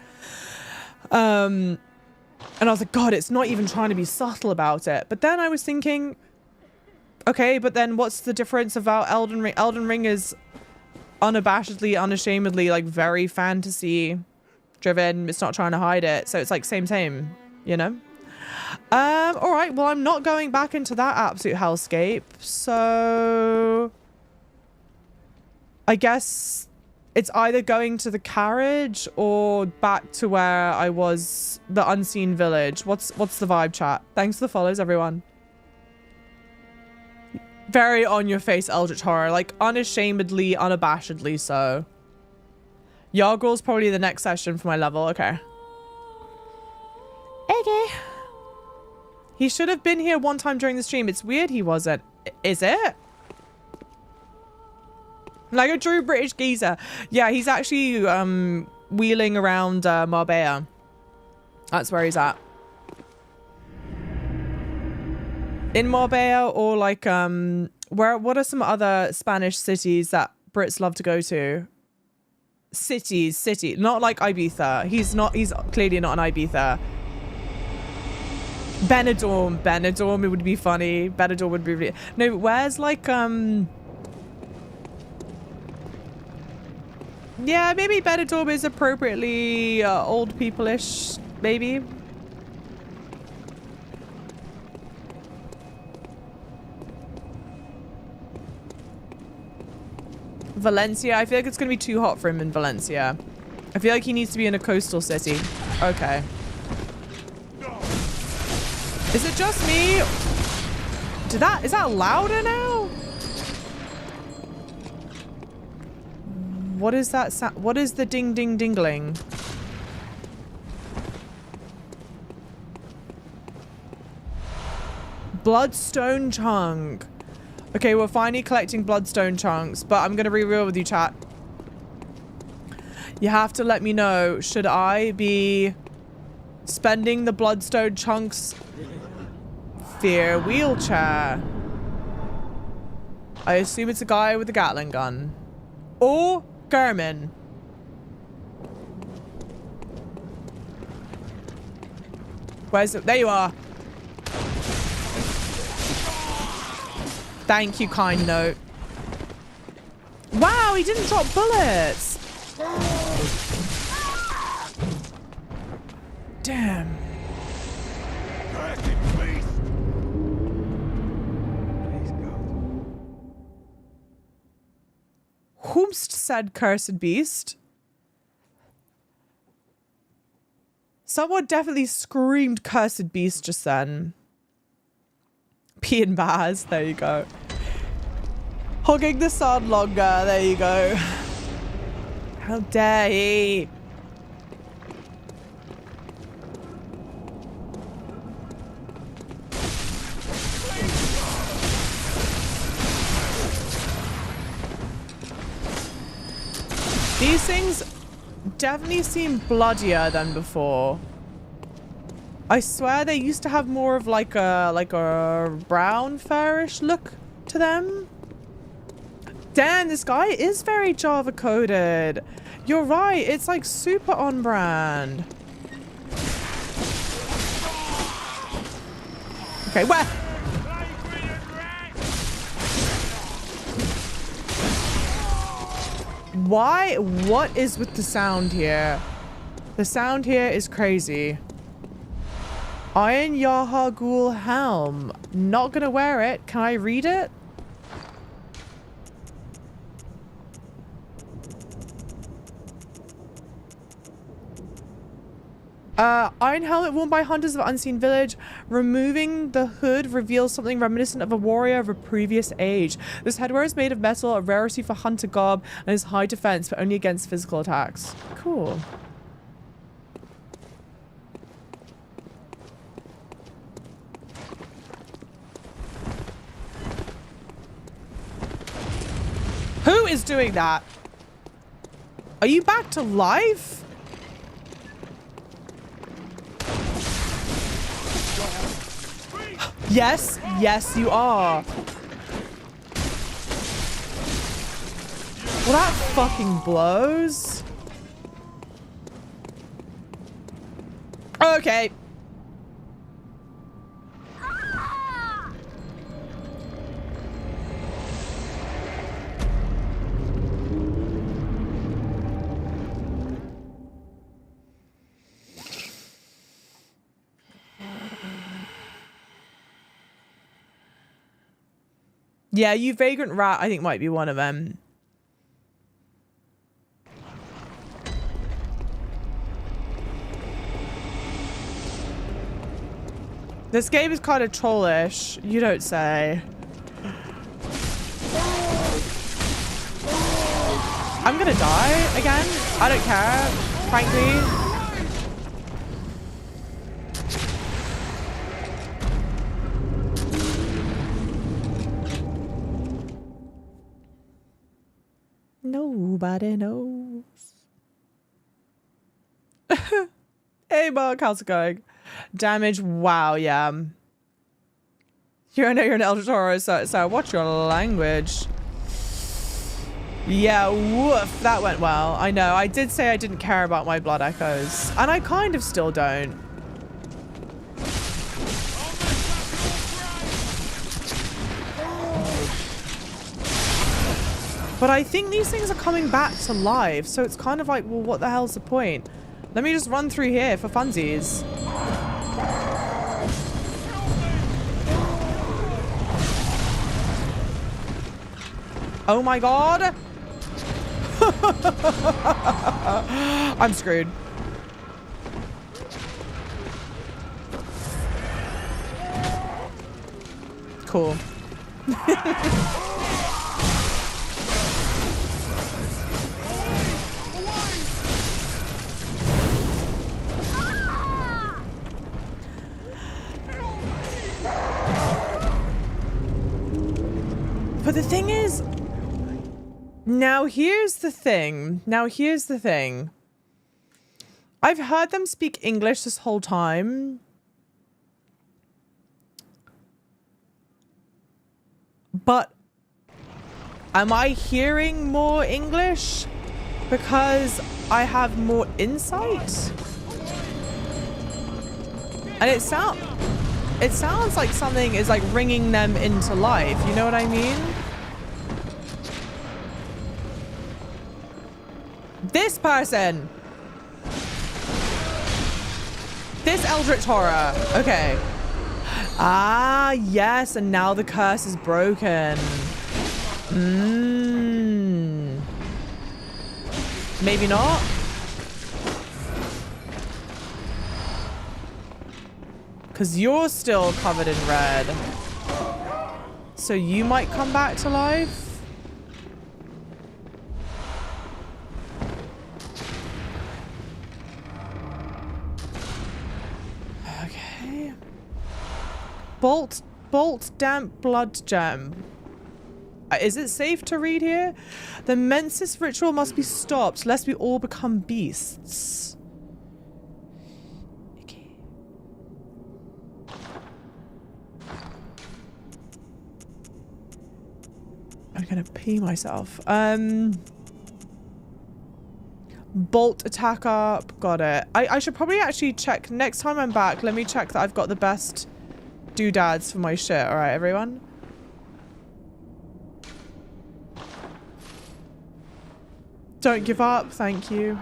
And I was like, God, it's not even trying to be subtle about it. But then I was thinking, okay, but then what's the difference about Elden Ring? Elden Ring is unabashedly, unashamedly, like very fantasy driven. It's not trying to hide it. So it's like same, you know? All right. Well, I'm not going back into that absolute hellscape. So I guess it's either going to the carriage or back to where I was, the unseen village. What's the vibe, chat? Thanks for the follows, everyone. Very on your face eldritch horror, like unashamedly, unabashedly so. Yahar'gul's probably the next session for my level. Okay. Okay. He should have been here one time during the stream. It's weird he wasn't. Is it? Like a true British geezer. Yeah, he's actually wheeling around Marbella. That's where he's at. In Marbella, or like what are some other Spanish cities that Brits love to go to? City. Not like Ibiza. He's clearly not an Ibiza. Benidorm. It would be funny. Benidorm would be really... No, where's like, yeah, maybe Benidorm is appropriately old people-ish, maybe. Valencia. I feel like it's going to be too hot for him in Valencia. I feel like he needs to be in a coastal city. Okay. Is it just me? Is that louder now? What is that sound? What is the ding ding dingling? Bloodstone chunk. Okay, we're finally collecting bloodstone chunks, but I'm gonna be real with you, chat. You have to let me know, should I be spending the bloodstone chunks via wheelchair? I assume it's a guy with a Gatling gun. Or German. Where's it? There you are. Thank you, kind note. Wow, he didn't drop bullets. Damn. Whomst said cursed beast? Someone definitely screamed cursed beast just then. P and Baz, there you go. Hugging the sun longer, there you go. How dare he? These things definitely seem bloodier than before. I swear they used to have more of like a brown furish look to them. Damn, this guy is very Java coded. You're right, it's like super on brand. Okay, where? Why? What is with the sound here? The sound here is crazy. Iron Yahar'gul helm. Not gonna wear it. Can I read it? Iron helmet worn by hunters of Unseen Village. Removing the hood reveals something reminiscent of a warrior of a previous age. This headwear is made of metal, a rarity for hunter garb, and is high defense, but only against physical attacks. Cool. Who is doing that? Are you back to life? Yes, yes, you are. Well, that fucking blows. Okay. Yeah, you vagrant rat, I think might be one of them. This game is kind of trollish. You don't say. I'm gonna die again. I don't care, frankly. Nobody knows. Hey, Mark, how's it going? Damage, wow, yeah. I know you're an Elder Toro, so watch your language. Yeah, woof, that went well. I know, I did say I didn't care about my blood echoes. And I kind of still don't. But I think these things are coming back to life, so it's kind of like, well, what the hell's the point? Let me just run through here for funsies. Oh my god! I'm screwed. Cool. But the thing is, now here's the thing. I've heard them speak English this whole time. But am I hearing more English because I have more insight? And it sounds like something is like ringing them into life. You know what I mean? This person. This eldritch horror. Okay. Ah, yes. And now the curse is broken. Maybe not. Because you're still covered in red. So you might come back to life. Okay. Bolt damp blood gem. Is it safe to read here? The Mensis ritual must be stopped lest we all become beasts. Okay. I'm gonna pee myself. Bolt attack up. Got it. I should probably actually check next time I'm back. Let me check that I've got the best doodads for my shit. All right, everyone. Don't give up. Thank you.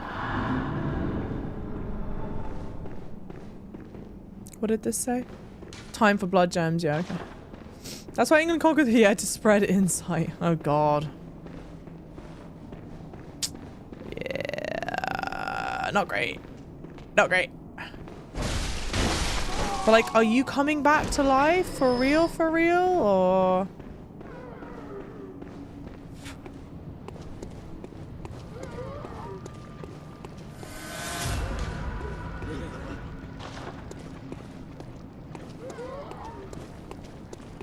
What did this say? Time for blood gems. Yeah, okay. That's why England conquered here, to spread insight. Oh, God. Yeah. Not great. Not great. But, like, are you coming back to life? For real, or...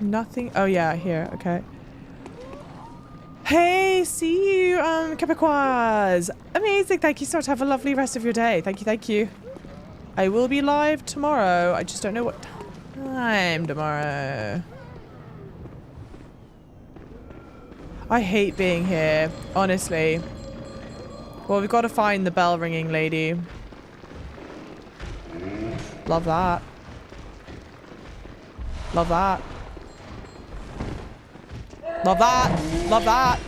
Nothing. Oh yeah, here. Okay. Hey, see you, Quebecois. Amazing. Thank you so much. Have a lovely rest of your day. Thank you. I will be live tomorrow. I just don't know what time tomorrow. I hate being here, honestly. Well, we've got to find the bell ringing lady. Love that. Love that. Love that. Love that.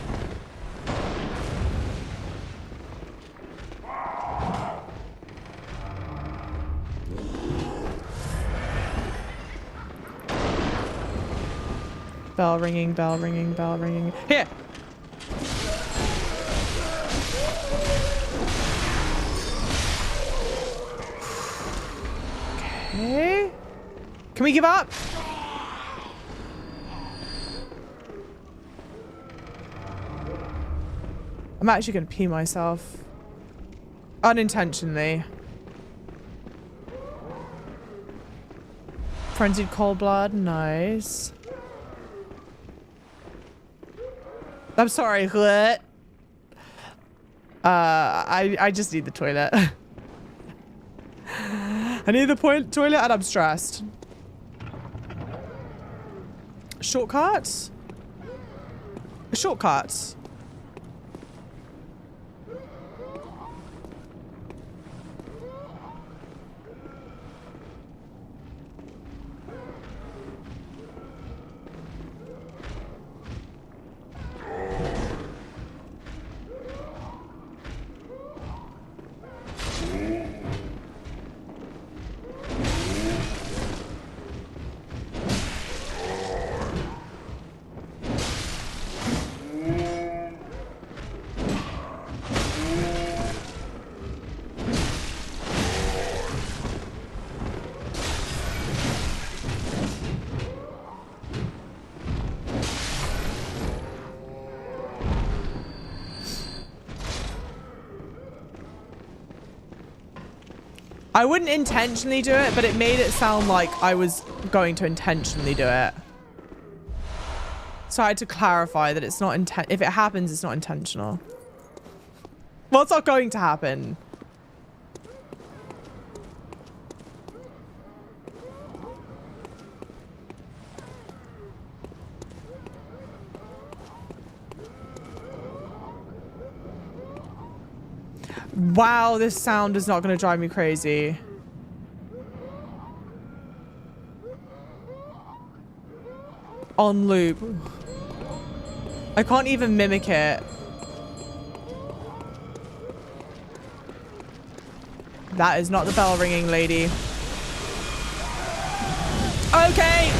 Bell ringing, bell ringing, bell ringing. Here. Okay. Can we give up? I'm actually going to pee myself. Unintentionally. Frenzied cold blood. Nice. I'm sorry. What? I just need the toilet. I need the toilet and I'm stressed. Shortcuts? Shortcuts. I wouldn't intentionally do it, but it made it sound like I was going to intentionally do it. So I had to clarify that it's not if it happens, it's not intentional. Well, it's not going to happen. Wow, this sound is not going to drive me crazy. On loop. I can't even mimic it. That is not the bell ringing, lady. Okay.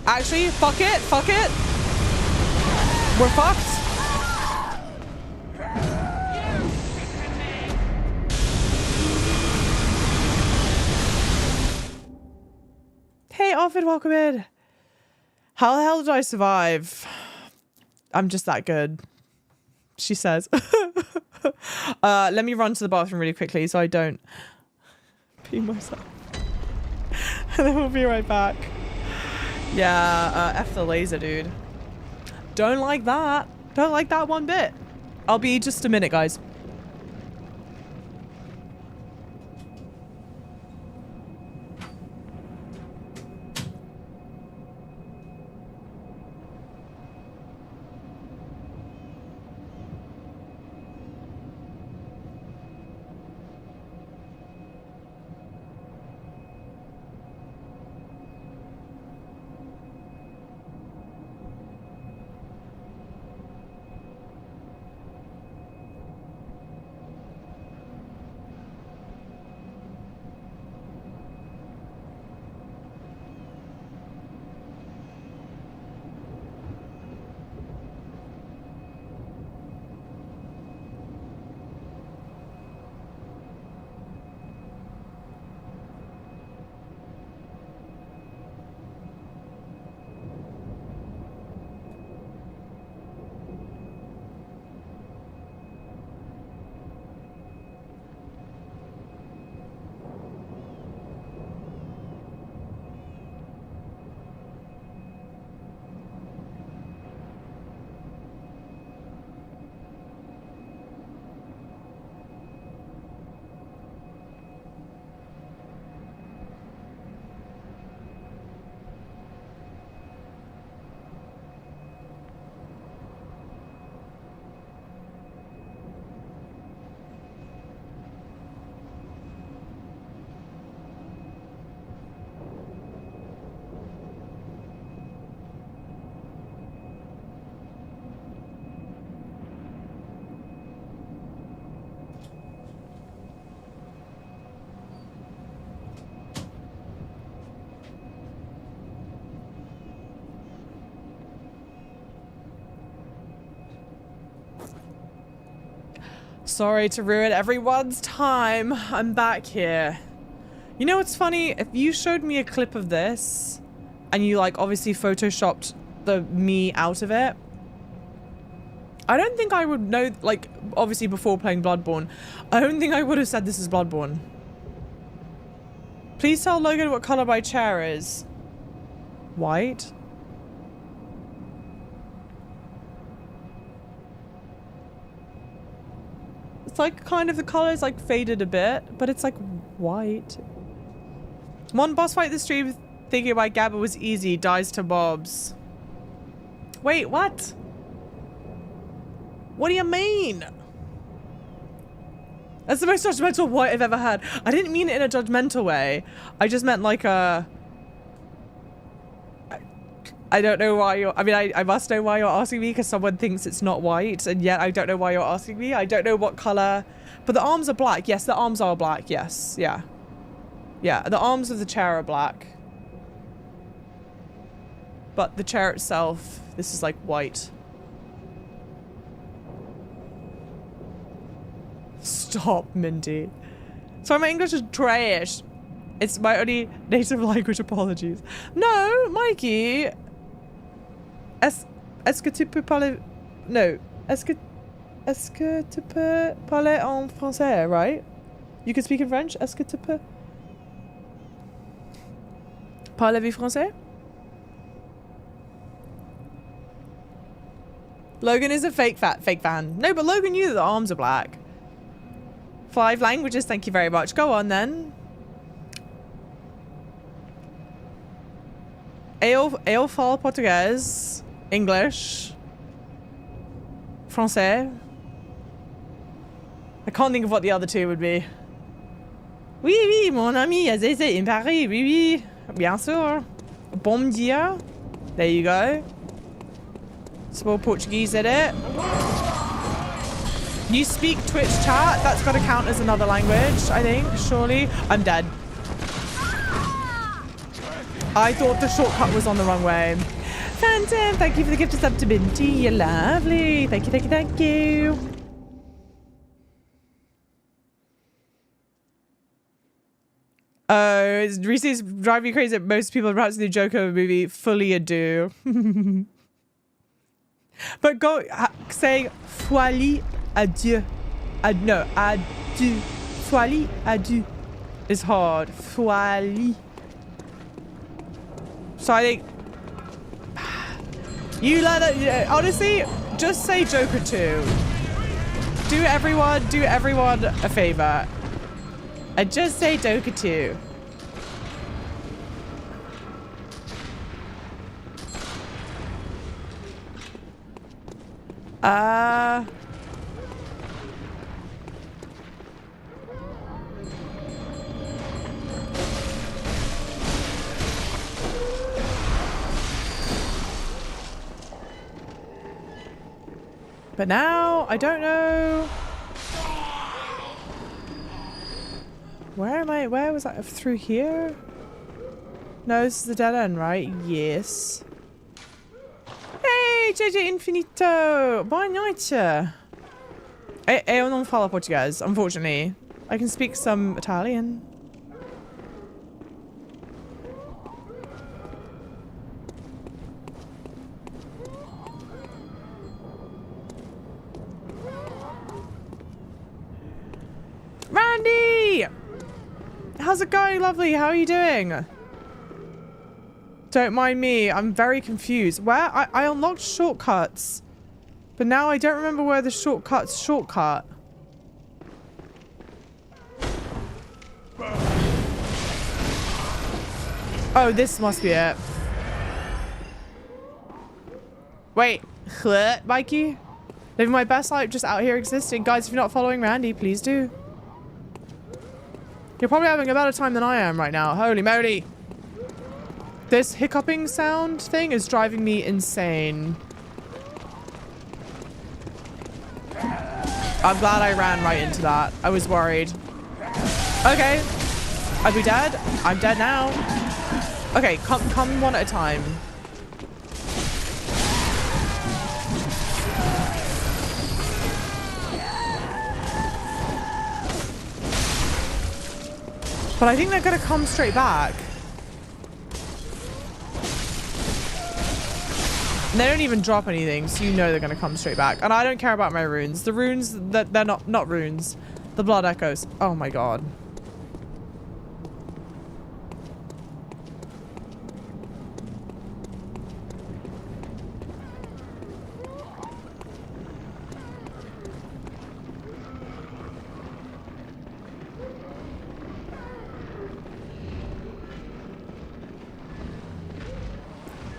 Actually, fuck it. Fuck it. We're fucked. Hey, Offred, welcome in. How the hell did I survive? I'm just that good, she says. Let me run to the bathroom really quickly so I don't pee myself. And then we'll be right back. Yeah, F the laser, dude. Don't like that. Don't like that one bit. I'll be just a minute, guys. Sorry to ruin everyone's time. I'm back here. You know what's funny? If you showed me a clip of this and you like obviously photoshopped the me out of it, I don't think I would know, like obviously before playing Bloodborne, I don't think I would have said this is Bloodborne. Please tell Logan what color my chair is. White? It's like kind of the colors like faded a bit, but it's like white. One boss fight this stream thinking my Gabba was easy, dies to mobs. Wait, what? What do you mean? That's the most judgmental white I've ever had. I didn't mean it in a judgmental way. I just meant like a... I don't know why you're... I mean, I must know why you're asking me because someone thinks it's not white, and yet I don't know why you're asking me. I don't know what color... But the arms are black. Yes, the arms are black. Yes. Yeah. Yeah, the arms of the chair are black. But the chair itself, this is like white. Stop, Mindy. Sorry, my English is trash. It's my only native language, apologies. No, Mikey. Est-ce que tu peux parler... No. Est-ce que... est-ce que tu peux parler en français, right? You can speak in French. Est-ce que tu peux parler français? Logan is a fake fan. No, but Logan knew that the arms are black. 5 languages, thank you very much. Go on then. Eu falo português, English, français. I can't think of what the other 2 would be. Oui, oui, mon ami, in Paris, oui, oui, bien sûr. Bom dia. There you go. Small Portuguese at it. You speak Twitch chat? That's got to count as another language, I think, surely. I'm dead. I thought the shortcut was on the wrong way. Phantom, thank you for the gift of sub to Binti. You're lovely. Thank you, thank you, thank you. Reese's driving me crazy that most people about to the Joker movie fully do. But go saying folie adieu. No, adieu. Folie adieu is hard. Folie. So I think you let it, honestly, just say Joker 2. Do everyone a favor. And just say Joker 2. But now, I don't know. Where am I? Where was I? Through here? No, this is the dead end, right? Yes. Hey, JJ Infinito! Boa noite! Eu não falo português, unfortunately. I can speak some Italian. Randy! How's it going, lovely? How are you doing? Don't mind me. I'm very confused. Where? I unlocked shortcuts. But now I don't remember where the shortcut. Oh, this must be it. Wait. Mikey? Living my best life just out here existing. Guys, if you're not following Randy, please do. You're probably having a better time than I am right now. Holy moly. This hiccuping sound thing is driving me insane. I'm glad I ran right into that. I was worried. Okay. Are we dead? I'm dead now. Okay, come one at a time. But I think they're gonna come straight back. And they don't even drop anything, so you know they're gonna come straight back. And I don't care about my runes. The runes that they're not runes. The blood echoes. Oh my god.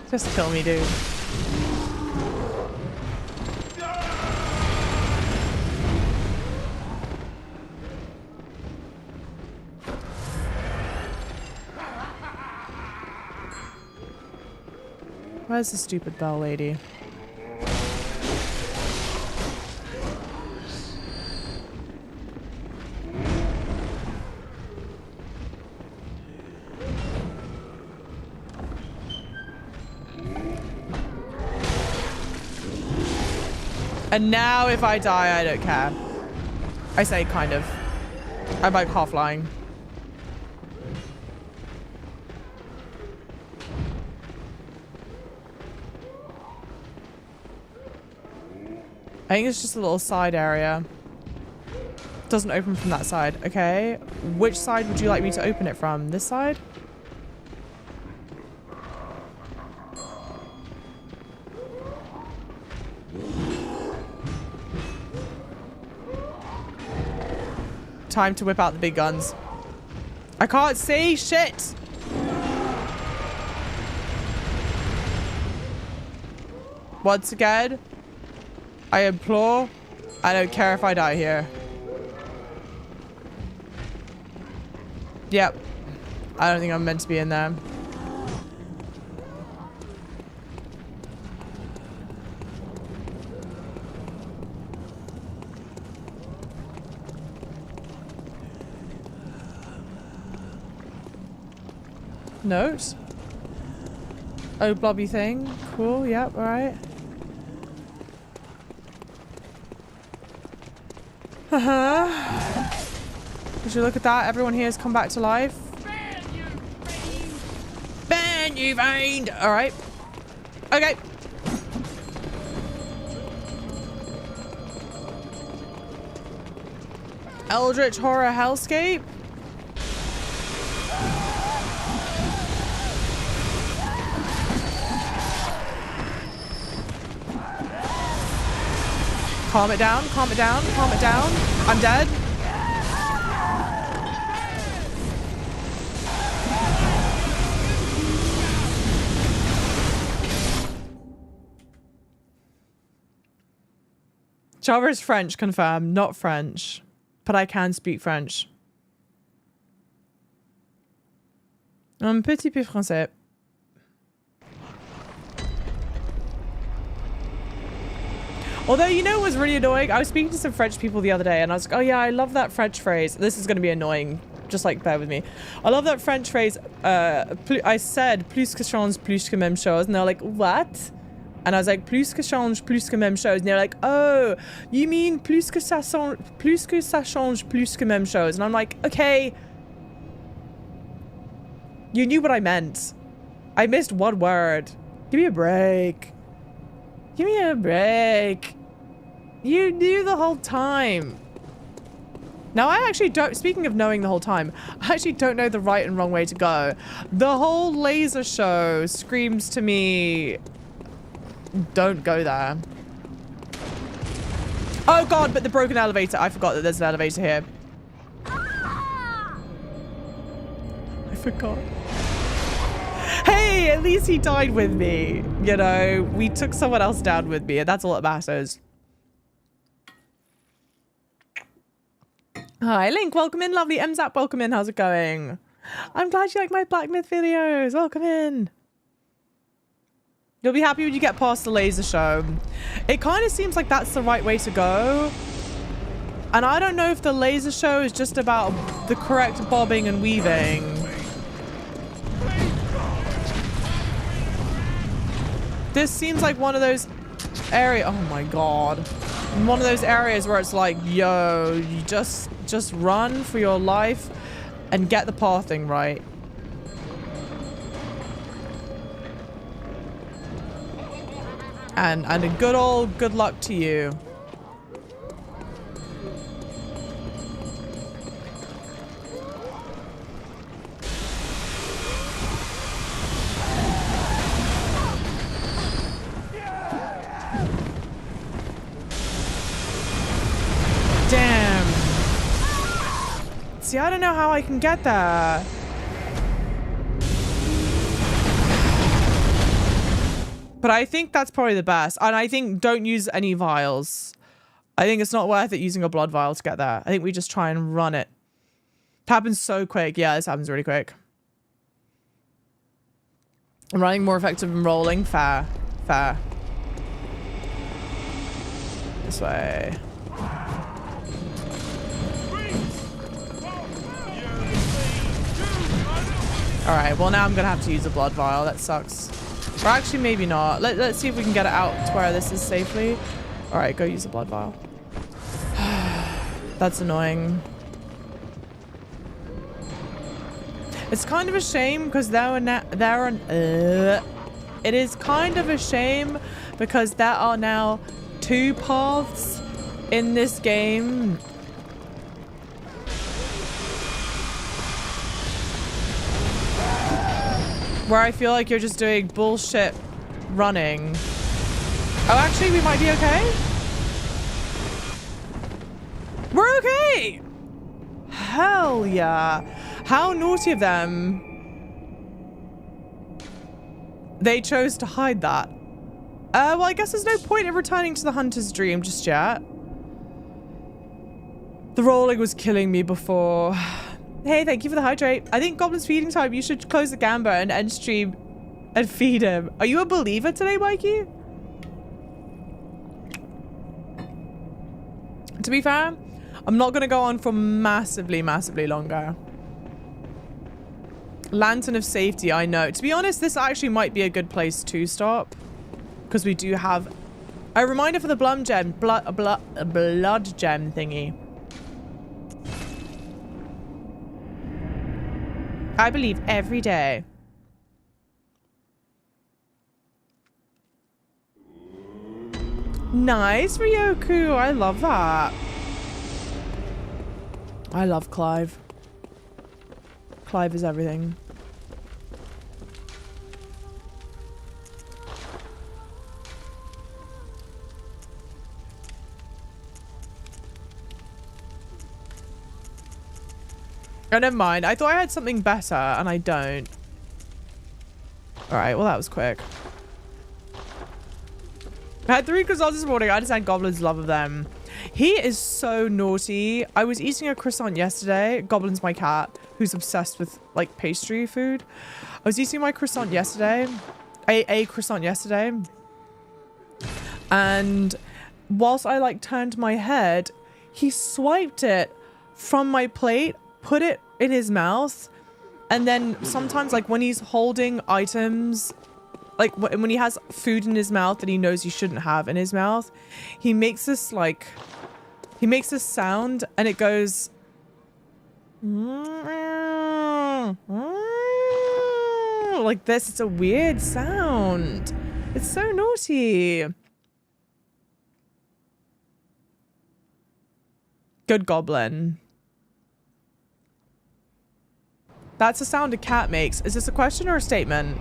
Just kill me, dude. Where's the stupid bell lady? And now if I die, I don't care. I say kind of. I'm like half lying. I think it's just a little side area. Doesn't open from that side. Okay. Which side would you like me to open it from? This side? Time to whip out the big guns. I can't see shit. Once again, I implore, I don't care if I die here. Yep. I don't think I'm meant to be in there. Note. Oh, blobby thing. Cool. Yep. All right. Would you look at that? Everyone here has come back to life. Ban you fiend. All right. Okay. Eldritch horror hellscape. Calm it down, calm it down, calm it down. I'm dead. Java is French, confirmed. Not French. But I can speak French. Un petit peu français. Although, you know what was really annoying? I was speaking to some French people the other day and I was like, oh yeah, I love that French phrase. This is going to be annoying. Just like, bear with me. I love that French phrase. I said, plus que change, plus que même chose. And they're like, what? And I was like, plus que change, plus que même chose. And they're like, oh, you mean plus que ça change, plus que même chose. And I'm like, okay. You knew what I meant. I missed one word. Give me a break. Give me a break. You knew the whole time. Now, I actually don't... Speaking of knowing the whole time, I actually don't know the right and wrong way to go. The whole laser show screams to me... Don't go there. Oh, God, but the broken elevator. I forgot that there's an elevator here. I forgot. Hey, at least he died with me. You know, we took someone else down with me, and that's all that matters. Hi, Link. Welcome in. Lovely. MZAP, welcome in. How's it going? I'm glad you like my Black Myth videos. Welcome in. You'll be happy when you get past the laser show. It kind of seems like that's the right way to go. And I don't know if the laser show is just about the correct bobbing and weaving. This seems like one of those areas. Oh my God. One of those areas where it's like, yo, you just run for your life and get the pathing right. And a good old good luck to you. Damn. See, I don't know how I can get there. But I think that's probably the best. And I think don't use any vials. I think it's not worth it using a blood vial to get there. I think we just try and run it. It happens so quick. Yeah, this happens really quick. Running more effective than rolling. Fair. Fair. This way. Alright, well now I'm gonna have to use a blood vial. That sucks. Or actually, maybe not. Let's see if we can get it out to where this is safely. Alright, go use a blood vial. That's annoying. It's kind of a shame because it is kind of a shame because there are now two paths in this game. Where I feel like you're just doing bullshit running. Oh, actually, we might be okay. We're okay. Hell yeah. How naughty of them. They chose to hide that. Well, I guess there's no point in returning to the hunter's dream just yet. The rolling was killing me before. Hey, thank you for the hydrate. I think Goblin's feeding time. You should close the Gamba and end stream and feed him. Are you a believer today, Mikey? To be fair, I'm not going to go on for massively longer. Lantern of Safety, I know. To be honest, this actually might be a good place to stop. Because we do have a reminder for the blood gem thingy. I believe every day. Nice, Ryoku. I love that. I love Clive. Clive is everything. Oh, never mind. I thought I had something better, and I don't. Alright, well, that was quick. I had 3 croissants this morning. I understand Goblin's love of them. He is so naughty. I was eating a croissant yesterday. Goblin's my cat, who's obsessed with, like, pastry food. I was eating my croissant yesterday. A croissant yesterday. And whilst I, like, turned my head, he swiped it from my plate, put it in his mouth, and then sometimes, like, when he's holding items, like when he has food in his mouth that he knows he shouldn't have in his mouth, he makes this, like, he makes this sound, and it goes like this. It's a weird sound. It's so naughty. Good Goblin. That's the sound a cat makes. Is this a question or a statement?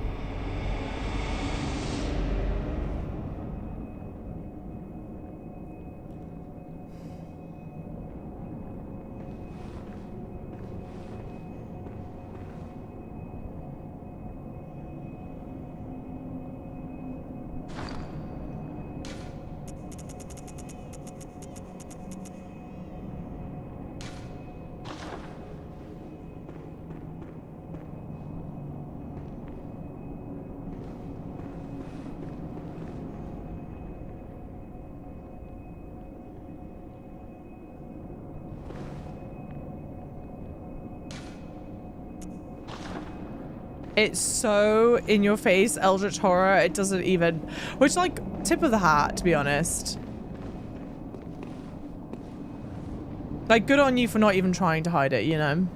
It's so in your face, Eldritch Horror. It doesn't even, which, like, tip of the hat, to be honest. Like, good on you for not even trying to hide it, you know?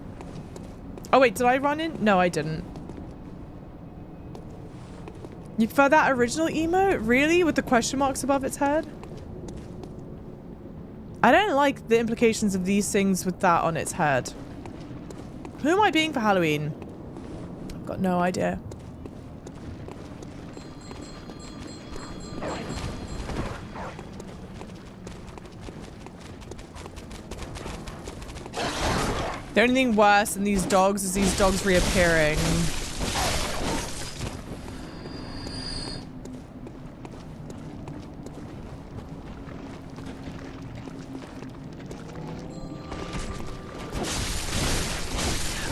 Oh, wait, did I run in? No, I didn't. You prefer that original emote? Really? With the question marks above its head? I don't like the implications of these things with that on its head. Who am I being for Halloween? Got no idea. The only thing worse than these dogs is these dogs reappearing.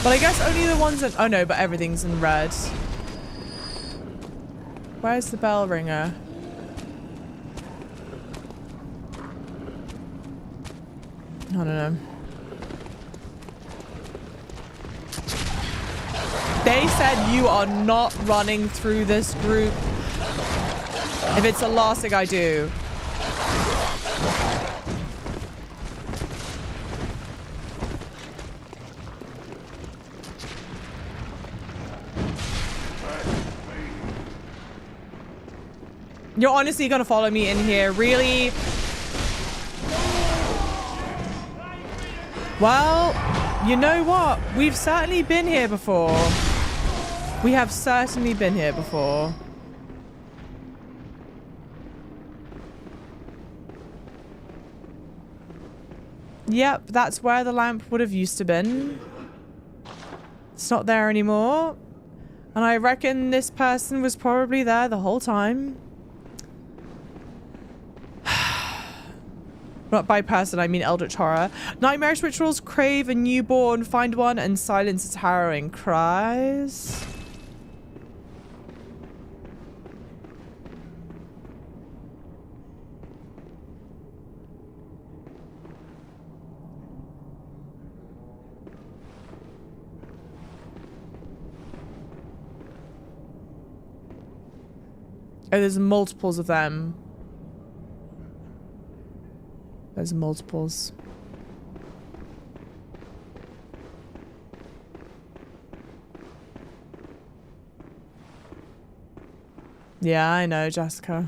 But I guess only the ones that... Oh no, but everything's in red. Where's the bell ringer? I don't know. They said you are not running through this group. If it's the last thing I do. You're honestly gonna follow me in here? Really? Well, you know what? We've certainly been here before. We have certainly been here before. Yep, that's where the lamp would have used to been. It's not there anymore. And I reckon this person was probably there the whole time. Not by person, I mean eldritch horror. Nightmarish rituals crave a newborn, find one, and silence its harrowing cries. Oh, there's multiples of them. There's multiples. Yeah, I know, Jessica.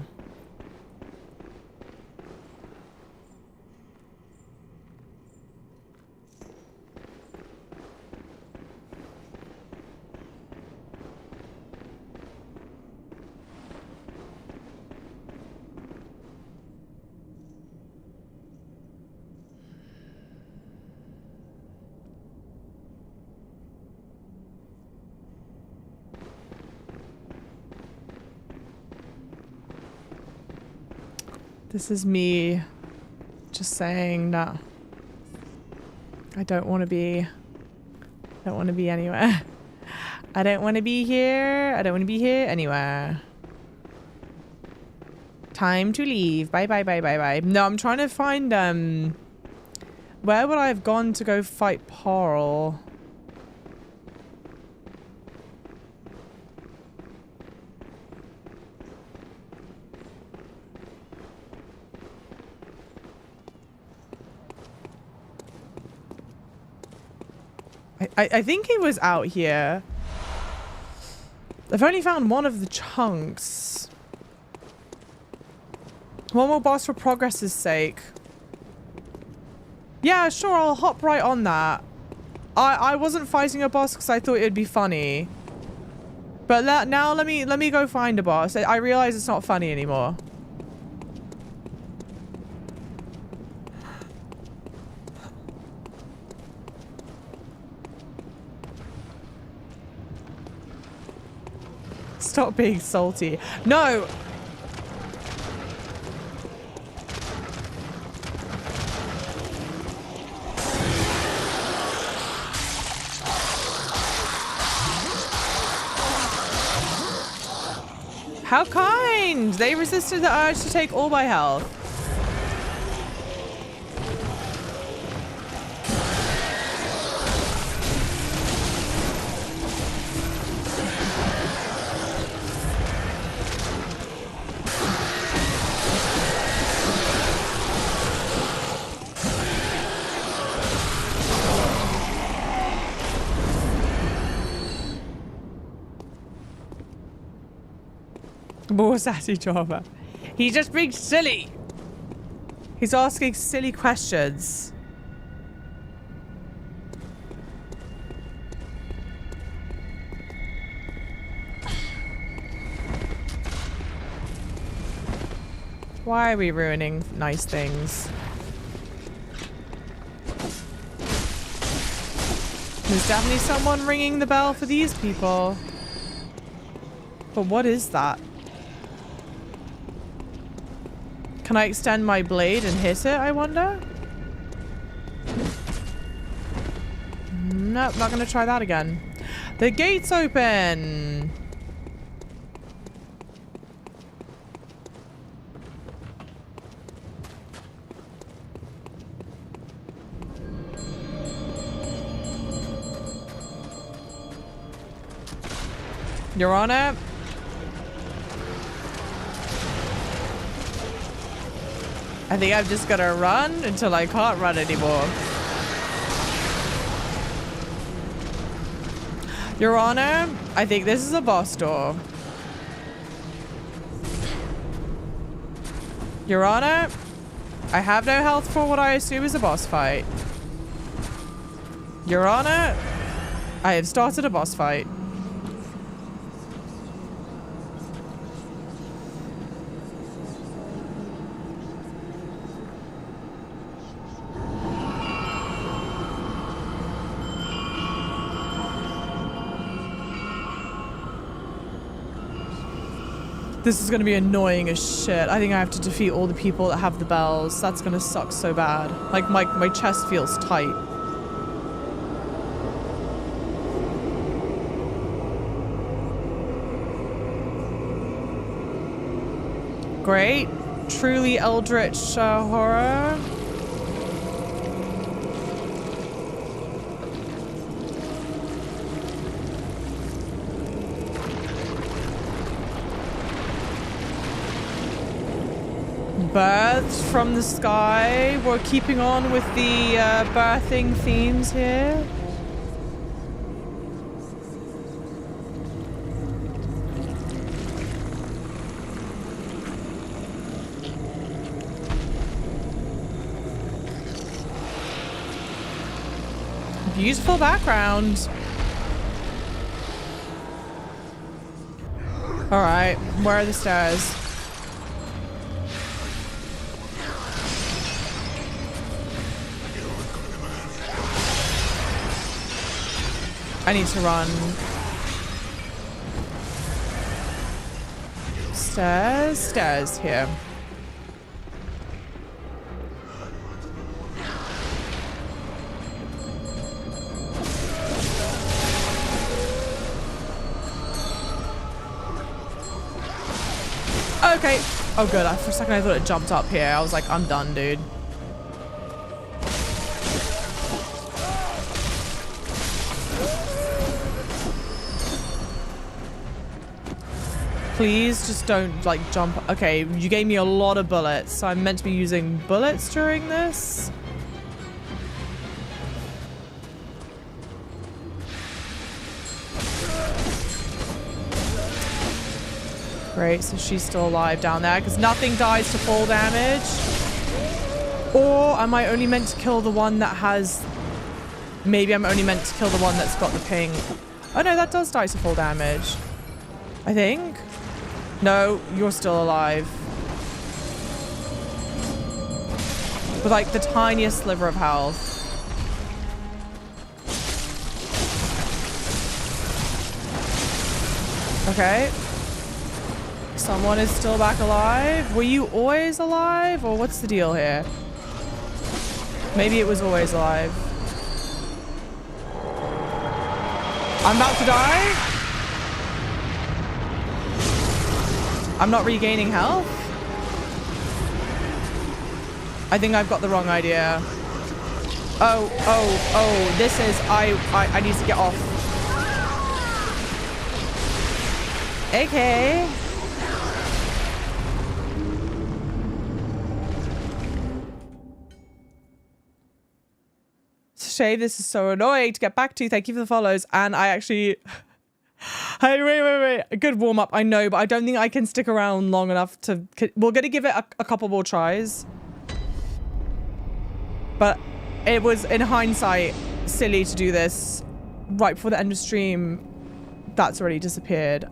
This is me just saying no. I don't want to be anywhere. I don't want to be here. I don't want to be here anywhere. Time to leave. Bye bye bye bye bye. No, I'm trying to find where would I have gone to go fight Paarl? I think he was out here. I've only found one of the chunks. One more boss for progress's sake. Yeah, sure, I'll hop right on that. I wasn't fighting a boss because I thought it'd be funny. But now let me go find a boss. I realize it's not funny anymore. Stop being salty. No! How kind! They resisted the urge to take all my health. More sassy Java. He's just being silly. He's asking silly questions. Why are we ruining nice things? There's definitely someone ringing the bell for these people. But what is that? Can I extend my blade and hit it, I wonder? Nope, not gonna try that again. The gate's open! You're on it? I think I'm just gonna run until I can't run anymore. Your Honor, I think this is a boss door. Your Honor, I have no health for what I assume is a boss fight. Your Honor, I have started a boss fight. This is going to be annoying as shit. I think I have to defeat all the people that have the bells. That's going to suck so bad. Like, my chest feels tight. Great. Truly eldritch horror. Births from the sky. We're keeping on with the birthing themes here. Beautiful background. All right, where are the stairs? I need to run. Stairs, stairs here. Okay. Oh, good. For a second, I thought it jumped up here. I was like, I'm done, dude. Please just don't, like, jump. Okay, you gave me a lot of bullets, so I'm meant to be using bullets during this. Great, so she's still alive down there, because nothing dies to fall damage. Or am I only meant to kill the one that has... Maybe I'm only meant to kill the one that's got the pink. Oh no, that does die to fall damage. I think. No, you're still alive. With like the tiniest sliver of health. Okay. Someone is still back alive. Were you always alive? Or what's the deal here? Maybe it was always alive. I'm about to die. I'm not regaining health. I think I've got the wrong idea. Oh, this is, I need to get off. Okay. Shay, this is so annoying to get back to. Thank you for the follows. And I actually... Hey, wait. A good warm-up, I know, but I don't think I can stick around long enough to... We're going to give it a couple more tries. But it was, in hindsight, silly to do this right before the end of stream. That's already disappeared.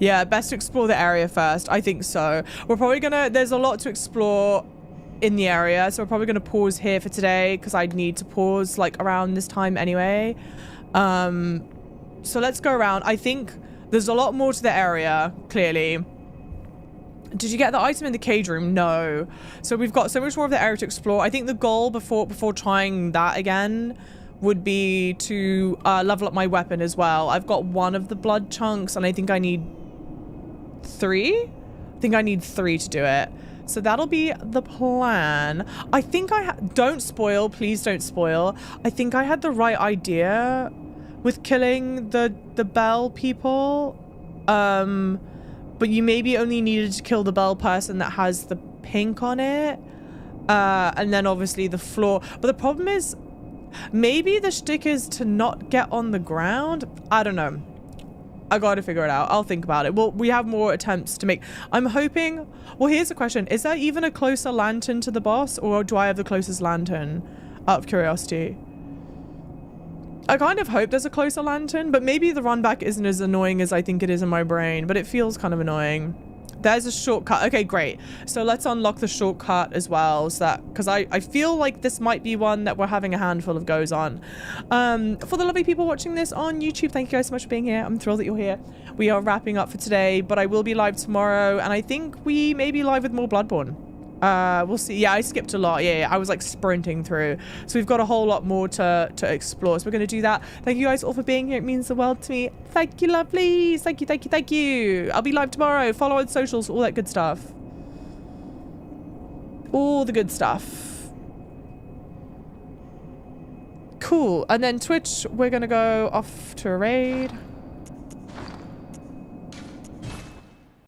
Yeah, best to explore the area first. I think so. We're probably gonna... There's a lot to explore in the area, so we're probably gonna pause here for today because I'd need to pause like around this time anyway. So let's go around. I think there's a lot more to the area, clearly. Did you get the item in the cage room? No. So we've got so much more of the area to explore. I think the goal before trying that again would be to level up my weapon as well. I've got one of the blood chunks and I think I need 3? I think I need 3 to do it. So that'll be the plan. I think don't spoil, please don't spoil. I think I had the right idea with killing the bell people. But you maybe only needed to kill the bell person that has the pink on it. And then obviously the floor. But the problem is, maybe the shtick is to not get on the ground. I don't know. I gotta figure it out. I'll think about it. Well, we have more attempts to make. I'm hoping. Well, here's a question. Is there even a closer lantern to the boss, or do I have the closest lantern? Out of curiosity. I kind of hope there's a closer lantern, but maybe the run back isn't as annoying as I think it is in my brain, but it feels kind of annoying. There's a shortcut. Okay, great. So let's unlock the shortcut as well, so that, because I feel like this might be one that we're having a handful of goes on. For the lovely people watching this on YouTube, thank you guys so much for being here. I'm thrilled that you're here. We are wrapping up for today, but I will be live tomorrow, and I think we may be live with more Bloodborne. We'll see. Yeah, I skipped a lot. Yeah, I was like sprinting through. So we've got a whole lot more to explore. So we're going to do that. Thank you guys all for being here. It means the world to me. Thank you, lovelies. Thank you, thank you, thank you. I'll be live tomorrow. Follow on socials, all that good stuff. All the good stuff. Cool. And then Twitch, we're going to go off to a raid.